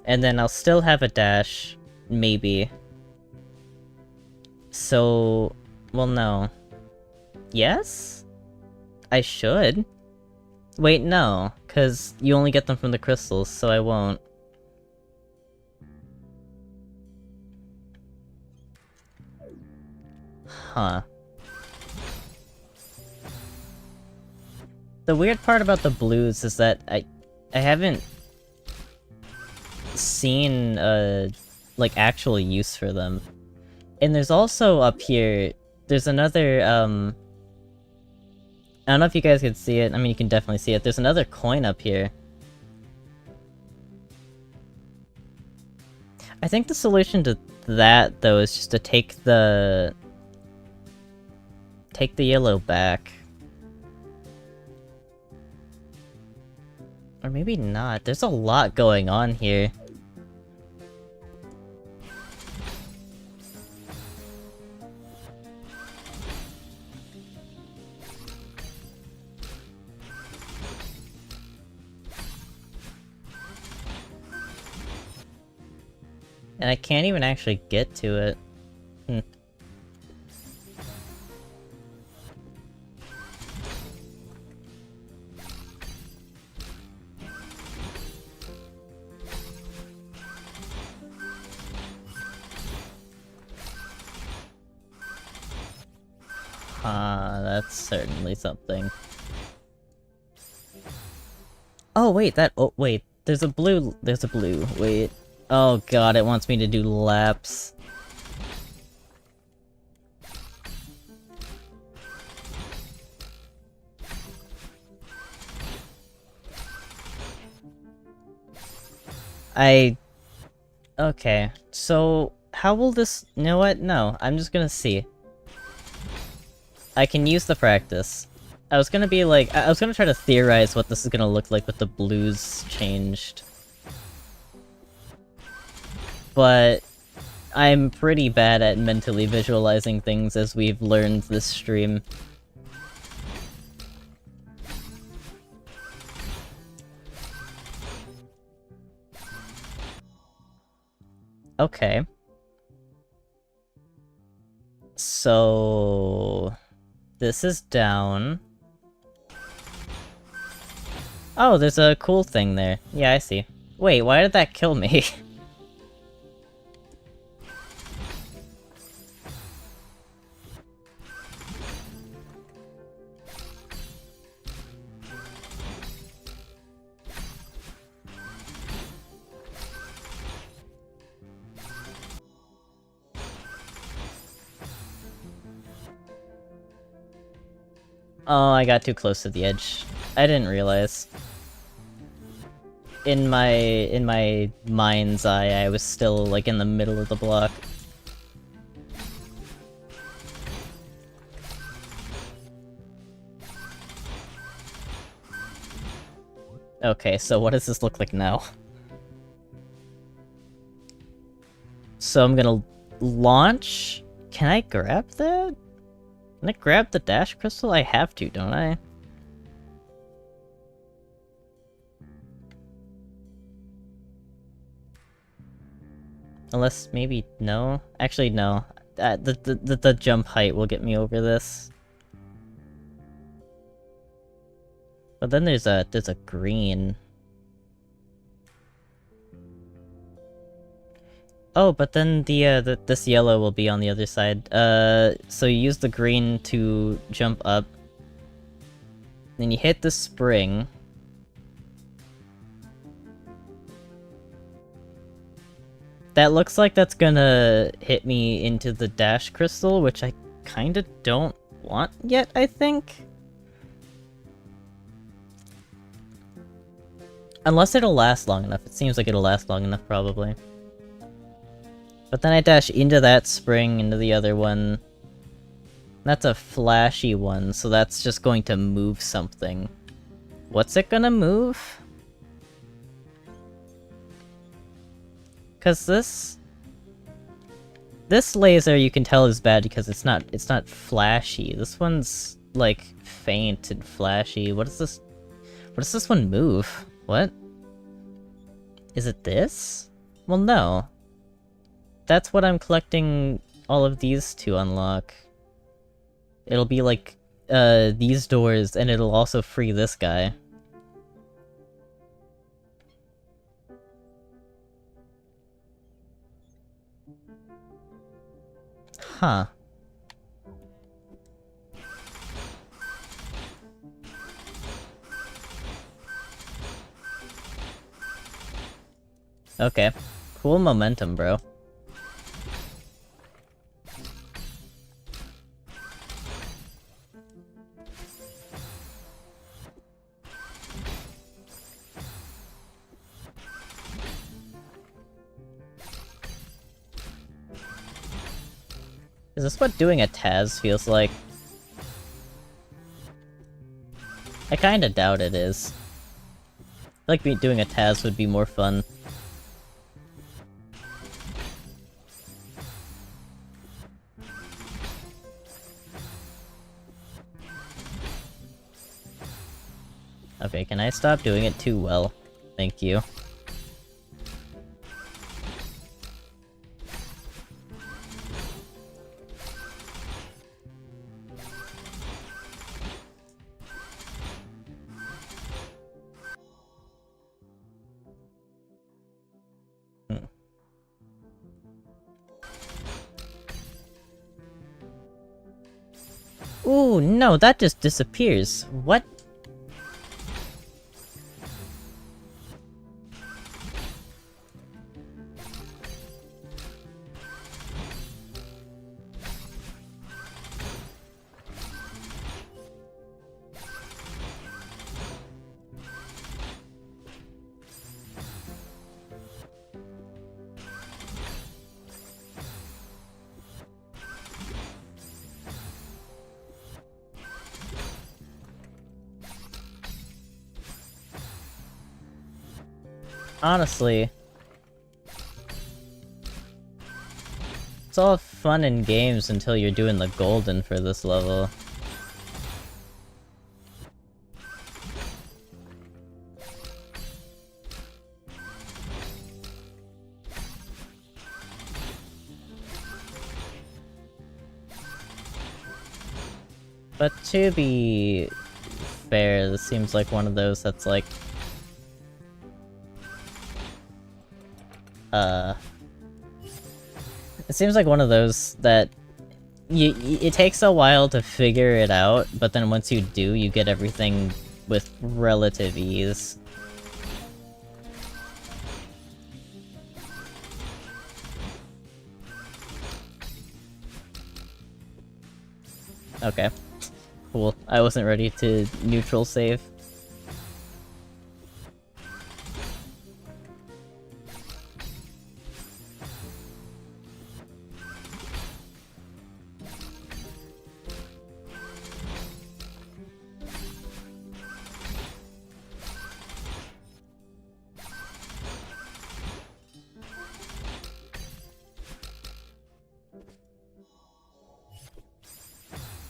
And then I'll still have a dash, maybe. So... well, no. Yes? I should. Wait, no, because you only get them from the crystals, so I won't. Huh. The weird part about the blues is that I haven't seen, like, actual use for them. And there's also up here, there's another, I don't know if you guys can see it, I mean you can definitely see it, there's another coin up here. I think the solution to that, though, is just to take the yellow back. Or maybe not, there's a lot going on here. And I can't even actually get to it. That's certainly something. Oh wait, wait, there's a blue, wait. Oh god, it wants me to do laps. I... Okay, so how will this... You know what? No, I'm just gonna see. I can use the practice. I was gonna be like... I was gonna try to theorize what this is gonna look like with the blues changed. But... I'm pretty bad at mentally visualizing things as we've learned this stream. Okay. So... This is down. Oh, there's a cool thing there. Yeah, I see. Wait, why did that kill me? Oh, I got too close to the edge. I didn't realize. In my mind's eye, I was still, like, in the middle of the block. Okay, so what does this look like now? So I'm gonna launch? Can I grab that? Can I grab the dash crystal? I have to, don't I? Unless, maybe, no? Actually, no. The jump height will get me over this. But then there's a green. Oh, but then this yellow will be on the other side. So you use the green to jump up. Then you hit the spring. That looks like that's gonna hit me into the dash crystal, which I kinda don't want yet, I think? Unless it'll last long enough. It seems like it'll last long enough, probably. But then I dash into that spring, into the other one. That's a flashy one, so that's just going to move something. What's it gonna move? Cause this laser you can tell is bad because it's not flashy. This one's like faint and flashy. What does this one move? What? Is it this? Well, no. That's what I'm collecting all of these to unlock. It'll be like, these doors, and it'll also free this guy. Huh. Okay. Cool momentum, bro. Is this what doing a Taz feels like? I kinda doubt it is. I feel like doing a Taz would be more fun. Okay, can I stop doing it too well? Thank you. Ooh, no, that just disappears. What? Honestly, it's all fun and games until you're doing the golden for this level. But to be fair, this seems like one of those that's like... It seems like one of those that... it takes a while to figure it out, but then once you do, you get everything with relative ease. Okay. Cool. I wasn't ready to neutral save.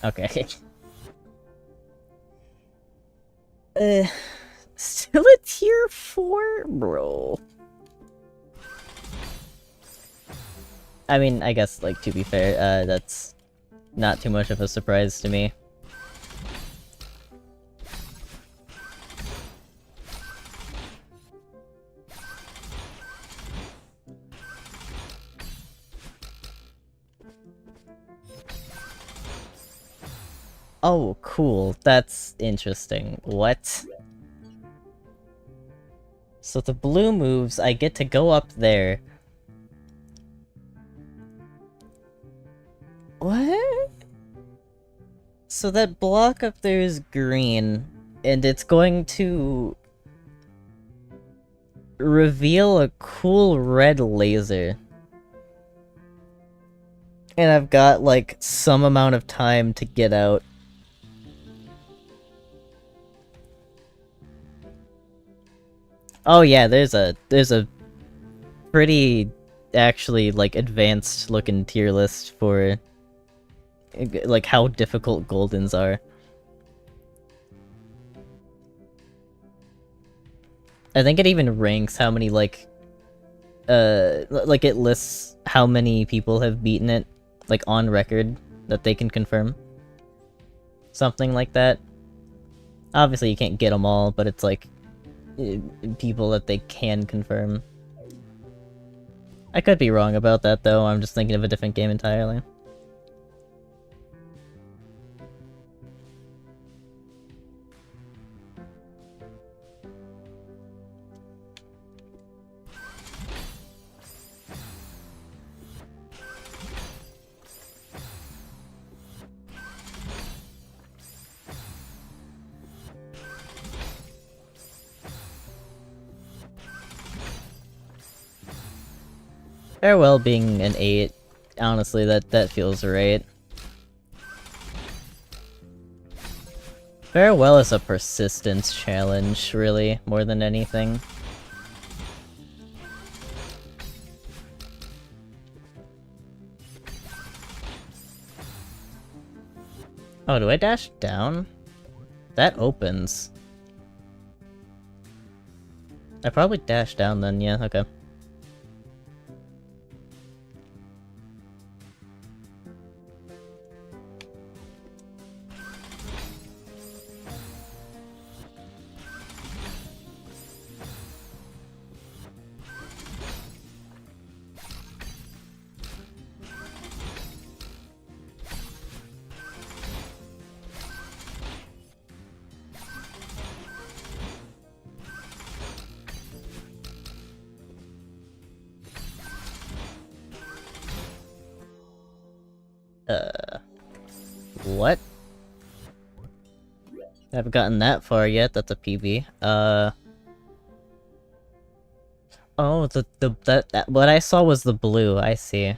Okay. Still a tier 4? Bro. I mean, I guess, like, to be fair, that's not too much of a surprise to me. Oh, cool. That's interesting. What? So the blue moves, I get to go up there. What? So that block up there is green, and it's going to reveal a cool red laser. And I've got, like, some amount of time to get out. Oh yeah, there's a pretty, actually, like, advanced looking tier list for, like, how difficult Goldens are. I think it even ranks how many, like, it lists how many people have beaten it, like, on record, that they can confirm. Something like that. Obviously you can't get them all, but it's like, people that they can confirm. I could be wrong about that, though. I'm just thinking of a different game entirely. Farewell being an 8, honestly, that feels right. Farewell is a persistence challenge, really, more than anything. Oh, do I dash down? That opens. I probably dash down then, yeah, okay. What? I haven't gotten that far yet, that's a PB. Oh, that what I saw was the blue, I see.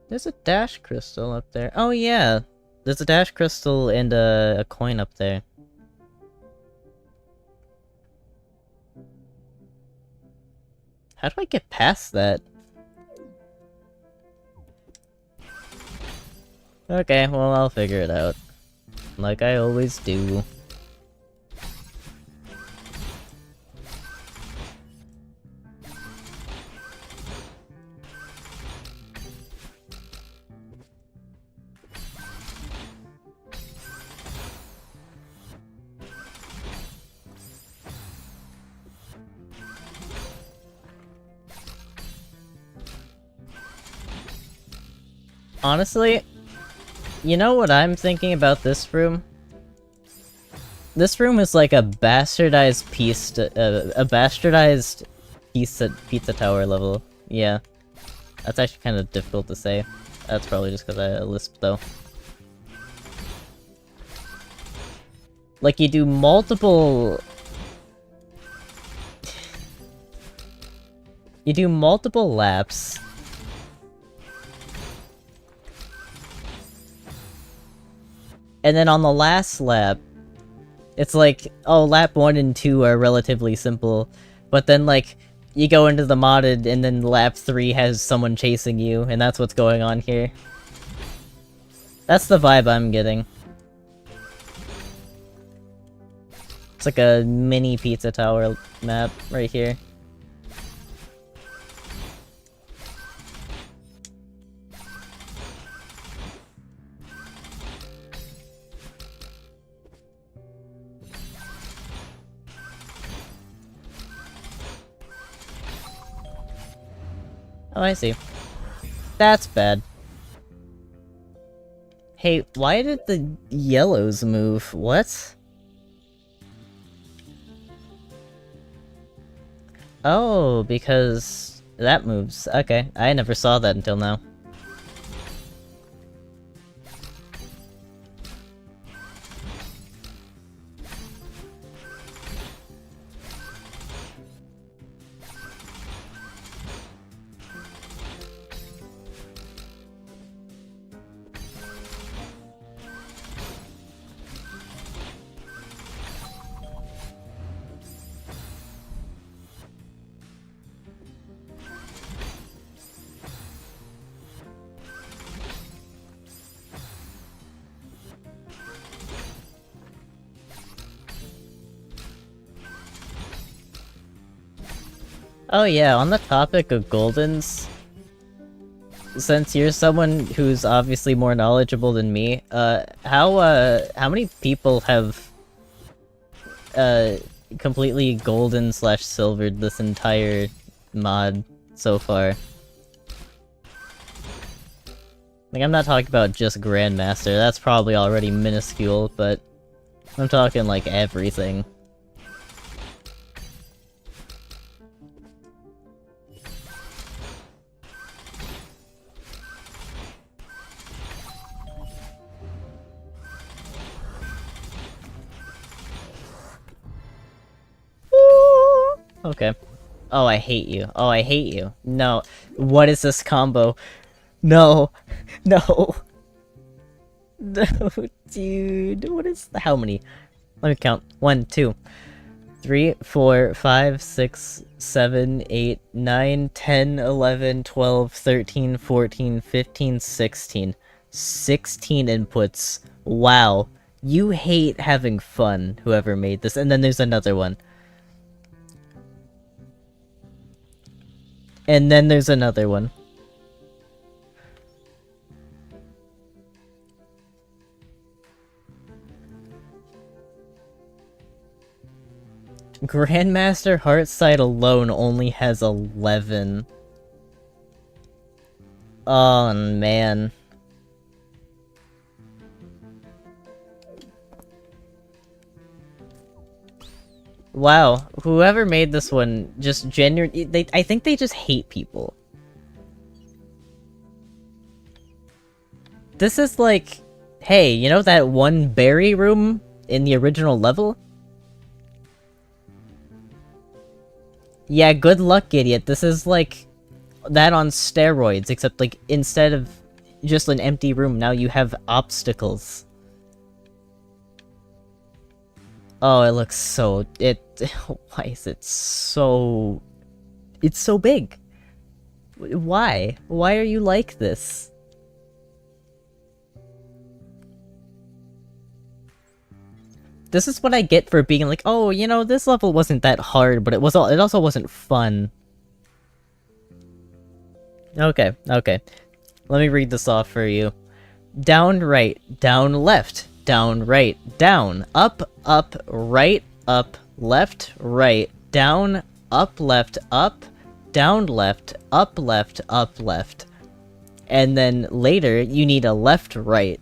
There's a dash crystal up there. Oh yeah! There's a dash crystal and a coin up there. How do I get past that? Okay, well, I'll figure it out. Like I always do. Honestly, you know what I'm thinking about this room? This room is like a bastardized pizza tower level. Yeah. That's actually kind of difficult to say. That's probably just because I lisp though. Like you do multiple... you do multiple laps. And then on the last lap, it's like, oh, lap 1 and 2 are relatively simple, but then, like, you go into the modded, and then lap 3 has someone chasing you, and that's what's going on here. That's the vibe I'm getting. It's like a mini pizza tower map right here. Oh, I see. That's bad. Hey, why did the yellows move? What? Oh, because that moves. Okay, I never saw that until now. Oh yeah, on the topic of Goldens, since you're someone who's obviously more knowledgeable than me, how many people have, completely golden slash silvered this entire mod so far? Like, I'm not talking about just Grandmaster, that's probably already minuscule, but I'm talking, like, everything. Okay. Oh, I hate you. Oh, I hate you. No. What is this combo? No. No. No, dude. What is... how many? Let me count. 1, 2, 3, 4, 5, 6, 7, 8, 9, 10, 11, 12, 13, 14, 15, 16. 16 inputs. Wow. You hate having fun, whoever made this. And then there's another one. And then there's another one. Grandmaster Heartside alone only has 11. Oh, man. Wow, whoever made this one just genuinely, I think they just hate people. This is like, hey, you know that one berry room in the original level? Yeah, good luck, idiot. This is like that on steroids, except like instead of just an empty room, now you have obstacles. Oh, it looks so... Why is it so... It's so big. Why? Why are you like this? This is what I get for being like, oh, you know, this level wasn't that hard, but it also wasn't fun. Okay, okay. Let me read this off for you. Down, right, down, left, down, right, down, up, right, up, left, right, down, up, left, up, down, left, up, left, up, left. And then later, you need a left, right.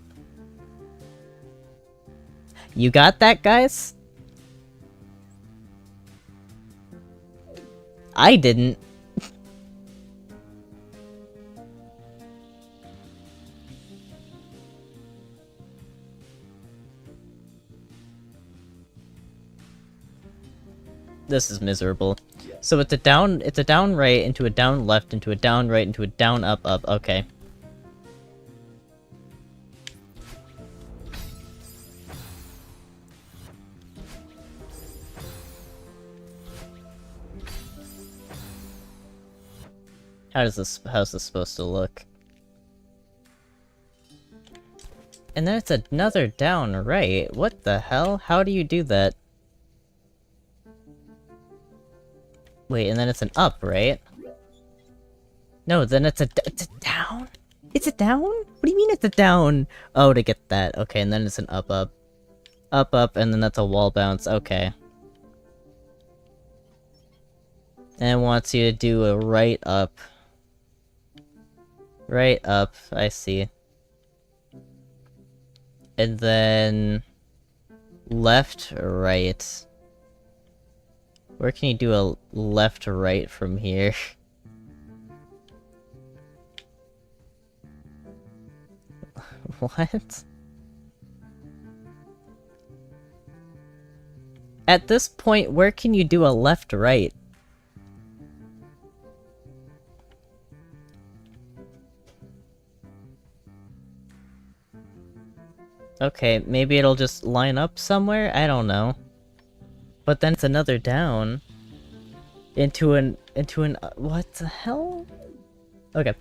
You got that, guys? I didn't. This is miserable. So it's a down right into a down left into a down right into a down up up. Okay. How's this supposed to look? And then it's another down right. What the hell? How do you do that? Wait, and then it's an up, right? No, then it's a down? It's a down? What do you mean it's a down? Oh, to get that. Okay, and then it's an up, up. Up, up, and then that's a wall bounce. Okay. And it wants you to do a right up. Right up, I see. And then... left, right. Where can you do a left or right from here? What? At this point, where can you do a left or right? Okay, maybe it'll just line up somewhere? I don't know. But then it's another down. Into an, what the hell? Okay.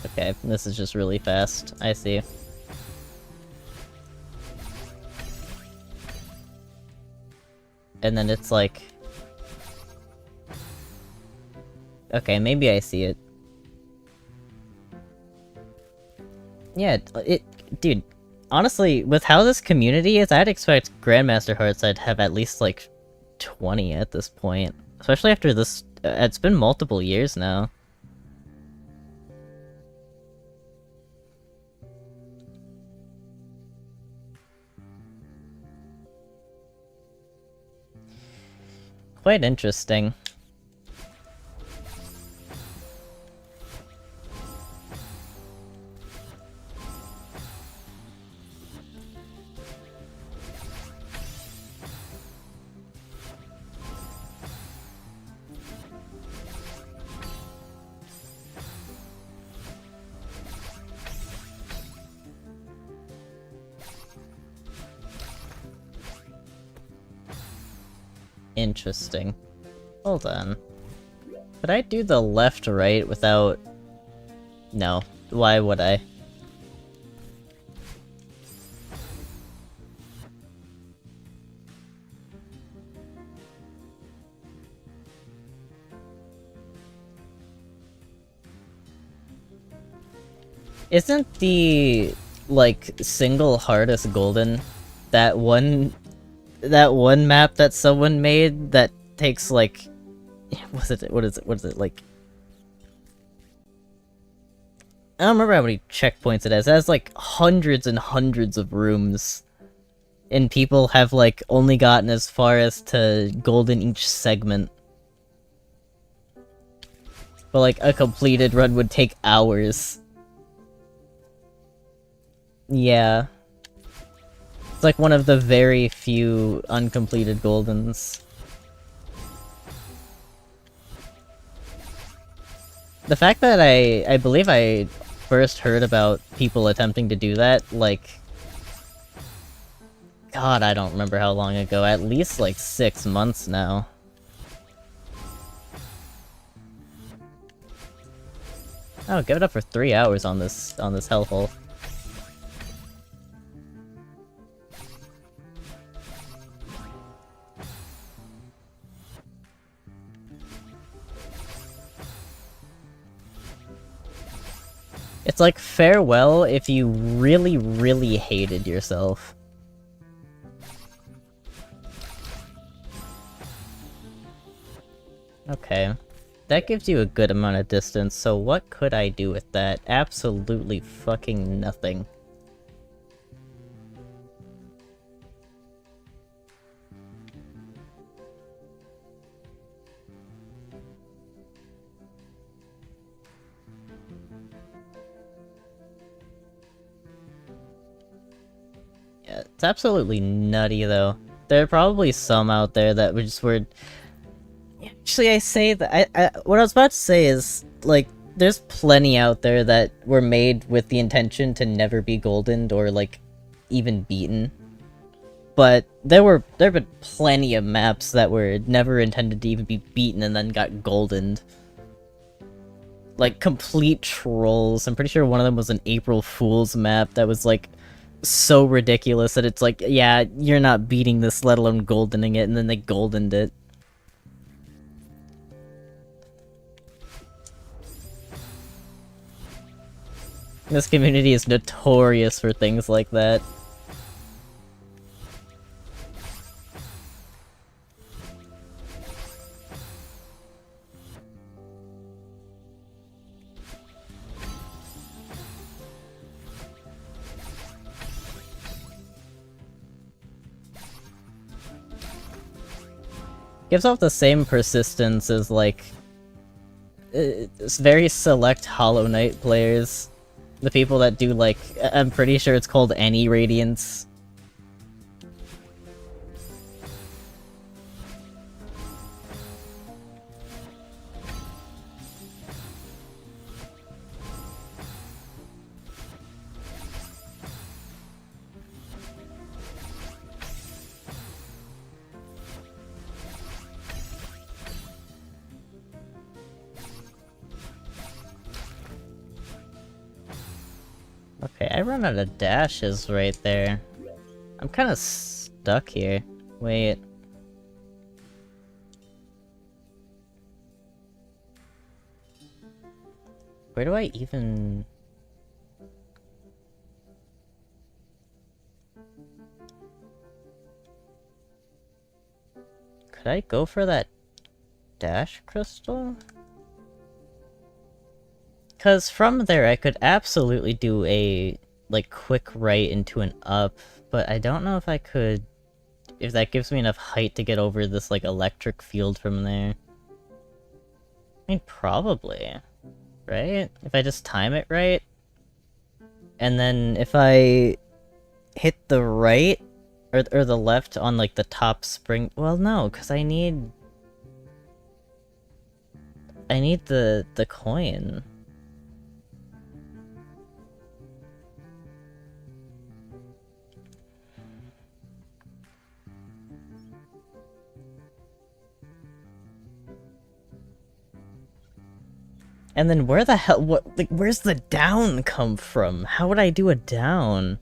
Okay, this is just really fast. I see. And then it's like... okay, maybe I see it. Yeah, dude, honestly, with how this community is, I'd expect Grandmaster Heartside to have at least, like, 20 at this point. Especially after this... it's been multiple years now. Quite interesting. Interesting. Hold on. Could I do the left-right without... no. Why would I? Isn't the, like, single hardest golden that one map that someone made that takes, like... what is it, like... I don't remember how many checkpoints it has. It has like hundreds and hundreds of rooms. And people have like only gotten as far as to gold in each segment. But like a completed run would take hours. Yeah. It's like one of the very few uncompleted Goldens. The fact that I believe I first heard about people attempting to do that, like... God, I don't remember how long ago, at least like 6 months now. Oh, give it up for 3 hours on this hellhole. It's like farewell if you really, really hated yourself. Okay. That gives you a good amount of distance, so what could I do with that? Absolutely fucking nothing. Yeah, it's absolutely nutty though. There are probably some out there that were actually, I say that what I was about to say is, like, there's plenty out there that were made with the intention to never be goldened or, like, even beaten. But there have been plenty of maps that were never intended to even be beaten and then got goldened. Like, complete trolls. I'm pretty sure one of them was an April Fool's map that was, like, so ridiculous that it's like, yeah, you're not beating this, let alone goldening it, and then they goldened it. This community is notorious for things like that. Gives off the same persistence as, like, it's very select Hollow Knight players. The people that do, like, I'm pretty sure it's called Any Radiance. Okay, I run out of dashes right there. I'm kind of stuck here. Wait. Where do I even... Could I go for that dash crystal? Because from there I could absolutely do a, like, quick right into an up, but I don't know if I could... if that gives me enough height to get over this, like, electric field from there. I mean, probably. Right? If I just time it right? And then if I hit the right, or the left on, like, the top spring... Well, no, because I need the coin. And then where the hell, what, like, where's the down come from? How would I do a down?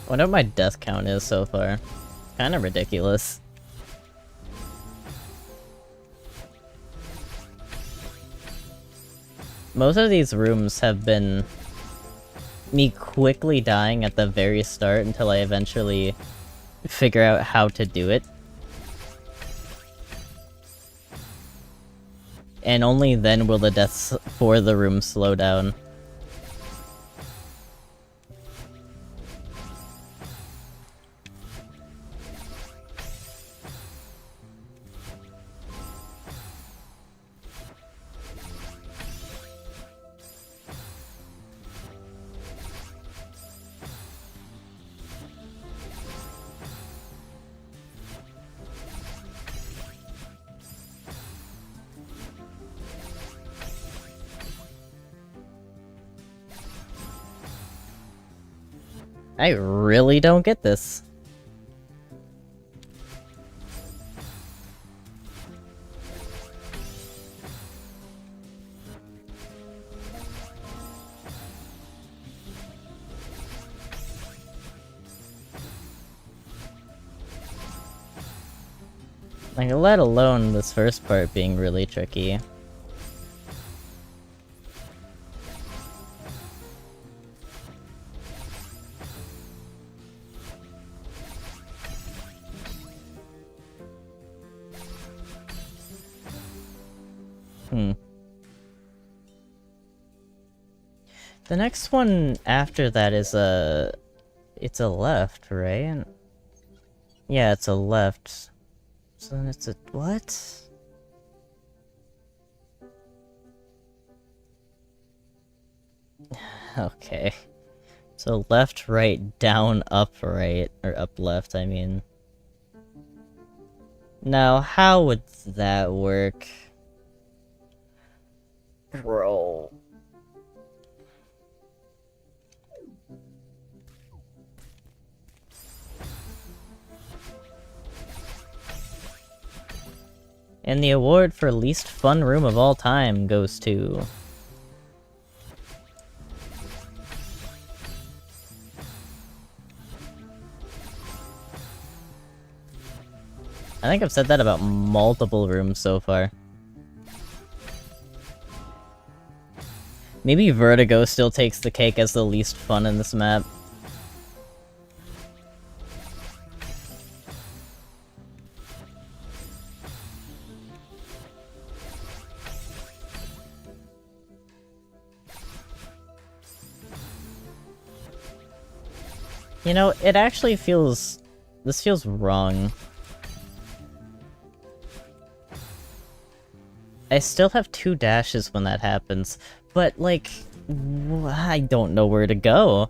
Wonder what my death count is so far. Kinda ridiculous. Most of these rooms have been me quickly dying at the very start until I eventually figure out how to do it. And only then will the deaths for the room slow down. I really don't get this. Like, let alone this first part being really tricky. The next one after that is it's a left, right? Yeah, it's a left. So then it's a... what? Okay. So left, right, down, up, right. Or up, left, I mean. Now, how would that work? Bro. And the award for least fun room of all time goes to... I think I've said that about multiple rooms so far. Maybe Vertigo still takes the cake as the least fun in this map. You know, it actually feels... this feels wrong. I still have 2 dashes when that happens, but, like, I don't know where to go.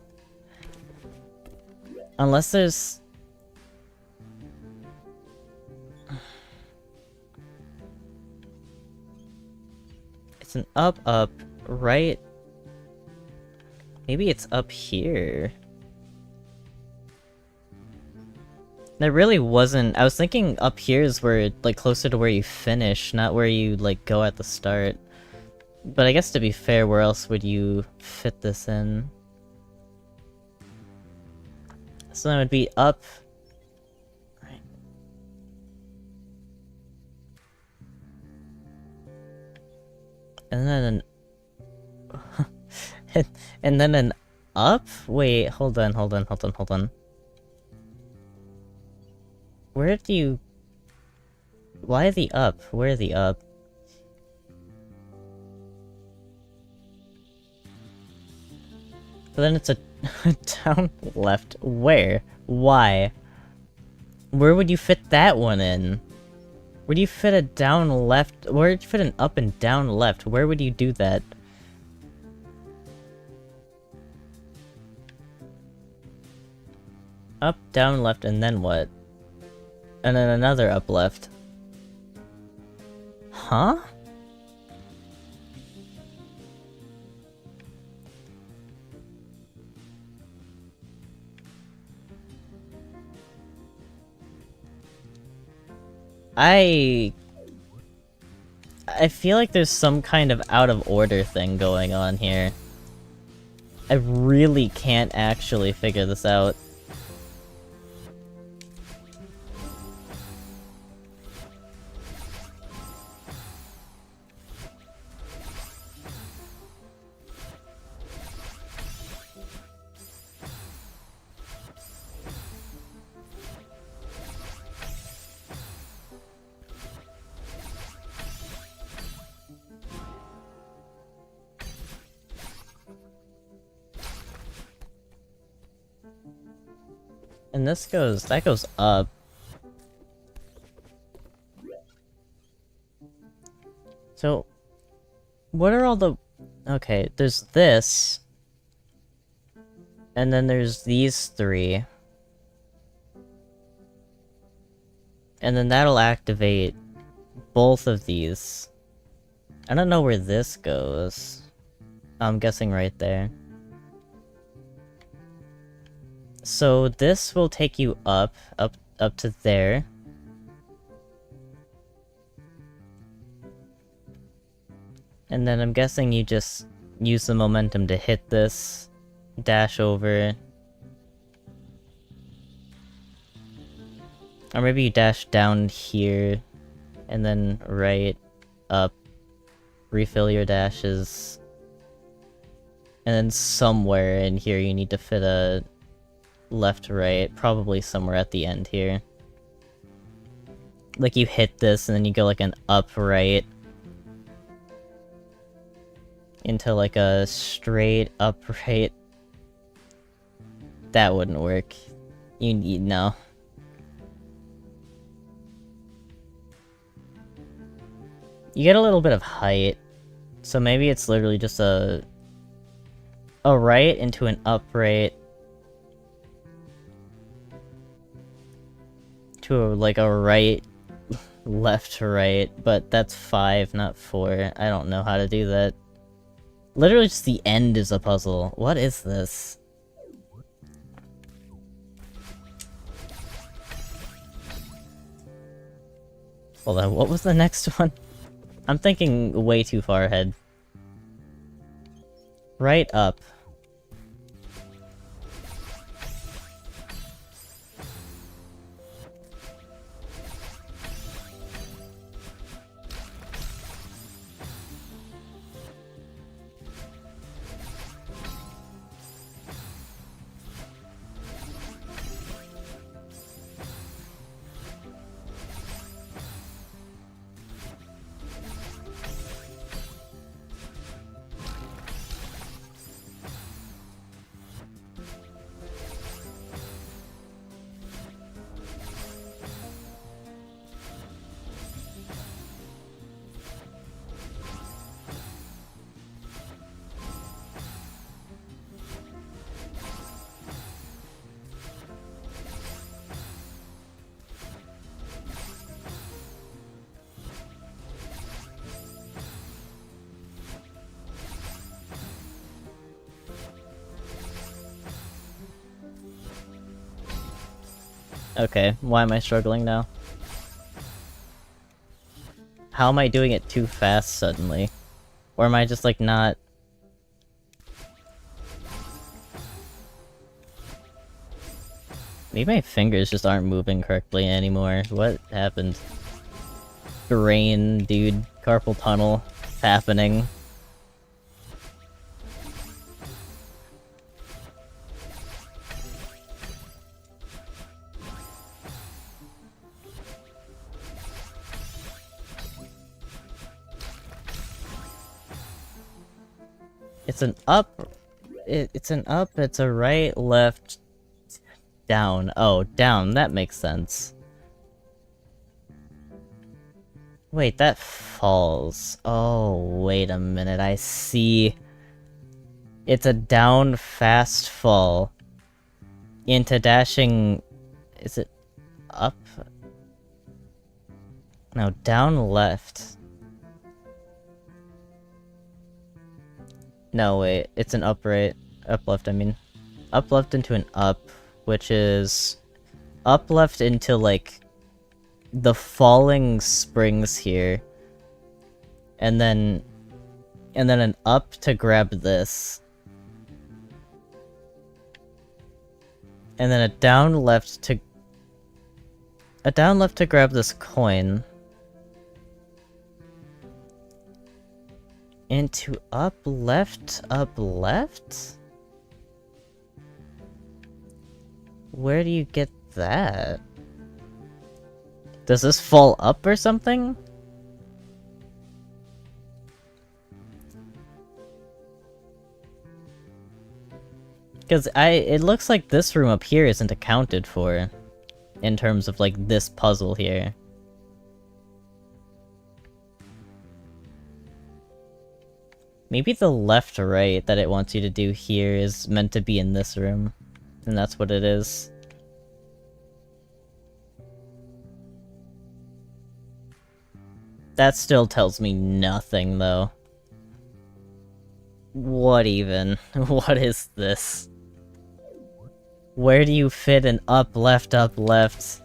Unless there's... it's an up, up, right? Maybe it's up here. There really wasn't... I was thinking up here is where, like, closer to where you finish, not where you, like, go at the start. But I guess to be fair, where else would you fit this in? So then it would be up... right. And then an... and then an up? Wait, hold on. Where do you... why the up? Where the up? But then it's a down left. Where? Why? Where would you fit that one in? Where do you fit a down left? Where would you fit an up and down left? Where would you do that? Up, down, left, and then what? And then another up left. Huh? I feel like there's some kind of out of order thing going on here. I really can't actually figure this out. And that goes up. So, what are all the... Okay, there's this. And then there's these three. And then that'll activate both of these. I don't know where this goes. I'm guessing right there. So this will take you up to there. And then I'm guessing you just use the momentum to hit this, dash over. Or maybe you dash down here, and then right up, refill your dashes. And then somewhere in here you need to fit a left to right, probably somewhere at the end here. Like you hit this and then you go like an up right into like a straight up right. That wouldn't work. You need no. You get a little bit of height, so maybe it's literally just a right into an upright to like a right, left to right, but that's 5, not 4. I don't know how to do that. Literally just the end is a puzzle. What is this? Hold on, what was the next one? I'm thinking way too far ahead. Right up. Okay, why am I struggling now? How am I doing it too fast suddenly? Or am I just like not... Maybe my fingers just aren't moving correctly anymore. What happened? Brain, dude. Carpal tunnel. Happening. It's an up... It's an up, it's a right, left, down. Oh, down, that makes sense. Wait, that falls. Oh, wait a minute, I see. It's a down fast fall into dashing... Is it up? No, down left. No, wait, it's an up right. Up left, I mean. Up left into an up, which is up left into, like, the falling springs here. And then an up to grab this. And then a down left to grab this coin. Into up left? Where do you get that? Does this fall up or something? Because it looks like this room up here isn't accounted for in terms of, like, this puzzle here. Maybe the left or right that it wants you to do here is meant to be in this room. And that's what it is. That still tells me nothing, though. What even? What is this? Where do you fit an up, left, up, left?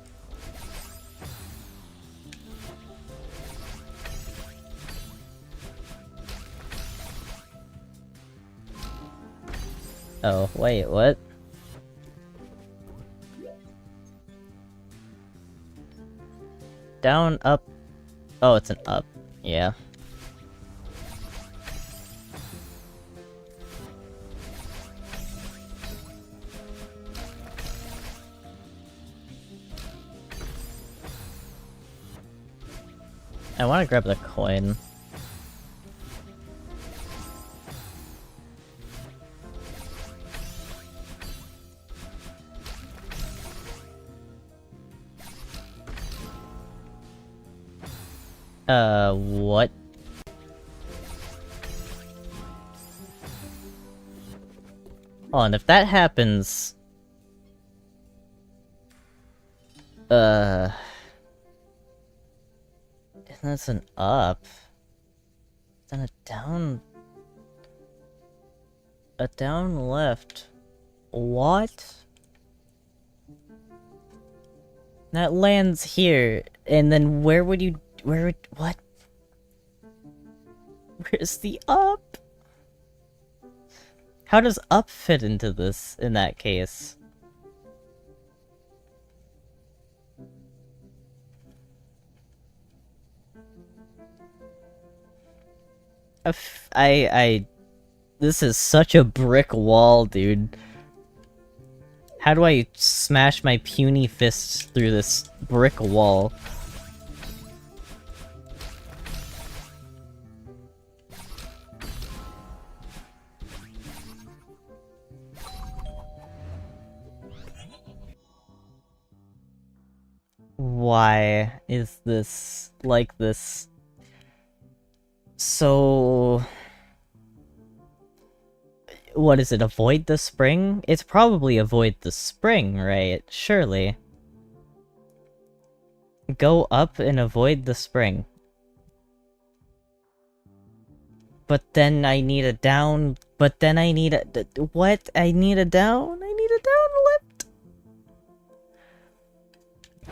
Oh, wait, what? Down, up. Oh, it's an up. Yeah. I want to grab the coin. What? Oh, and if that happens... That's an up. Then a down... A down left. What? That lands here, and then where would you... Where would... What? Where's the up? How does up fit into this, in that case? This is such a brick wall, dude. How do I smash my puny fists through this brick wall? Why is this like this? So... What is it, avoid the spring? It's probably avoid the spring, right? Surely. Go up and avoid the spring. But then I need a down... But then I need a... What? I need a down? I need a down left?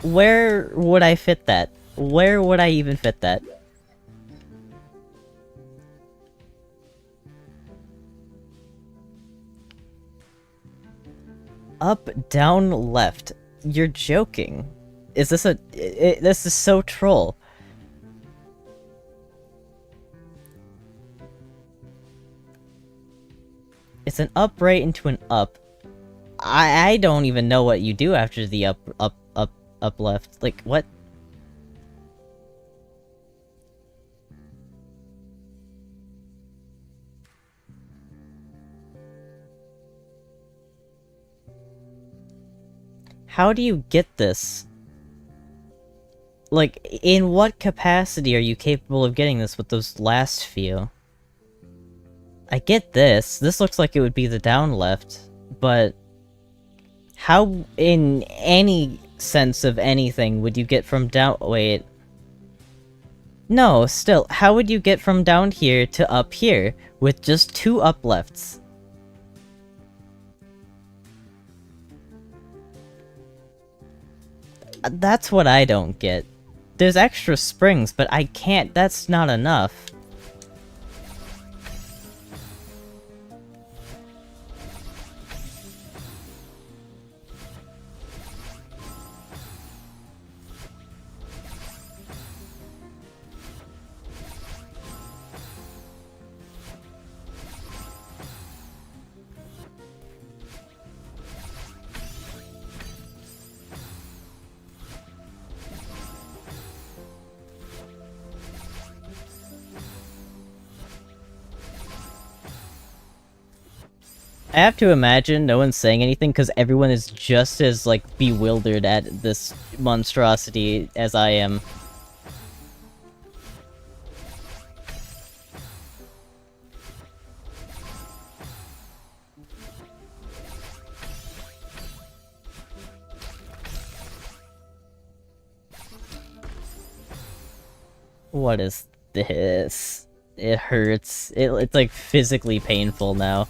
Where would I fit that? Where would I even fit that? Up, down, left. You're joking. Is this a... this is so troll. It's an up right into an up. I don't even know what you do after the up left. Like, what? How do you get this? Like, in what capacity are you capable of getting this with those last few? I get this. This looks like it would be the down left, but... How, in any sense of anything, would you get from down... Wait. No, still, how would you get from down here to up here, with just 2 up lefts? That's what I don't get. There's extra springs, but I can't... That's not enough. I have to imagine no one's saying anything because everyone is just as, like, bewildered at this monstrosity as I am. What is this? It hurts. It's like physically painful now.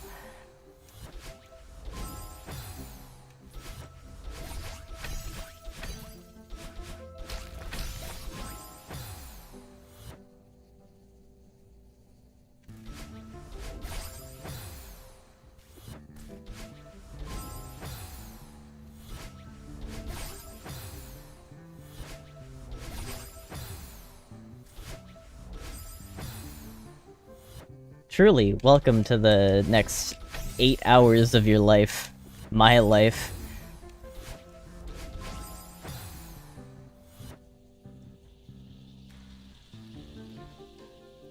Truly, welcome to the next 8 hours of your life. My life.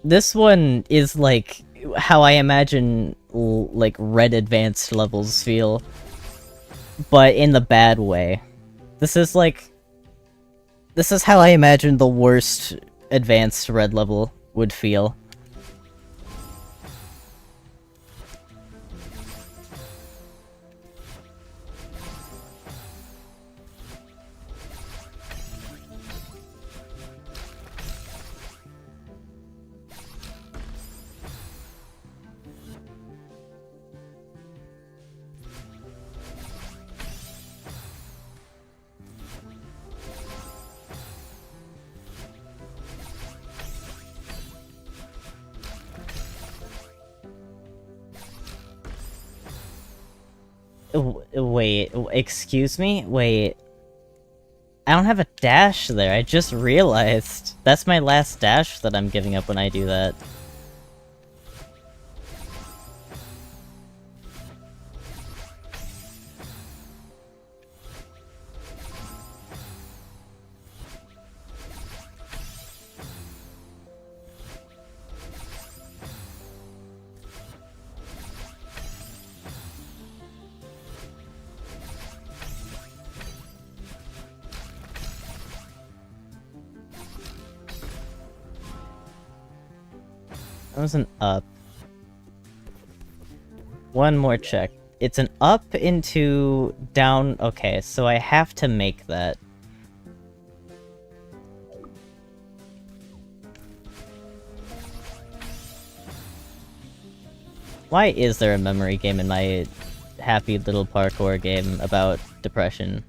This one is like how I imagine like red advanced levels feel, but in the bad way. This is how I imagine the worst advanced red level would feel. Wait, excuse me? Wait. I don't have a dash there, I just realized. That's my last dash that I'm giving up when I do that. That was an up. One more check. It's an up into down. Okay, so I have to make that. Why is there a memory game in my happy little parkour game about depression?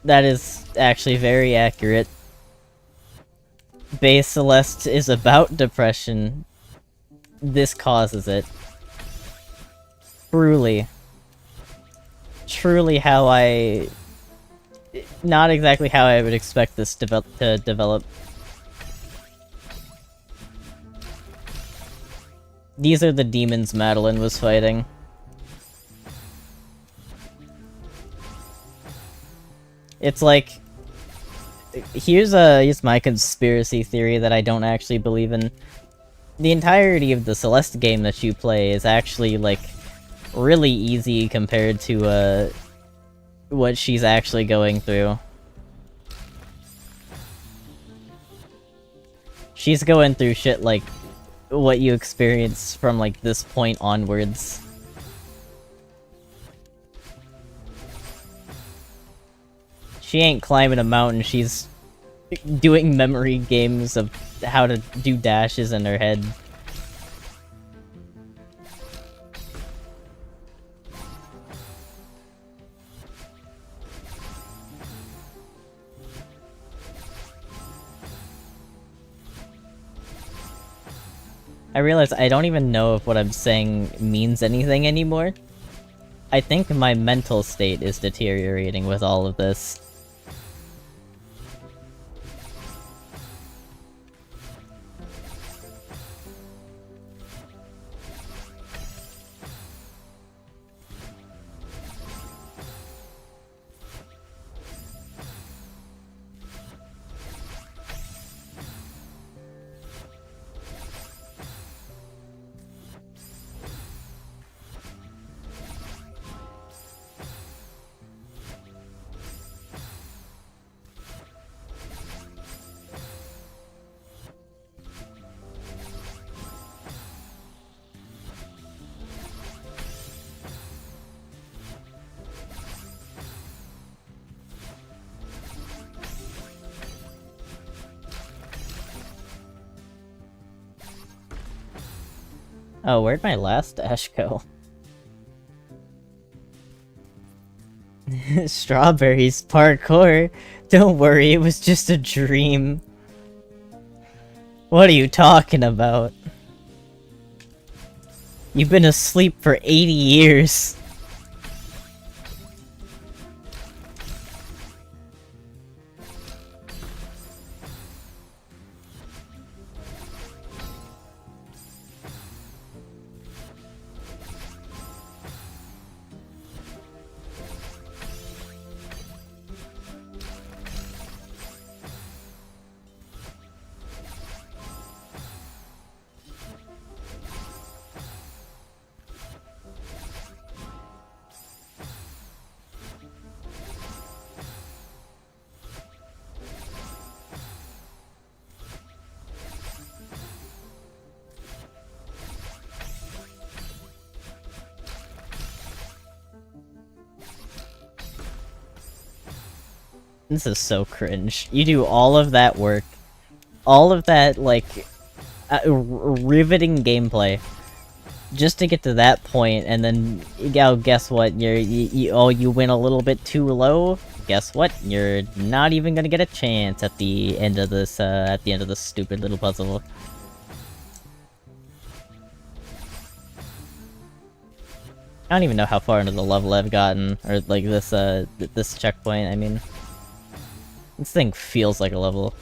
That is actually very accurate. Base Celeste is about depression. This causes it. Truly. Truly how I... Not exactly how I would expect this to develop. These are the demons Madeline was fighting. It's like... Here's my conspiracy theory that I don't actually believe in. The entirety of the Celeste game that you play is actually, like, really easy compared to, what she's actually going through. She's going through shit like what you experience from, like, this point onwards. She ain't climbing a mountain, she's doing memory games of how to do dashes in her head. I realize I don't even know if what I'm saying means anything anymore. I think my mental state is deteriorating with all of this. Oh, where'd my last dash go? Strawberries parkour? Don't worry, it was just a dream. What are you talking about? You've been asleep for 80 years. This is so cringe. You do all of that work, all of that, like, riveting gameplay, just to get to that point, and then, oh, guess what? You went a little bit too low. Guess what? You're not even gonna get a chance at the end of this, stupid little puzzle. I don't even know how far into the level I've gotten, or, like, this checkpoint, I mean. This thing feels like a level.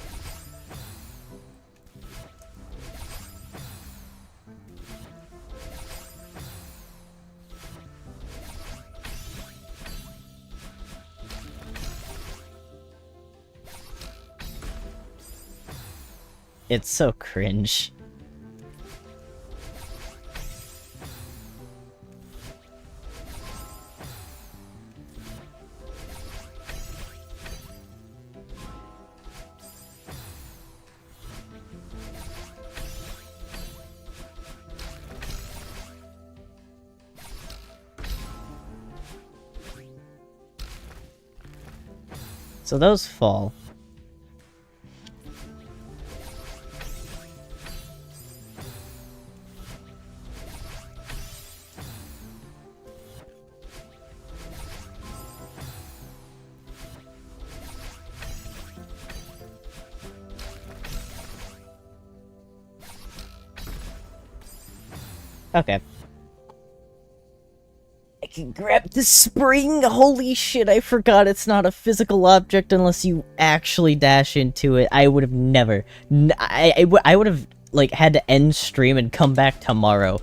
It's so cringe. So those fall. Okay. I can grab the spring! Holy shit, I forgot it's not a physical object unless you actually dash into it. I would have never... I would have, like, had to end stream and come back tomorrow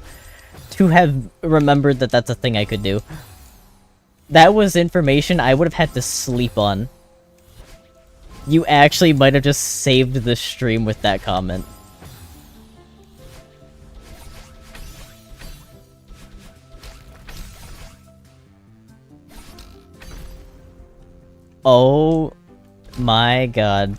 to have remembered that that's a thing I could do. That was information I would have had to sleep on. You actually might have just saved the stream with that comment. Oh my god.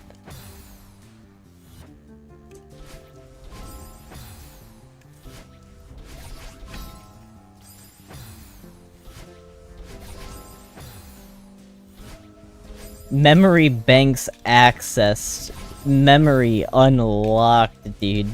Memory banks accessed. Memory unlocked, dude.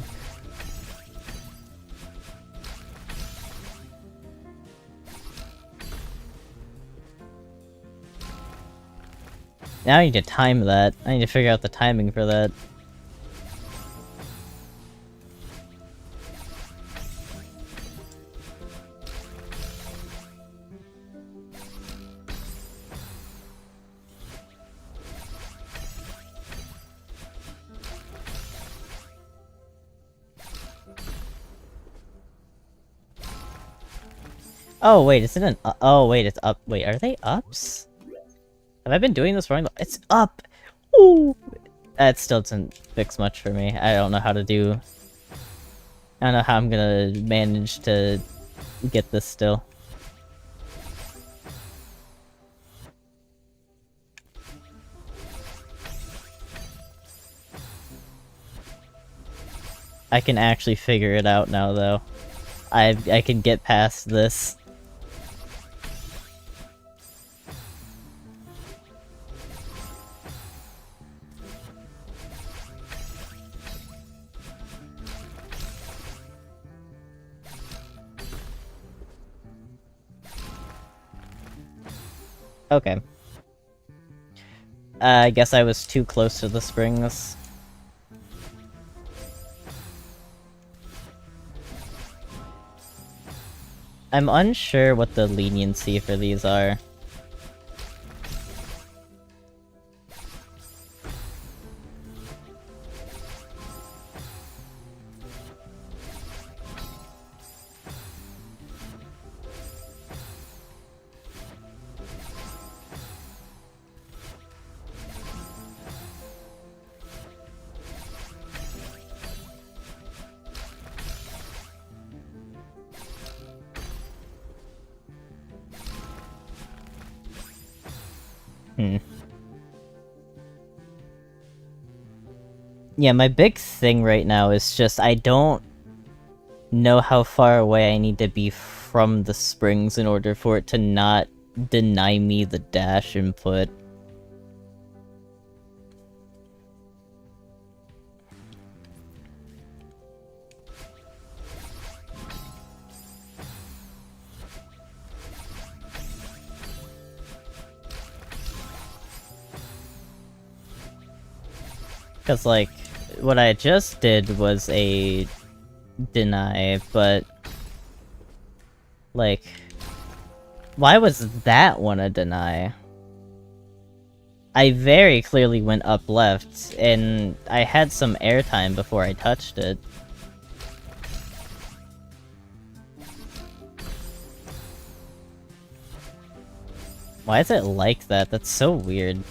Now I need to time that. I need to figure out the timing for that. Oh wait, is it an oh wait, it's up. Wait, are they ups? Have I been doing this wrong? It's up! Ooh! That still doesn't fix much for me. I don't know how to do... I don't know how I'm gonna manage to get this still. I can actually figure it out now, though. I can get past this. Okay. I guess I was too close to the springs. I'm unsure what the leniency for these are. Yeah, my big thing right now is just I don't know how far away I need to be from the springs in order for it to not deny me the dash input. Because, like, what I just did was a deny, but... like... why was that one a deny? I very clearly went up left, and I had some airtime before I touched it. Why is it like that? That's so weird.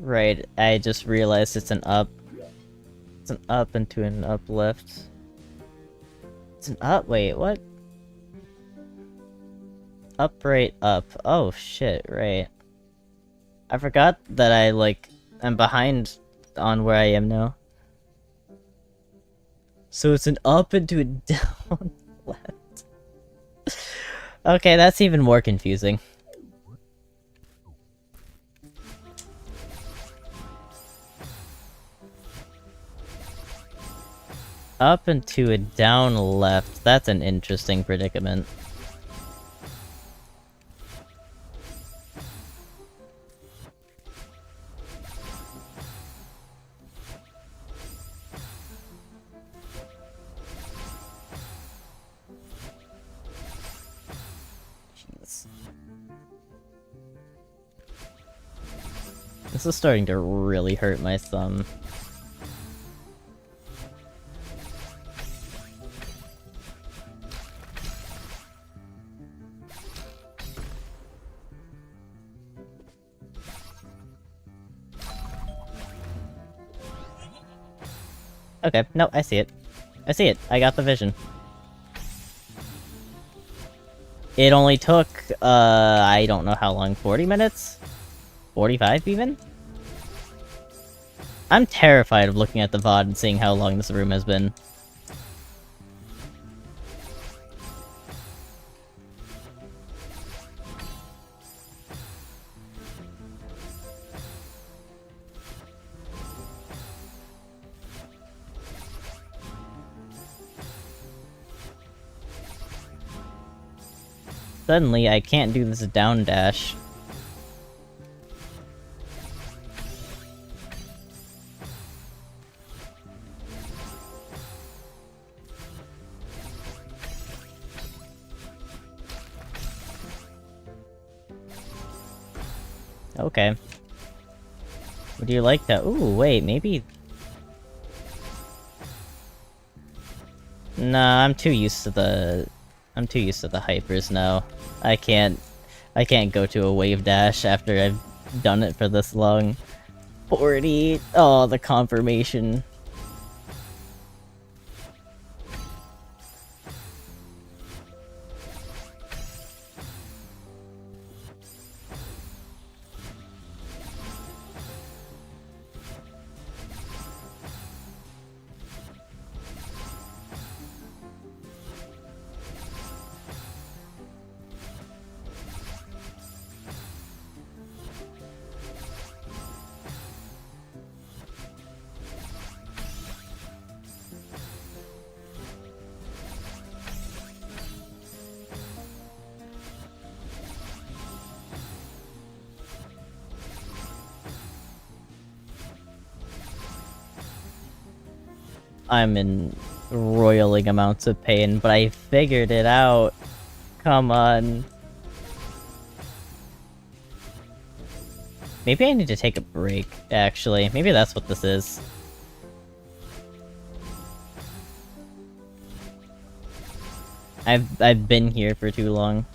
Right, I just realized it's an up. It's an up into an up left. It's an up, wait, what? Up, right, up. Oh shit, right. I forgot that I, like, I'm behind on where I am now. So it's an up into a down left. Okay, that's even more confusing. Up into a down left. That's an interesting predicament. Jeez. This is starting to really hurt my thumb. Okay, no, I see it. I see it. I got the vision. It only took, I don't know how long, 40 minutes? 45 even? I'm terrified of looking at the VOD and seeing how long this room has been. Suddenly, I can't do this down dash. Okay. Would you like that? Ooh, wait, maybe... Nah, I'm too used to the hypers now. I can't go to a wave dash after I've done it for this long. 40! Oh, the confirmation. I'm in roiling amounts of pain, but I figured it out. Come on. Maybe I need to take a break, actually. Maybe that's what this is. I've been here for too long.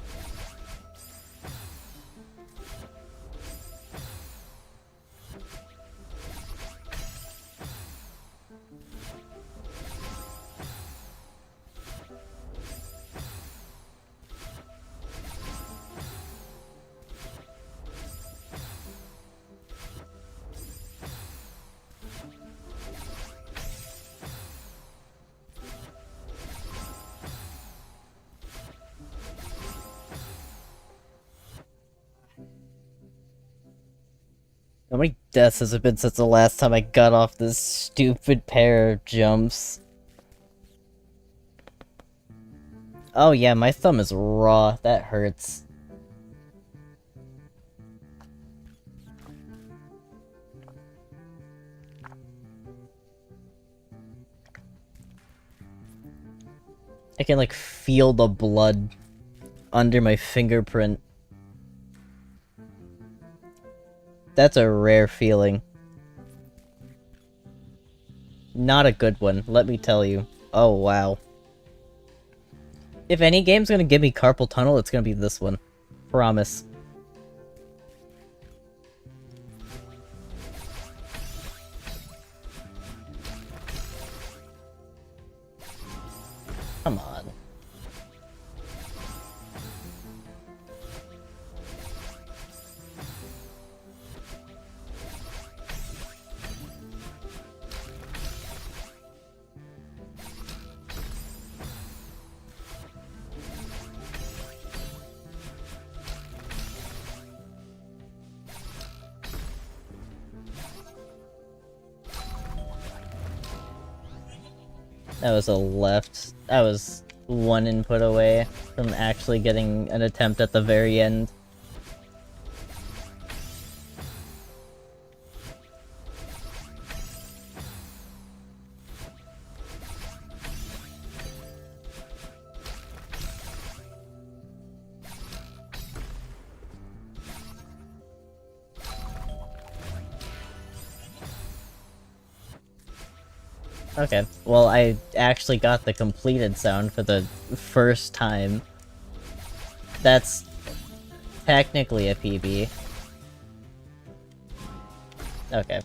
How many deaths has it been since the last time I got off this stupid pair of jumps? Oh yeah, my thumb is raw. That hurts. I can like feel the blood under my fingerprint. That's a rare feeling. Not a good one, let me tell you. Oh, wow. If any game's gonna give me carpal tunnel, it's gonna be this one. Promise. Come on. That was a left. I was one input away from actually getting an attempt at the very end. Okay, well, I actually got the completed sound for the first time. That's technically a PB. Okay.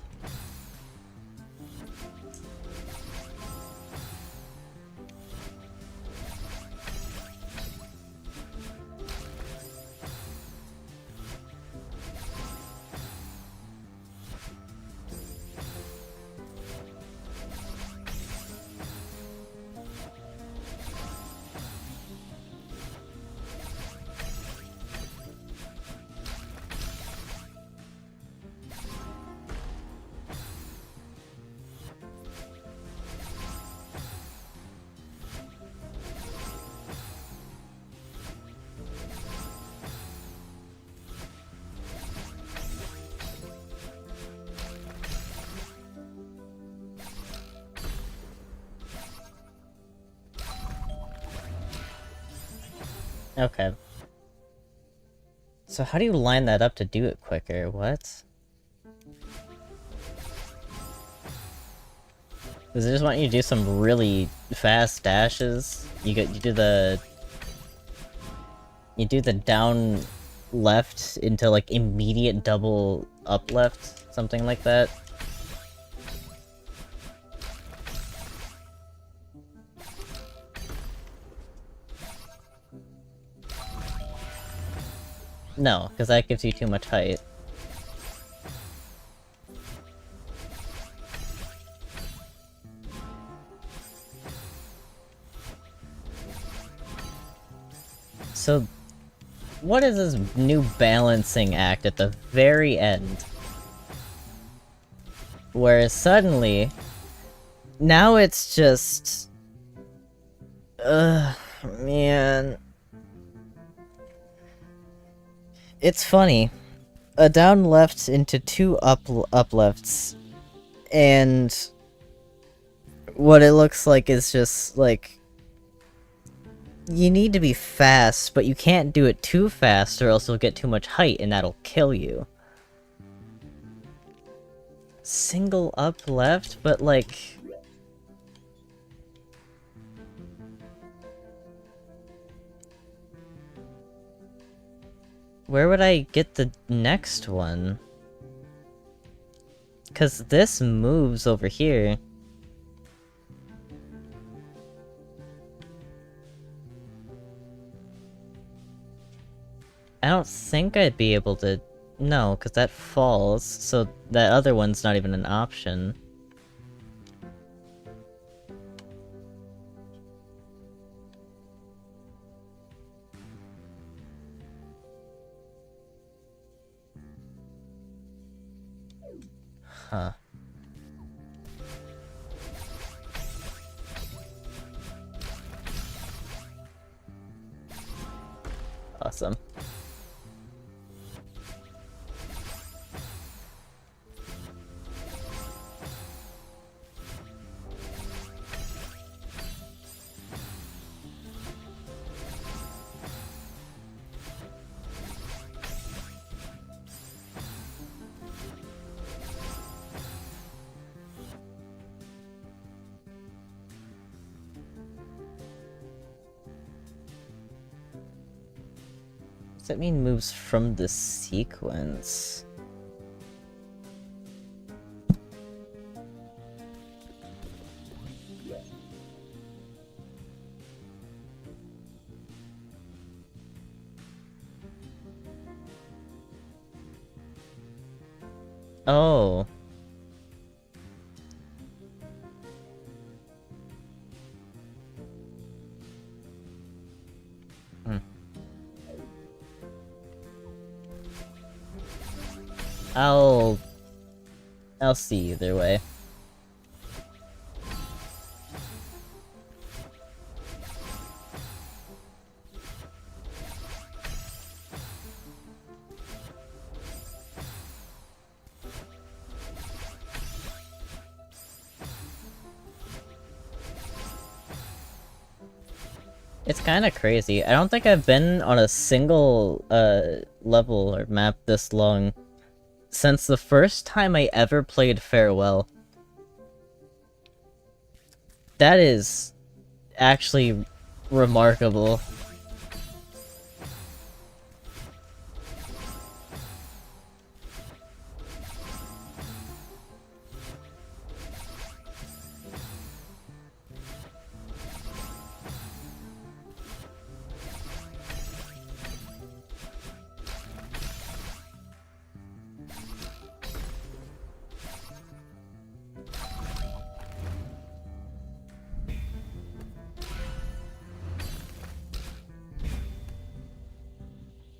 Okay. So how do you line that up to do it quicker? What? Does it just want you to do some really fast dashes? You do the... You do the down left into, like, immediate double up left? Something like that? No, because that gives you too much height. So, what is this new balancing act at the very end? Where suddenly, now it's just... Ugh, man. It's funny. A down left into two up lefts, and what it looks like is just, like... You need to be fast, but you can't do it too fast or else you'll get too much height and that'll kill you. Single up left, but like... Where would I get the next one? 'Cause this moves over here. I don't think I'd be able to... No, because that falls, so that other one's not even an option. Huh. Awesome. Does that mean moves from the sequence? Oh. Hmm. I'll see either way. It's kinda crazy. I don't think I've been on a single, level or map this long since the first time I ever played Farewell. That is actually remarkable.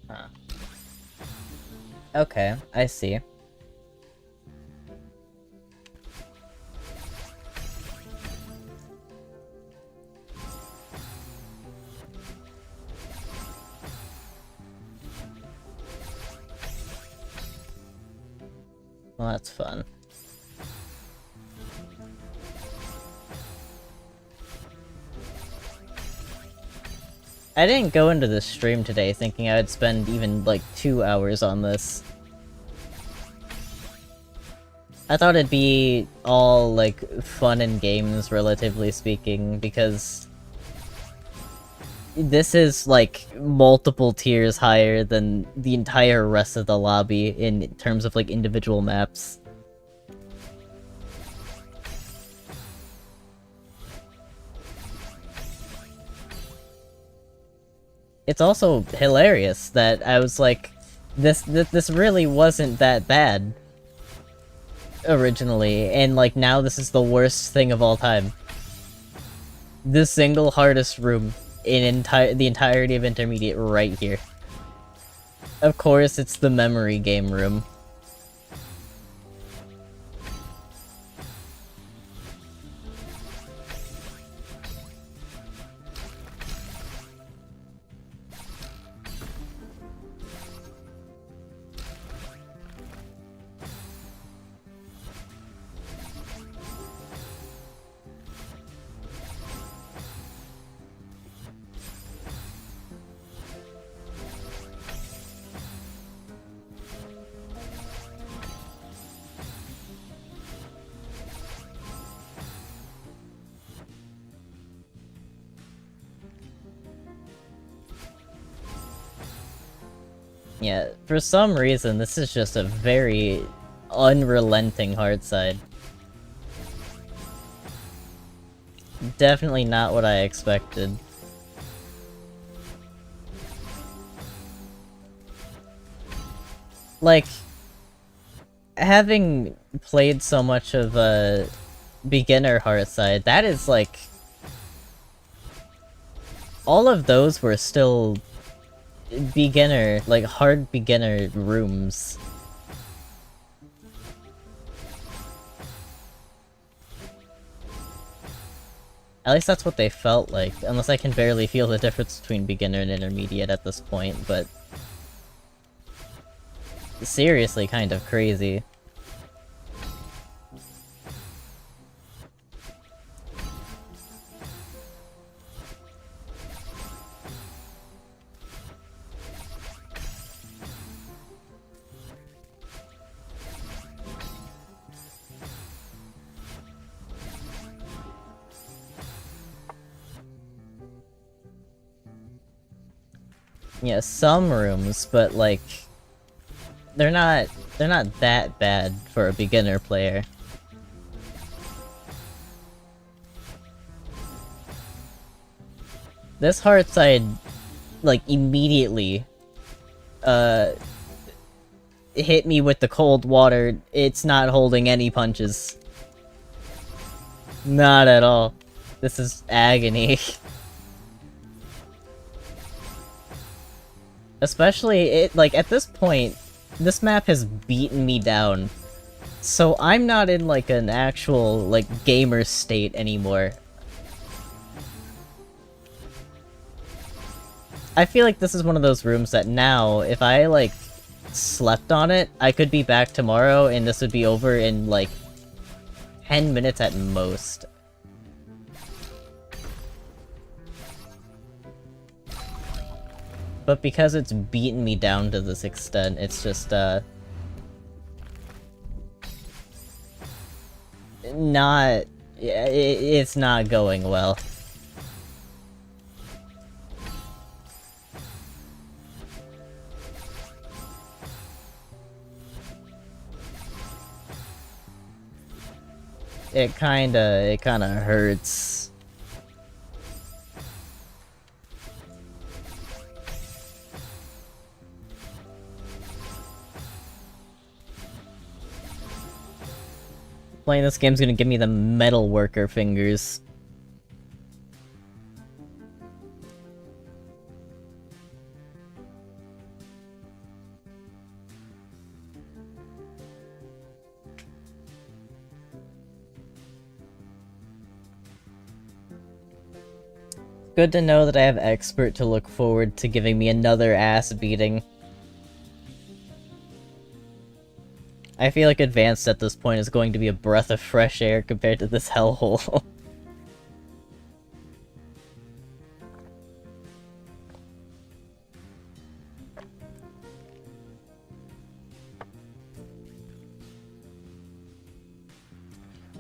Huh. Okay, I see. Well, that's fun. I didn't go into this stream today thinking I would spend even, like, 2 hours on this. I thought it'd be all, like, fun and games, relatively speaking, because this is, like, multiple tiers higher than the entire rest of the lobby in terms of, like, individual maps. It's also hilarious that I was like, this really wasn't that bad originally, and like now this is the worst thing of all time. The single hardest room in the entirety of Intermediate right here. Of course, it's the memory game room. Yeah, for some reason, this is just a very unrelenting heartside. Definitely not what I expected. Like, having played so much of a beginner heartside, that is like... all of those were still beginner, like hard beginner rooms. At least that's what they felt like, unless I can barely feel the difference between beginner and intermediate at this point, but... seriously kind of crazy. Yeah, some rooms, but like... they're not that bad for a beginner player. This heartside, like, immediately, hit me with the cold water. It's not holding any punches. Not at all. This is agony. Especially, like, at this point, this map has beaten me down. So I'm not in, like, an actual, like, gamer state anymore. I feel like this is one of those rooms that now, if I, like, slept on it, I could be back tomorrow and this would be over in, like, 10 minutes at most. But because it's beaten me down to this extent, it's just, not... it's not going well. It kinda hurts. Playing this game's gonna give me the metal worker fingers. Good to know that I have Expert to look forward to giving me another ass beating. I feel like Advanced at this point is going to be a breath of fresh air compared to this hellhole.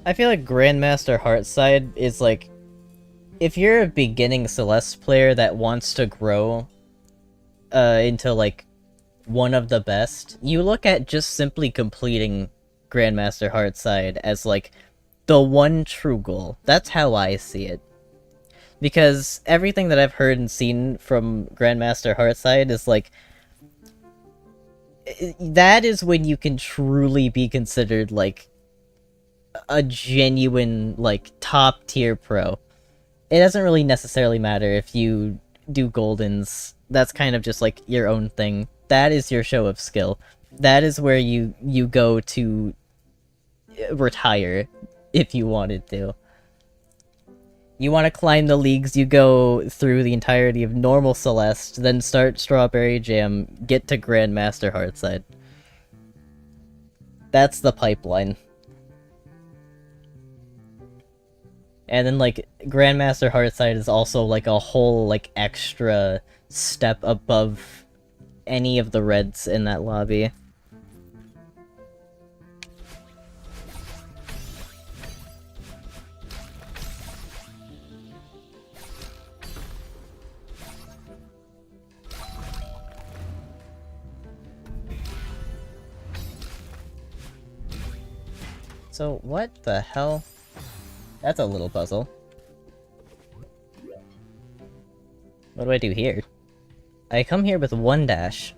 I feel like Grandmaster Heartside is like, if you're a beginning Celeste player that wants to grow into like one of the best, you look at just simply completing Grandmaster Heartside as like the one true goal. That's how I see it. Because everything that I've heard and seen from Grandmaster Heartside is like, that is when you can truly be considered like a genuine like top tier pro. It doesn't really necessarily matter if you do Goldens. That's kind of just like your own thing. That is your show of skill. That is where you go to retire if you wanted to. You want to climb the leagues, you go through the entirety of normal Celeste, then start Strawberry Jam, get to Grandmaster Heartside. That's the pipeline. And then, like, Grandmaster Heartside is also, like, a whole, like, extra step above any of the reds in that lobby. So, what the hell? That's a little puzzle. What do I do here? I come here with one dash.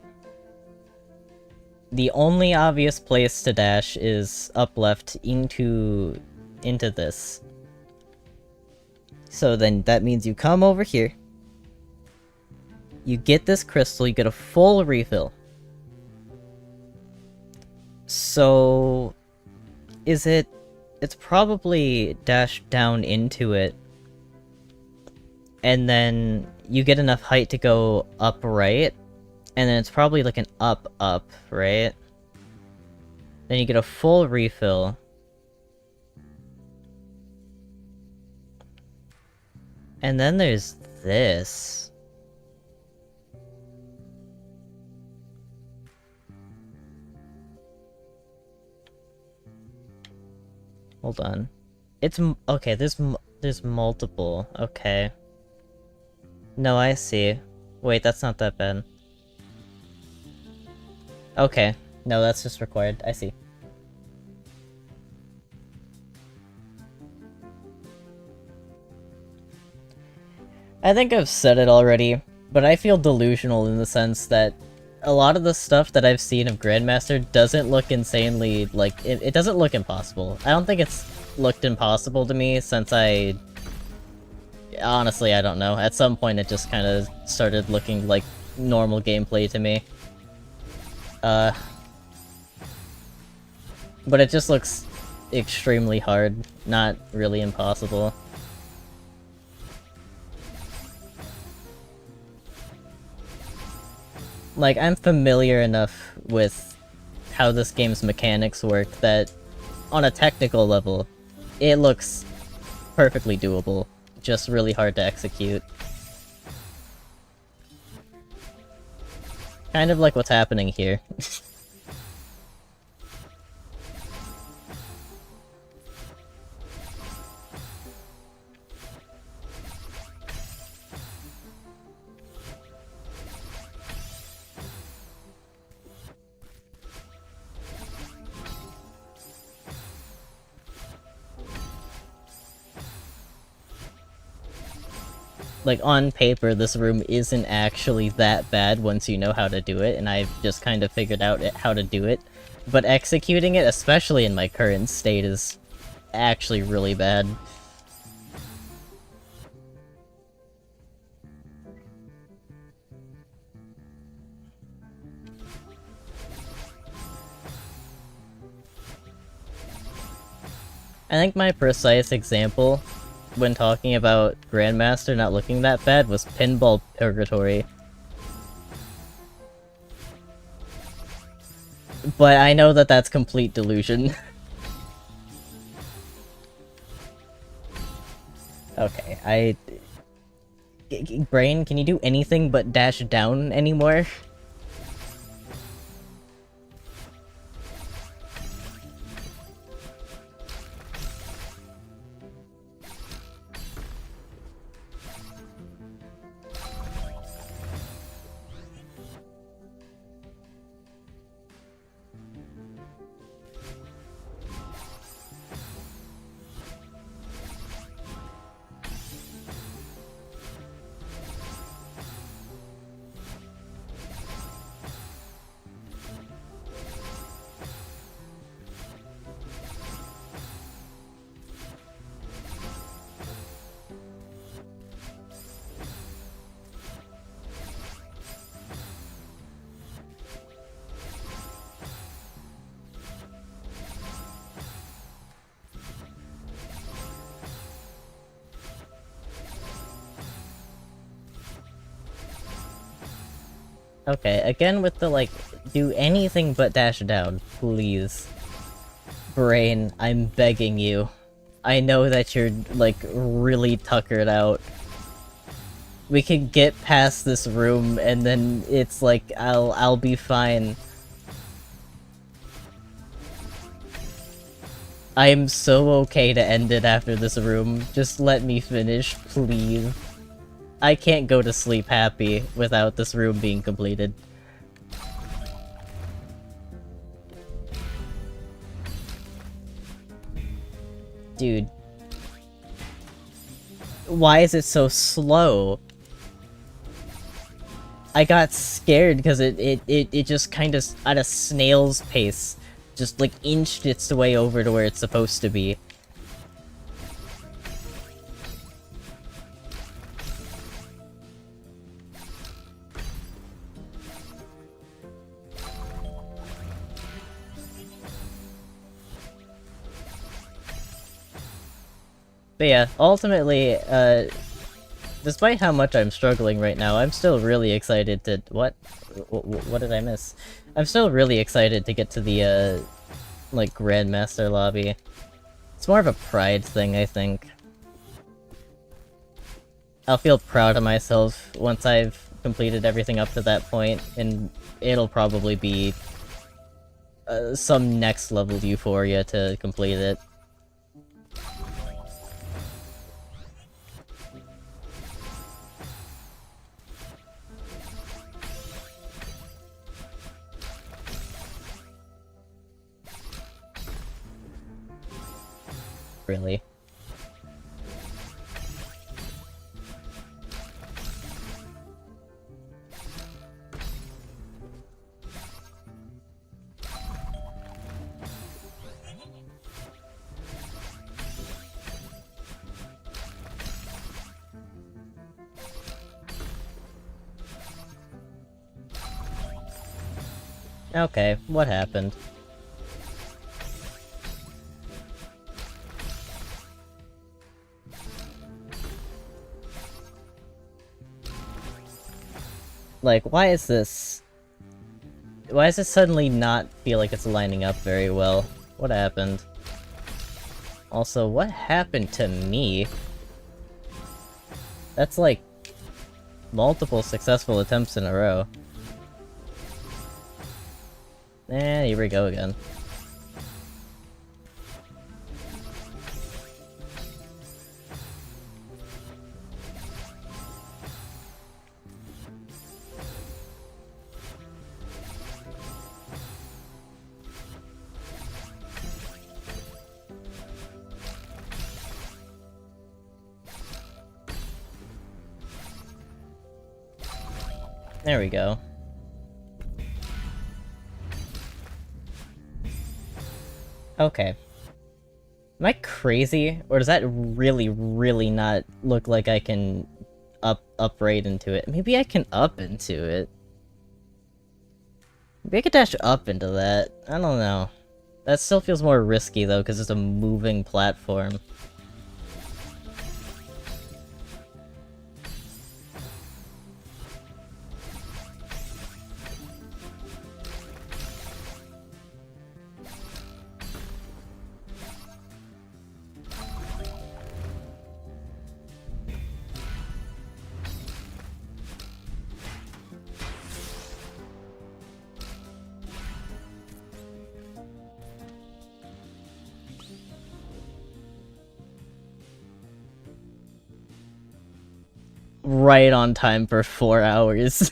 The only obvious place to dash is up left into this. So then that means you come over here. You get this crystal, you get a full refill. So is it... It's probably dash down into it. And then you get enough height to go up right. And then it's probably like an up, right? Then you get a full refill. And then there's this. Hold on. It's okay, there's multiple. Okay. No, I see. Wait, that's not that bad. Okay. No, that's just required. I see. I think I've said it already, but I feel delusional in the sense that a lot of the stuff that I've seen of Grandmaster doesn't look insanely, like, it doesn't look impossible. I don't think it's looked impossible to me since honestly, I don't know. At some point it just kind of started looking like normal gameplay to me. But it just looks extremely hard, not really impossible. Like, I'm familiar enough with how this game's mechanics work that, on a technical level, it looks perfectly doable, just really hard to execute. Kind of like what's happening here. Like, on paper, this room isn't actually that bad once you know how to do it, and I've just kind of figured out how to do it. But executing it, especially in my current state, is actually really bad. I think my precise example when talking about Grandmaster not looking that bad was Pinball Purgatory. But I know that that's complete delusion. Okay, Brain, can you do anything but dash down anymore? Okay, again with the, like, do anything but dash down, please. Brain, I'm begging you. I know that you're, like, really tuckered out. We can get past this room, and then it's like, I'll be fine. I am so okay to end it after this room. Just let me finish, please. I can't go to sleep happy without this room being completed. Dude. Why is it so slow? I got scared because it just kind of, at a snail's pace, just like inched its way over to where it's supposed to be. But yeah, ultimately, despite how much I'm struggling right now, I'm still really excited to— What? What did I miss? I'm still really excited to get to the, like, Grandmaster lobby. It's more of a pride thing, I think. I'll feel proud of myself once I've completed everything up to that point, and it'll probably be some next level euphoria to complete it. Really. Okay, what happened? Like, why is this... Why does it suddenly not feel like it's lining up very well? What happened? Also, what happened to me? That's like... multiple successful attempts in a row. Eh, here we go again. There we go. Okay. Am I crazy? Or does that really, really not look like I can up right into it? Maybe I can up into it. Maybe I could dash up into that. I don't know. That still feels more risky though, because it's a moving platform. Right on time for 4 hours.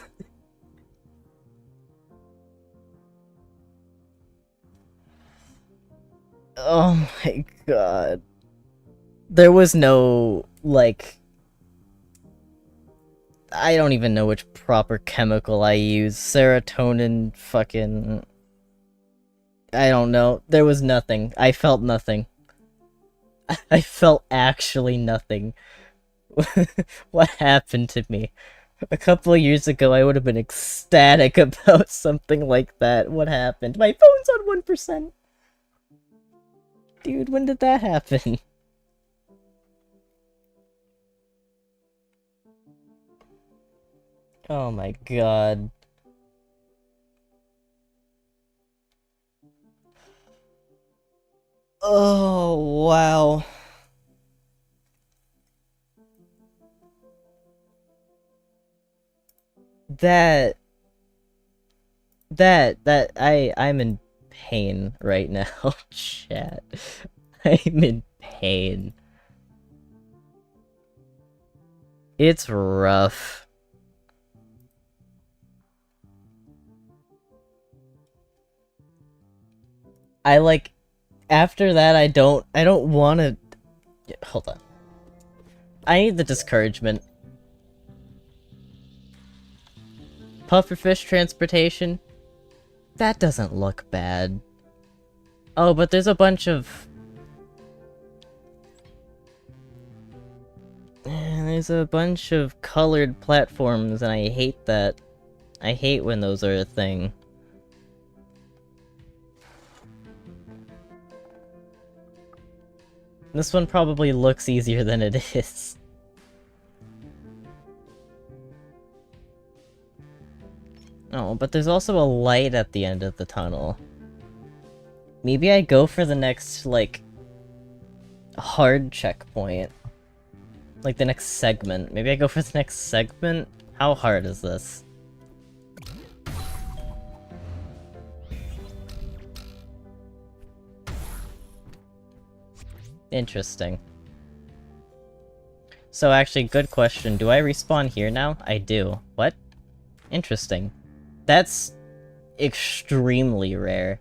Oh my god. There was no, like... I don't even know which proper chemical I use. Serotonin, fucking... I don't know. There was nothing. I felt nothing. I felt actually nothing. What happened to me? A couple of years ago, I would have been ecstatic about something like that. What happened? My phone's on 1%! Dude, when did that happen? Oh my god. Oh, wow. That I'm in pain right now, chat. I'm in pain. It's rough. I like after that I don't want to hold on. I need the discouragement. Pufferfish transportation. That doesn't look bad. Oh, but there's a bunch of there's a bunch of colored platforms and I hate that. I hate when those are a thing. This one probably looks easier than it is. Oh, but there's also a light at the end of the tunnel. Maybe I go for the next, like, hard checkpoint. Like, the next segment. Maybe I go for the next segment? How hard is this? Interesting. So actually, good question. Do I respawn here now? I do. What? Interesting. That's extremely rare.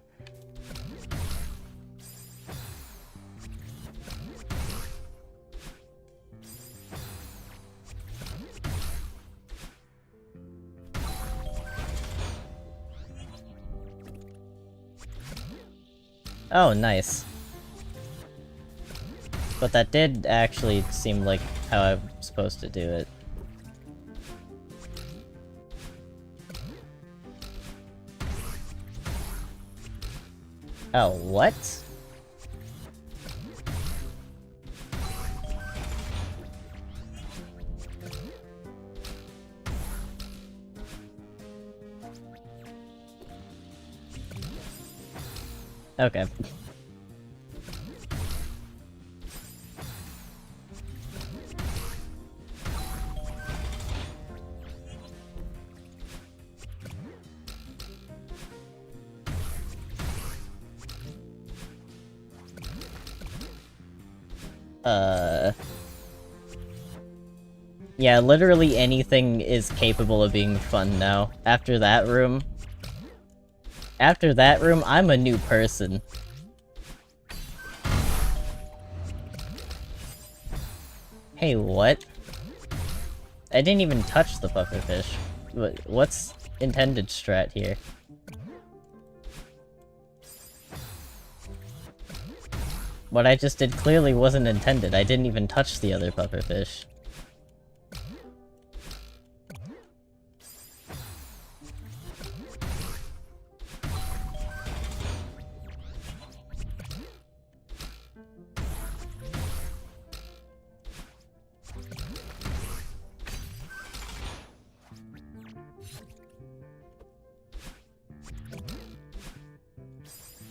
Oh, nice. But that did actually seem like how I'm supposed to do it. Oh, what? Okay. Yeah, literally anything is capable of being fun now. After that room, I'm a new person. Hey, what? I didn't even touch the pufferfish. What's intended strat here? What I just did clearly wasn't intended. I didn't even touch the other pufferfish.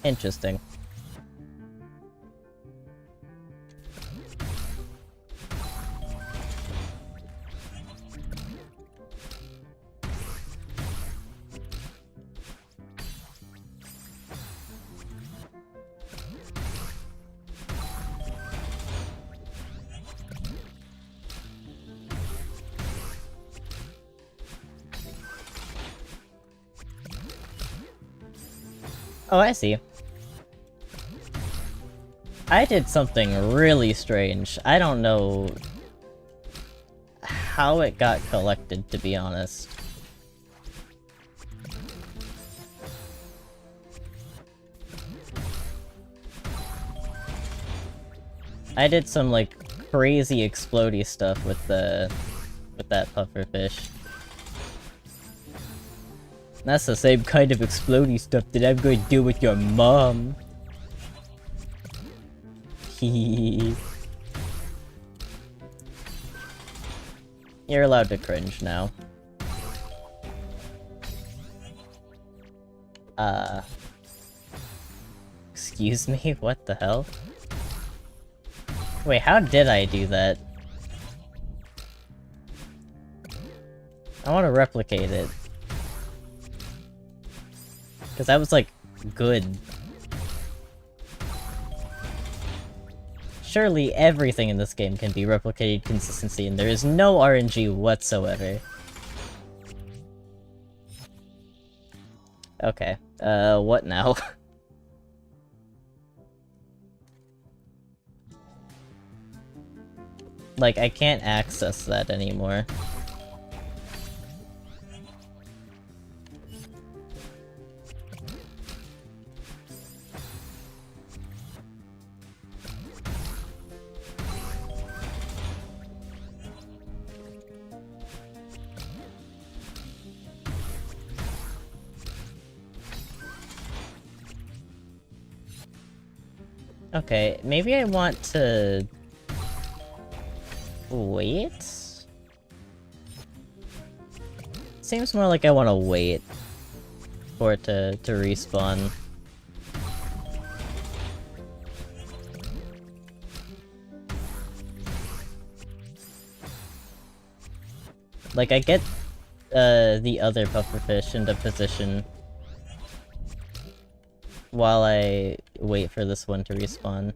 Interesting. Oh, I see. I did something really strange. I don't know how it got collected, to be honest. I did some, like, crazy explodey stuff with that pufferfish. That's the same kind of explodey stuff that I'm going to do with your mom. You're allowed to cringe now. Excuse me? What the hell? Wait, how did I do that? I want to replicate it. Because that was, like, good. Surely everything in this game can be replicated consistency, and there is no RNG whatsoever. Okay, what now? Like, I can't access that anymore. Okay, maybe I want to... wait? Seems more like I want to wait for it to respawn. Like, I get the other pufferfish into position while I wait for this one to respawn.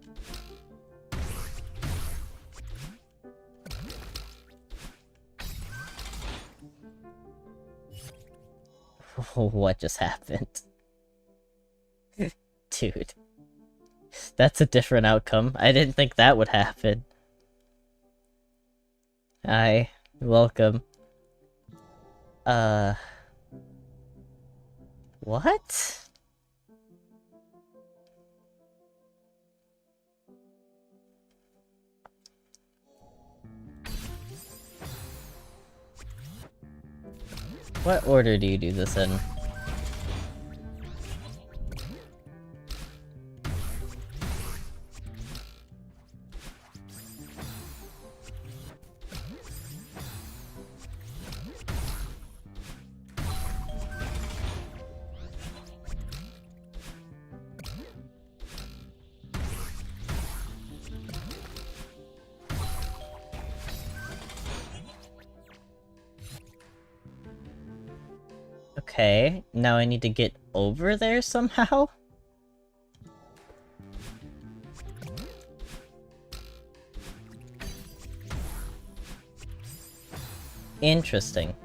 What just happened? Dude. That's a different outcome. I didn't think that would happen. Hi. Welcome. What? What order do you do this in? Okay, now I need to get over there somehow? Interesting.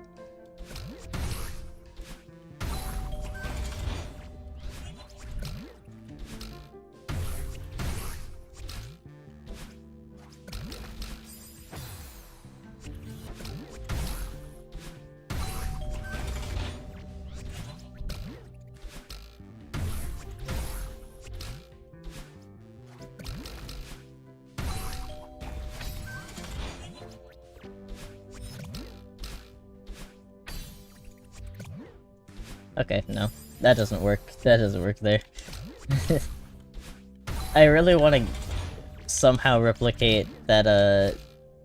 Okay, no. That doesn't work. That doesn't work there. I really want to somehow replicate that,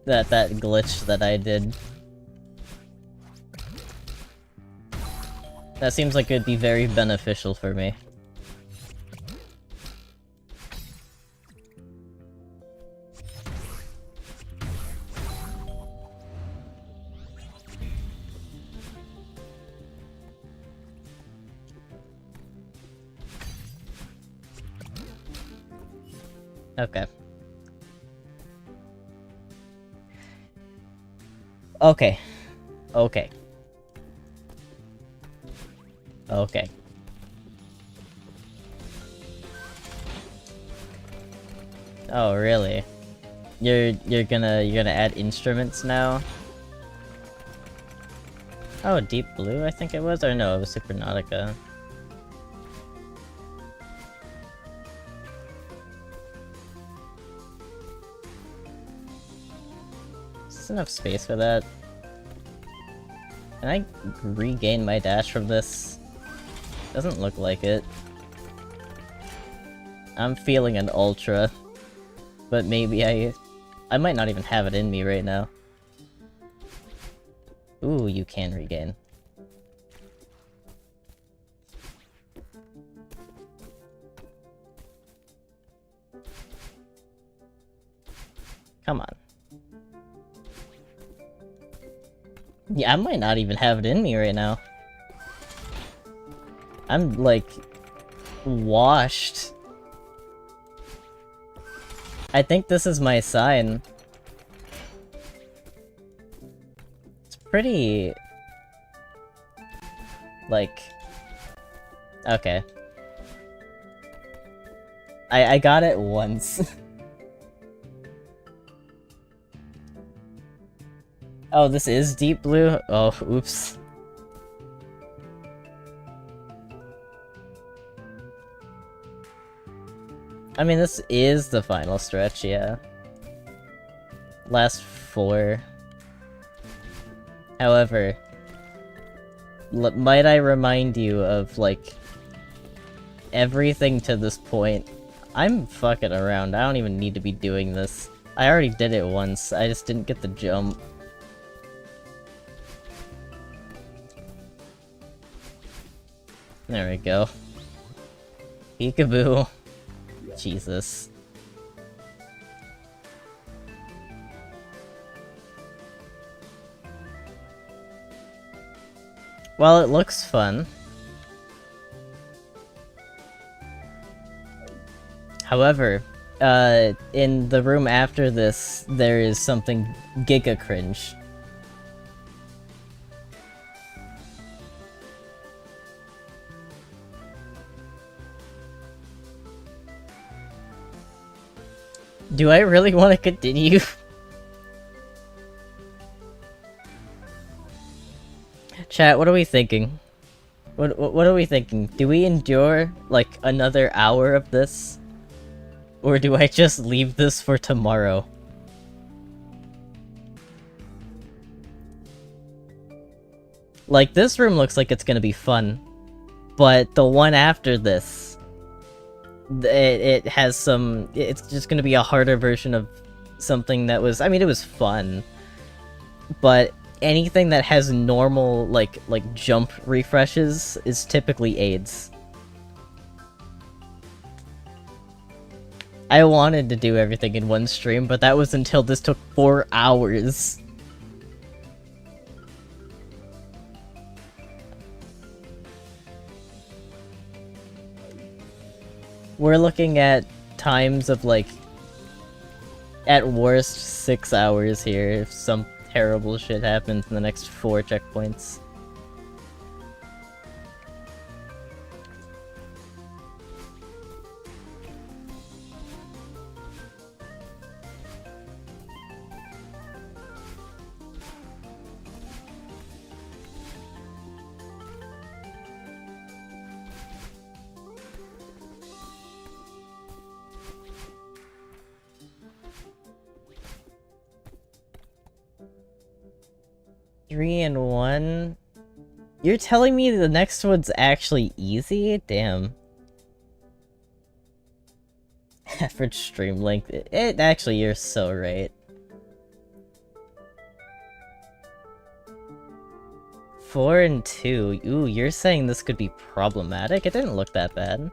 that glitch that I did. That seems like it'd be very beneficial for me. Okay. Okay. Okay. Okay. Oh, really? You're gonna add instruments now? Oh, Deep Blue, I think it was? Or no, it was Supernautica. Is this enough space for that? Can I regain my dash from this? Doesn't look like it. I'm feeling an ultra. But maybe I might not even have it in me right now. Ooh, you can regain. Come on. Yeah, I might not even have it in me right now. I'm, like, washed. I think this is my sign. It's pretty... like... okay. I got it once. Oh, this is deep blue? Oh, oops. I mean, this is the final stretch, yeah. Last 4. However, might I remind you of, like, everything to this point? I'm fucking around. I don't even need to be doing this. I already did it once. I just didn't get the jump. There we go. Peekaboo. Jesus. Well, it looks fun. However, in the room after this, there is something giga cringe. Do I really want to continue? Chat, what are we thinking? What are we thinking? Do we endure, like, another hour of this? Or do I just leave this for tomorrow? Like, this room looks like it's gonna be fun. But the one after this... It has some... It's just gonna be a harder version of something that was... I mean, it was fun. But anything that has normal, like jump refreshes is typically AIDS. I wanted to do everything in one stream, but that was until this took 4 hours. We're looking at times of, like, at worst 6 hours here if some terrible shit happens in the next 4 checkpoints. Three and 1? You're telling me the next one's actually easy? Damn. Average stream length. It actually, you're so right. 4 and 2. Ooh, you're saying this could be problematic? It didn't look that bad.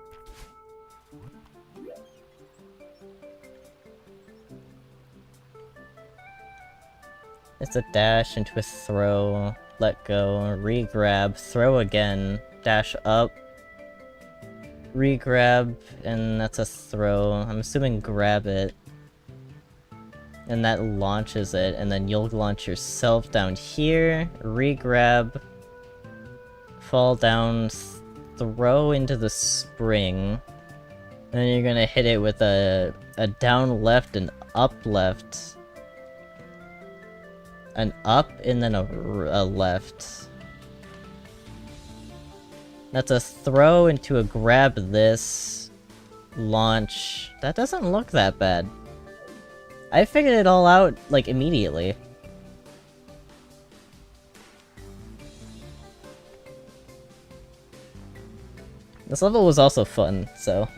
It's a dash into a throw, let go, re-grab, throw again, dash up, re-grab, and that's a throw. I'm assuming grab it. And that launches it, and then you'll launch yourself down here, re-grab, fall down, throw into the spring, and then you're gonna hit it with a down left and up left. An up and then a left. That's a throw into a grab this. Launch. That doesn't look that bad. I figured it all out, like, immediately. This level was also fun, so...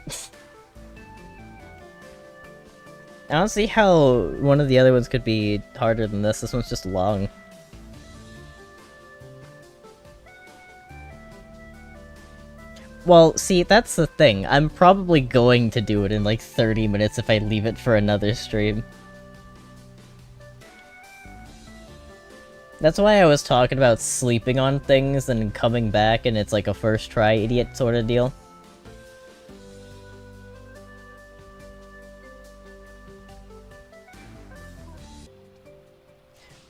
I don't see how one of the other ones could be harder than this. This one's just long. Well, see, that's the thing. I'm probably going to do it in like 30 minutes if I leave it for another stream. That's why I was talking about sleeping on things and coming back and it's like a first try idiot sort of deal.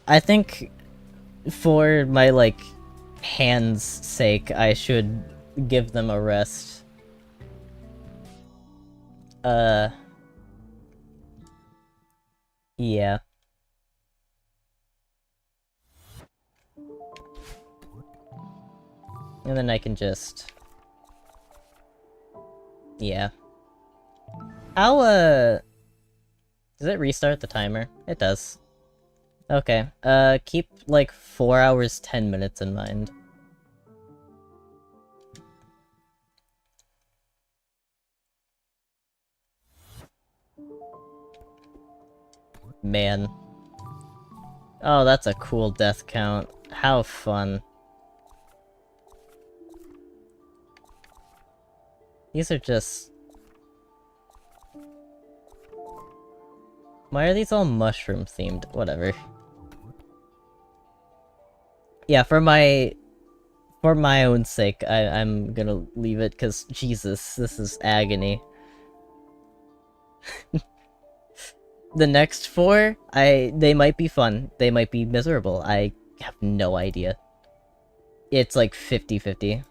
I think for my, like, hands' sake, I should give them a rest. Yeah. And then I can just... Yeah. How, does it restart the timer? It does. Okay, keep, like, 4 hours, 10 minutes in mind. Man. Oh, that's a cool death count. How fun. These are just... Why are these all mushroom themed? Whatever. Yeah, for my own sake, I'm gonna leave it, cause Jesus, this is agony. The next 4, they might be fun, they might be miserable, I have no idea. It's like 50-50.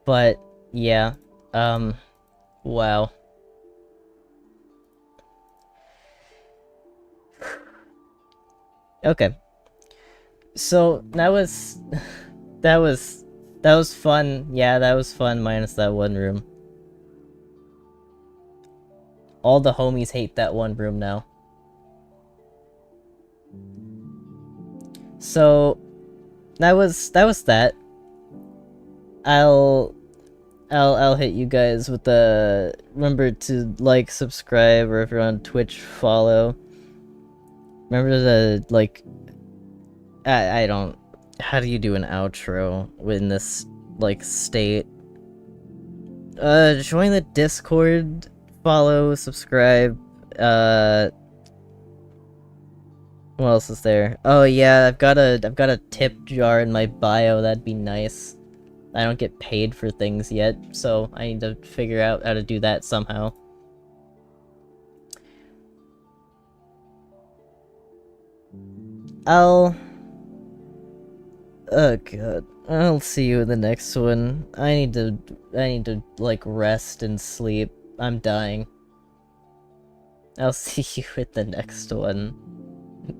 But, yeah, wow. Okay. So, that was... that was fun. Yeah, that was fun, minus that one room. All the homies hate that one room now. So, that was that. I'll hit you guys with the... Remember to like, subscribe, or if you're on Twitch, follow. Remember to, like... I don't... How do you do an outro in this, like, state? Join the Discord, follow, subscribe, what else is there? Oh yeah, I've got a tip jar in my bio, that'd be nice. I don't get paid for things yet, so I need to figure out how to do that somehow. Oh god. I'll see you in the next one. I need to, like, rest and sleep. I'm dying. I'll see you at the next one.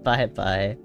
Bye bye.